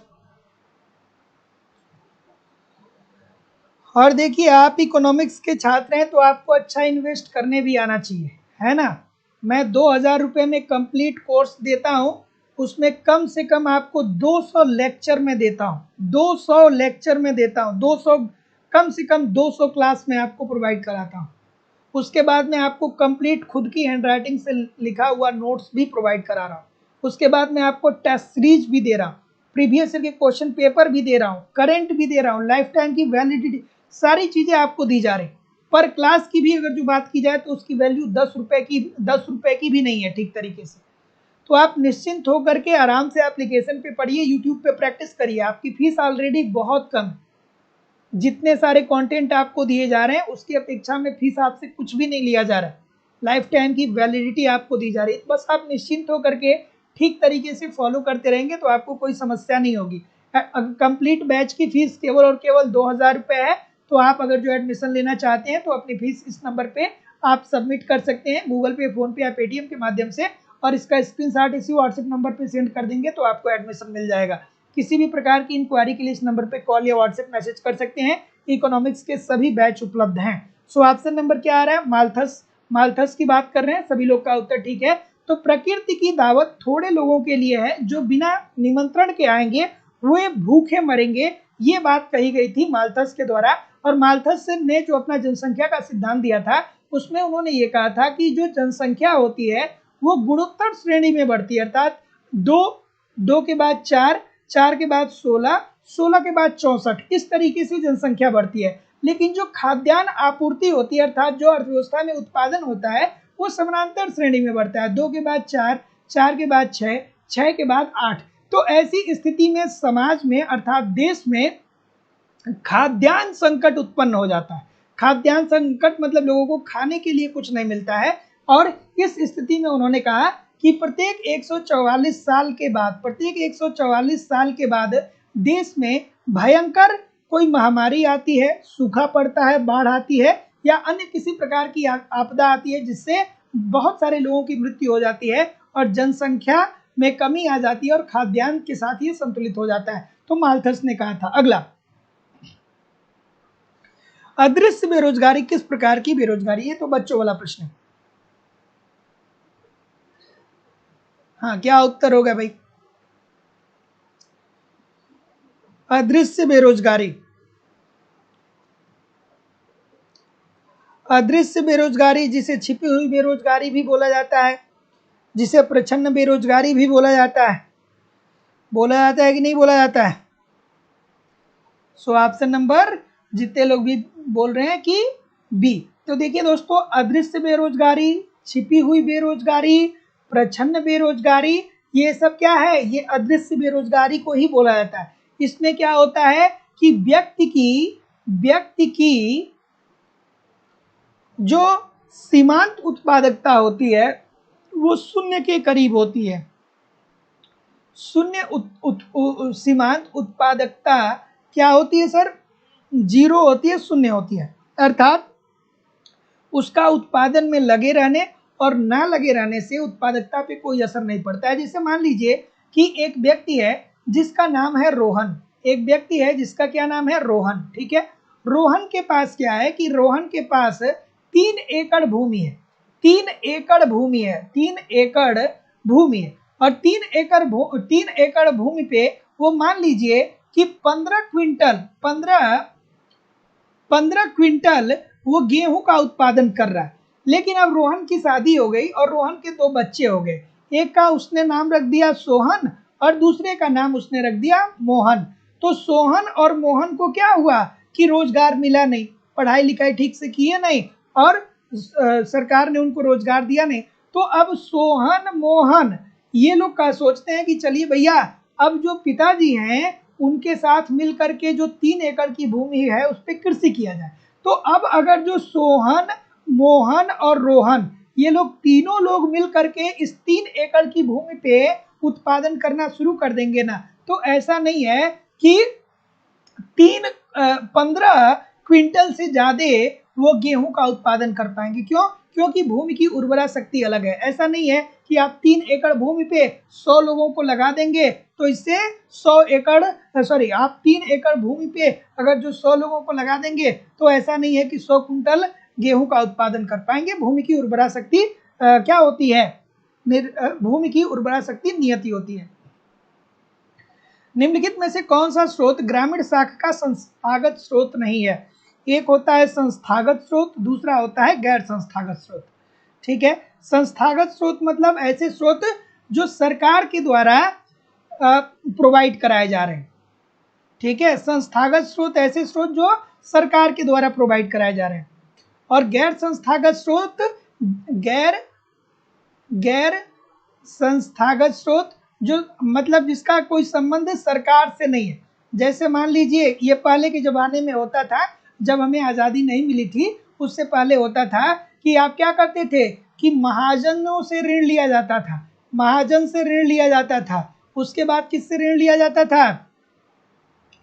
और देखिए, आप इकोनॉमिक्स के छात्र हैं तो आपको अच्छा इन्वेस्ट करने भी आना चाहिए, है ना। मैं 2,000 रुपये में कंप्लीट कोर्स देता हूं, उसमें कम से कम आपको 200 लेक्चर में देता हूं, 200 लेक्चर में देता हूं, 200 कम से कम 200 क्लास में आपको प्रोवाइड कराता हूं। उसके बाद में आपको कंप्लीट खुद की हैंडराइटिंग से लिखा हुआ नोट्स भी प्रोवाइड करा रहा हूँ। उसके बाद में आपको टेस्ट सीरीज भी दे रहा हूँ, प्रीवियस ईयर के क्वेश्चन पेपर भी दे रहा हूँ, करंट भी दे रहा हूँ, लाइफ टाइम की वैलिडिटी, सारी चीजें आपको दी जा रही। पर क्लास की भी अगर जो बात की जाए तो उसकी वैल्यू 10 रुपए की भी नहीं है ठीक तरीके से। तो आप निश्चिंत होकर के आराम से एप्लीकेशन पे पढ़िए, यूट्यूब पे प्रैक्टिस करिए। आपकी फीस ऑलरेडी बहुत कम है, जितने सारे कंटेंट आपको दिए जा रहे हैं उसकी अपेक्षा में फीस आपसे कुछ भी नहीं लिया जा रहा है, लाइफ टाइम की वैलिडिटी आपको दी जा रही है। बस आप निश्चिंत होकर के ठीक तरीके से फॉलो करते रहेंगे तो आपको कोई समस्या नहीं होगी। कंप्लीट बैच की फीस केवल और केवल 2,000 रुपये है। तो आप अगर जो एडमिशन लेना चाहते हैं तो अपनी फीस इस नंबर पे आप सबमिट कर सकते हैं, गूगल पे, फोन पे या पेटीएम के माध्यम से, और इसका स्क्रीनशॉट इसी व्हाट्सएप नंबर पे सेंड कर देंगे तो आपको एडमिशन मिल जाएगा। किसी भी प्रकार की इंक्वायरी के लिए इस नंबर पे कॉल या व्हाट्सएप मैसेज कर सकते हैं। इकोनॉमिक्स के सभी बैच उपलब्ध हैं। सो ऑप्शन नंबर क्या आ रहा है? मालथस की बात कर रहे हैं। सभी लोग का उत्तर ठीक है। तो प्रकृति की दावत थोड़े लोगों के लिए है, जो बिना निमंत्रण के आएंगे वे भूखे मरेंगे। ये बात कही गई थी मालथस के द्वारा। और मालथस ने जो अपना जनसंख्या का सिद्धांत दिया था उसमें उन्होंने ये कहा था कि जो जनसंख्या होती है वो गुणोत्तर श्रेणी में बढ़ती है, अर्थात 2 के बाद 4, 4 के बाद 16, 16 के बाद 64, इस तरीके से जनसंख्या बढ़ती है। लेकिन जो खाद्यान्न आपूर्ति होती है, अर्थात जो अर्थव्यवस्था में उत्पादन होता है, वो समानांतर श्रेणी में बढ़ता है, 2 के बाद 4, 4 के बाद 6, 6 के बाद 8। तो ऐसी स्थिति में समाज में अर्थात देश में खाद्यान्न संकट उत्पन्न हो जाता है। खाद्यान्न संकट मतलब लोगों को खाने के लिए कुछ नहीं मिलता है। और इस स्थिति में उन्होंने कहा कि प्रत्येक 144 साल के बाद देश में भयंकर कोई महामारी आती है, सूखा पड़ता है, बाढ़ आती है या अन्य किसी प्रकार की आपदा आती है, जिससे बहुत सारे लोगों की मृत्यु हो जाती है और जनसंख्या में कमी आ जाती है और खाद्यान्न के साथ ही संतुलित हो जाता है। तो मालथस ने कहा था। अगला, अदृश्य बेरोजगारी किस प्रकार की बेरोजगारी? ये तो बच्चों वाला प्रश्न है। हाँ, क्या उत्तर होगा भाई? अदृश्य बेरोजगारी। अदृश्य बेरोजगारी जिसे छिपी हुई बेरोजगारी भी बोला जाता है, जिसे प्रच्छन्न बेरोजगारी भी बोला जाता है। बोला जाता है कि नहीं बोला जाता है? सो ऑप्शन नंबर जितने लोग भी बोल रहे हैं कि बी। तो देखिए दोस्तों, अदृश्य बेरोजगारी, छिपी हुई बेरोजगारी, प्रच्छन्न बेरोजगारी, ये सब क्या है? ये अदृश्य बेरोजगारी को ही बोला जाता है। इसमें क्या होता है कि व्यक्ति की जो सीमांत उत्पादकता होती है वो शून्य के करीब होती है। सीमांत उत्पादकता क्या होती है सर? 0 होती है, शून्य होती है। अर्थात उसका उत्पादन में लगे रहने और ना लगे रहने से उत्पादकता पे कोई असर नहीं पड़ता है। जैसे मान लीजिए कि एक व्यक्ति है जिसका नाम है रोहन, एक व्यक्ति है जिसका क्या नाम है? रोहन, ठीक है। रोहन के पास क्या है कि रोहन के पास 3 एकड़ भूमि है, 3 एकड़ भूमि है, 3 एकड़ भूमि है। और 3 एकड़ भूमि पे वो मान लीजिए कि 15 क्विंटल वो गेहूं का उत्पादन कर रहा है। लेकिन अब रोहन की शादी हो गई और रोहन के 2 बच्चे हो गए। एक का उसने नाम रख दिया सोहन और दूसरे का नाम उसने रख दिया मोहन। तो सोहन और मोहन को क्या हुआ कि रोजगार मिला नहीं, पढ़ाई लिखाई ठीक से किए नहीं और सरकार ने उनको रोजगार दिया नहीं। तो अब सोहन मोहन ये लोग का सोचते हैं कि चलिए भैया, अब जो पिताजी हैं उनके साथ मिल करके जो 3 एकड़ की भूमि है उस पर कृषि किया जाए। तो अब अगर जो सोहन, मोहन और रोहन ये लोग तीनों लोग मिल करके इस 3 एकड़ की भूमि पे उत्पादन करना शुरू कर देंगे ना, तो ऐसा नहीं है कि 15 क्विंटल से ज्यादा वो गेहूं का उत्पादन कर पाएंगे। क्यों? क्योंकि भूमि की उर्वरा शक्ति अलग है। ऐसा नहीं है कि आप 3 एकड़ भूमि पे 100 लोगों को लगा देंगे तो इससे 3 एकड़ भूमि पे अगर जो 100 लोगों को लगा देंगे तो ऐसा नहीं है कि 100 कुंटल गेहूं का उत्पादन कर पाएंगे। भूमि की उर्वरा शक्ति क्या होती है? भूमि की उर्वरा शक्ति नियति होती है। निम्नलिखित में से कौन सा स्रोत ग्रामीण शाखा का संस्थागत स्रोत नहीं है? एक होता है संस्थागत स्रोत, दूसरा होता है गैर संस्थागत स्रोत। ठीक है, संस्थागत स्रोत मतलब ऐसे स्रोत जो सरकार के द्वारा प्रोवाइड कराए जा रहे हैं। ठीक है, संस्थागत स्रोत ऐसे स्रोत जो सरकार के द्वारा प्रोवाइड कराए जा रहे हैं। और गैर संस्थागत स्रोत, गैर संस्थागत स्रोत जो मतलब जिसका कोई संबंध सरकार से नहीं है। जैसे मान लीजिए ये पहले के जमाने में होता था, जब हमें आज़ादी नहीं मिली थी उससे पहले होता था कि आप क्या करते थे कि महाजनों से ऋण लिया जाता था, महाजन से ऋण लिया जाता था। उसके बाद किससे ऋण लिया जाता था?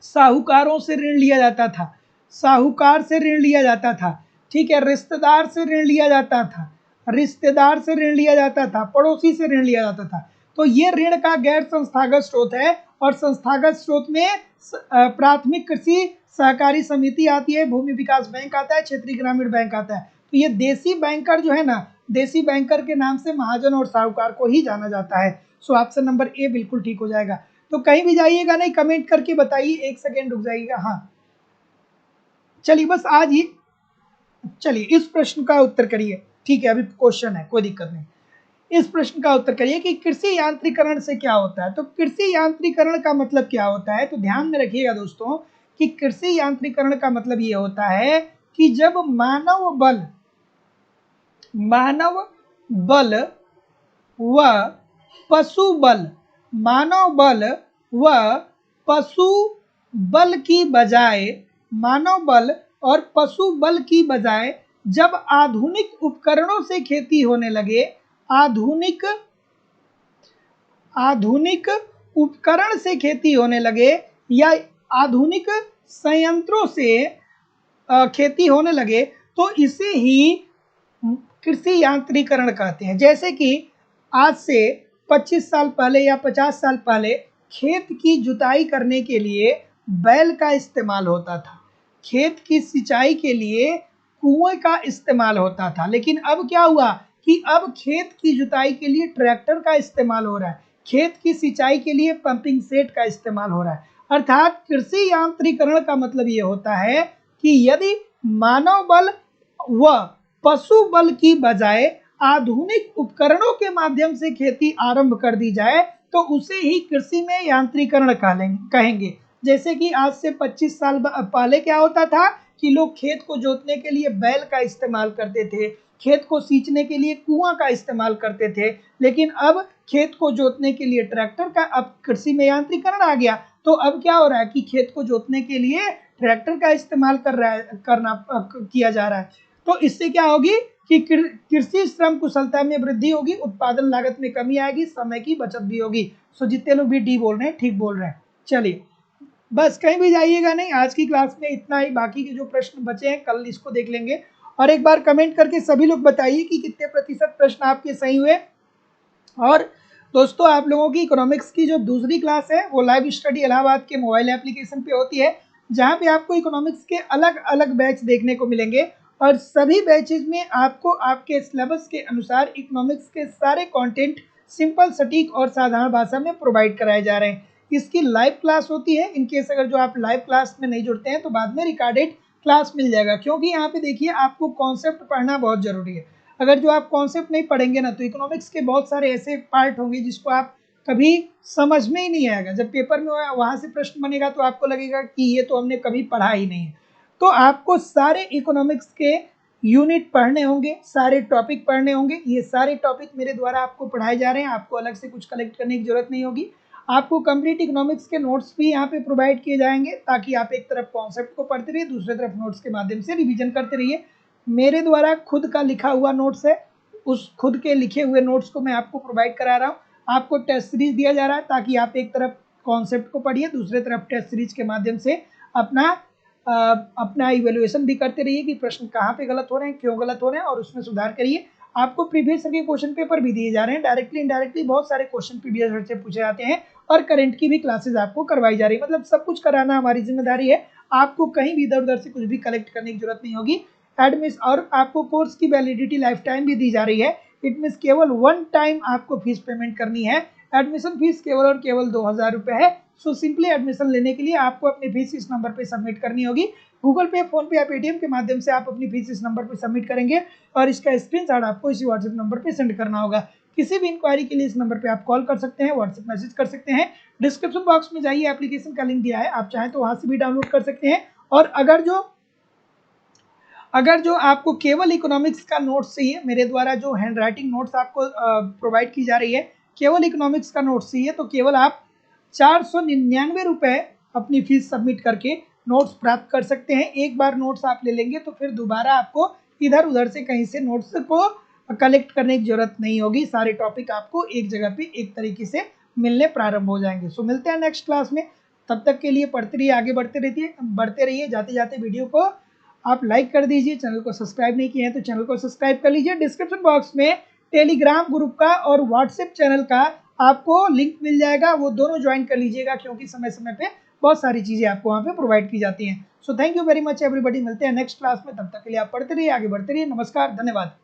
साहूकारों से ऋण लिया जाता था, साहूकार से ऋण लिया जाता था। ठीक है, रिश्तेदार से ऋण लिया जाता था, रिश्तेदार से ऋण लिया जाता था, पड़ोसी से ऋण लिया जाता था। तो ये ऋण का गैर संस्थागत स्रोत है। और संस्थागत स्रोत में प्राथमिक कृषि सहकारी समिति आती है, भूमि विकास बैंक आता है, क्षेत्रीय ग्रामीण बैंक आता है। तो ये देसी बैंकर जो है ना, देसी बैंकर के नाम से महाजन और साहूकार को ही जाना जाता है। सो ऑप्शन नंबर ए बिल्कुल ठीक हो जाएगा। तो कहीं भी जाइएगा नहीं, कमेंट करके बताइए, 1 सेकेंड रुक जाइएगा। हाँ चलिए, बस आज ही चलिए इस प्रश्न का उत्तर करिए। ठीक है, अभी क्वेश्चन है, कोई दिक्कत नहीं। इस प्रश्न का उत्तर करिए कि कृषि यांत्रिकरण से क्या होता है। तो कृषि यांत्रिकरण का मतलब क्या होता है? तो ध्यान में रखिएगा दोस्तों कि कृषि यांत्रिकरण का मतलब ये होता है कि जब मानव बल व पशु बल, मानव बल व पशु बल की बजाय, मानव बल और पशु बल की बजाय जब आधुनिक उपकरणों से खेती होने लगे, आधुनिक उपकरण से खेती होने लगे या आधुनिक संयंत्रों से खेती होने लगे, तो इसे ही कृषि यांत्रिकरण कहते हैं। जैसे कि आज से 25 साल पहले या 50 साल पहले खेत की जुताई करने के लिए बैल का इस्तेमाल होता था, खेत की सिंचाई के लिए कुएं का इस्तेमाल होता था। लेकिन अब क्या हुआ कि अब खेत की जुताई के लिए ट्रैक्टर का इस्तेमाल हो रहा है, खेत की सिंचाई के लिए पंपिंग सेट का इस्तेमाल हो रहा है। अर्थात कृषि यांत्रिकरण का मतलब ये होता है कि यदि मानव बल व पशु बल की बजाय आधुनिक उपकरणों के माध्यम से खेती आरंभ कर दी जाए तो उसे ही कृषि में यांत्रिकरण कहेंगे। जैसे कि आज से 25 साल पहले क्या होता था कि लोग खेत को जोतने के लिए बैल का इस्तेमाल करते थे, खेत को सींचने के लिए कुआं का इस्तेमाल करते थे। लेकिन अब खेत को जोतने के लिए ट्रैक्टर का, अब कृषि में यांत्रिकरण आ गया तो अब क्या हो रहा है कि खेत को जोतने के लिए ट्रैक्टर का इस्तेमाल किया जा रहा है। तो इससे क्या होगी कि कृषि श्रम कुशलता में वृद्धि होगी, उत्पादन लागत में कमी आएगी, समय की बचत भी होगी। सो जितने लोग भी डी बोल रहे हैं ठीक बोल रहे हैं। चलिए, बस कहीं भी जाइएगा नहीं, आज की क्लास में इतना ही। बाकी के जो प्रश्न बचे हैं कल इसको देख लेंगे। और एक बार कमेंट करके सभी लोग बताइए कि कितने प्रतिशत प्रश्न आपके सही हुए। और दोस्तों, आप लोगों की इकोनॉमिक्स की जो दूसरी क्लास है वो लाइव स्टडी इलाहाबाद के मोबाइल एप्लीकेशन पे होती है, जहाँ पे आपको इकोनॉमिक्स के अलग अलग बैच देखने को मिलेंगे। और सभी बैचेज में आपको आपके सिलेबस के अनुसार इकोनॉमिक्स के सारे कंटेंट सिंपल, सटीक और साधारण भाषा में प्रोवाइड कराए जा रहे हैं। इसकी लाइव क्लास होती है। इनकेस अगर जो आप लाइव क्लास में नहीं जुड़ते हैं तो बाद में रिकॉर्डेड क्लास मिल जाएगा। क्योंकि यहाँ पे देखिए, आपको कॉन्सेप्ट पढ़ना बहुत जरूरी है। अगर जो आप कॉन्सेप्ट नहीं पढ़ेंगे ना तो इकोनॉमिक्स के बहुत सारे ऐसे पार्ट होंगे जिसको आप कभी समझ में ही नहीं आएगा। जब पेपर में वहाँ से प्रश्न बनेगा तो आपको लगेगा कि ये तो हमने कभी पढ़ा ही नहीं है। तो आपको सारे इकोनॉमिक्स के यूनिट पढ़ने होंगे, सारे टॉपिक पढ़ने होंगे। ये सारे टॉपिक मेरे द्वारा आपको पढ़ाए जा रहे हैं, आपको अलग से कुछ कलेक्ट करने की जरूरत नहीं होगी। आपको कंप्लीट इकोनॉमिक्स के नोट्स भी यहाँ पे प्रोवाइड किए जाएंगे, ताकि आप एक तरफ कॉन्सेप्ट को पढ़ते रहिए, दूसरी तरफ नोट्स के माध्यम से रिवीजन करते रहिए। मेरे द्वारा खुद का लिखा हुआ नोट्स है, उस खुद के लिखे हुए नोट्स को मैं आपको प्रोवाइड करा रहा हूँ। आपको टेस्ट सीरीज दिया जा रहा है ताकि आप एक तरफ कॉन्सेप्ट को पढ़िए, दूसरे तरफ टेस्ट सीरीज के माध्यम से अपना अपना इवेल्युएशन भी करते रहिए कि प्रश्न कहाँ पे गलत हो रहे हैं, क्यों गलत हो रहे हैं, और उसमें सुधार करिए। आपको प्रीवियस ईयर के क्वेश्चन पेपर भी दिए जा रहे हैं, डायरेक्टली इनडायरेक्टली बहुत सारे क्वेश्चन प्रीवियस ईयर से पूछे जाते हैं, और करंट की भी क्लासेस आपको करवाई जा रही है। मतलब सब कुछ कराना हमारी जिम्मेदारी है, आपको कहीं भी इधर उधर से कुछ भी कलेक्ट करने की जरूरत नहीं होगी। एडमिशन और आपको कोर्स की वैलिडिटी लाइफ टाइम भी दी जा रही है। इट मीन्स केवल वन टाइम आपको फीस पेमेंट करनी है। एडमिशन फीस केवल और केवल 2000 रुपये है। सो सिंपली एडमिशन लेने के लिए आपको अपनी फीस इस नंबर पे सबमिट करनी होगी। गूगल पे, फोन पे या पेटीएम के माध्यम से आप अपनी फीस इस नंबर पे सबमिट करेंगे और इसका स्क्रीनशॉट आपको इसी व्हाट्सएप नंबर पे सेंड करना होगा। किसी भी इंक्वायरी के लिए इस नंबर पे आप कॉल कर सकते हैं, व्हाट्सएप मैसेज कर सकते हैं। डिस्क्रिप्शन बॉक्स में जाइए, एप्लीकेशन का लिंक दिया है, आप चाहें तो वहां से भी डाउनलोड कर सकते हैं। और अगर जो आपको केवल इकोनॉमिक्स का नोट्स चाहिए, मेरे द्वारा जो हैंड राइटिंग नोट्स आपको प्रोवाइड की जा रही है, केवल इकोनॉमिक्स का नोट्स चाहिए, तो केवल आप 499 रुपये अपनी फीस सबमिट करके नोट्स प्राप्त कर सकते हैं। एक बार नोट्स आप ले लेंगे तो फिर दोबारा आपको इधर उधर से कहीं से नोट्स को कलेक्ट करने की जरूरत नहीं होगी। सारे टॉपिक आपको एक जगह पे एक तरीके से मिलने प्रारंभ हो जाएंगे। सो मिलते हैं नेक्स्ट क्लास में, तब तक के लिए पढ़ते रहिए, आगे बढ़ते रहिए। जाते जाते वीडियो को आप लाइक कर दीजिए, चैनल को सब्सक्राइब नहीं किए हैं तो चैनल को सब्सक्राइब कर लीजिए। डिस्क्रिप्शन बॉक्स में टेलीग्राम ग्रुप का और व्हाट्सएप चैनल का आपको लिंक मिल जाएगा, वो दोनों ज्वाइन कर लीजिएगा, क्योंकि समय समय पे बहुत सारी चीजें आपको वहाँ पे प्रोवाइड की जाती हैं। So thank you very much everybody, मिलते हैं नेक्स्ट क्लास में, तब तक के लिए आप पढ़ते रहिए, आगे बढ़ते रहिए। नमस्कार, धन्यवाद।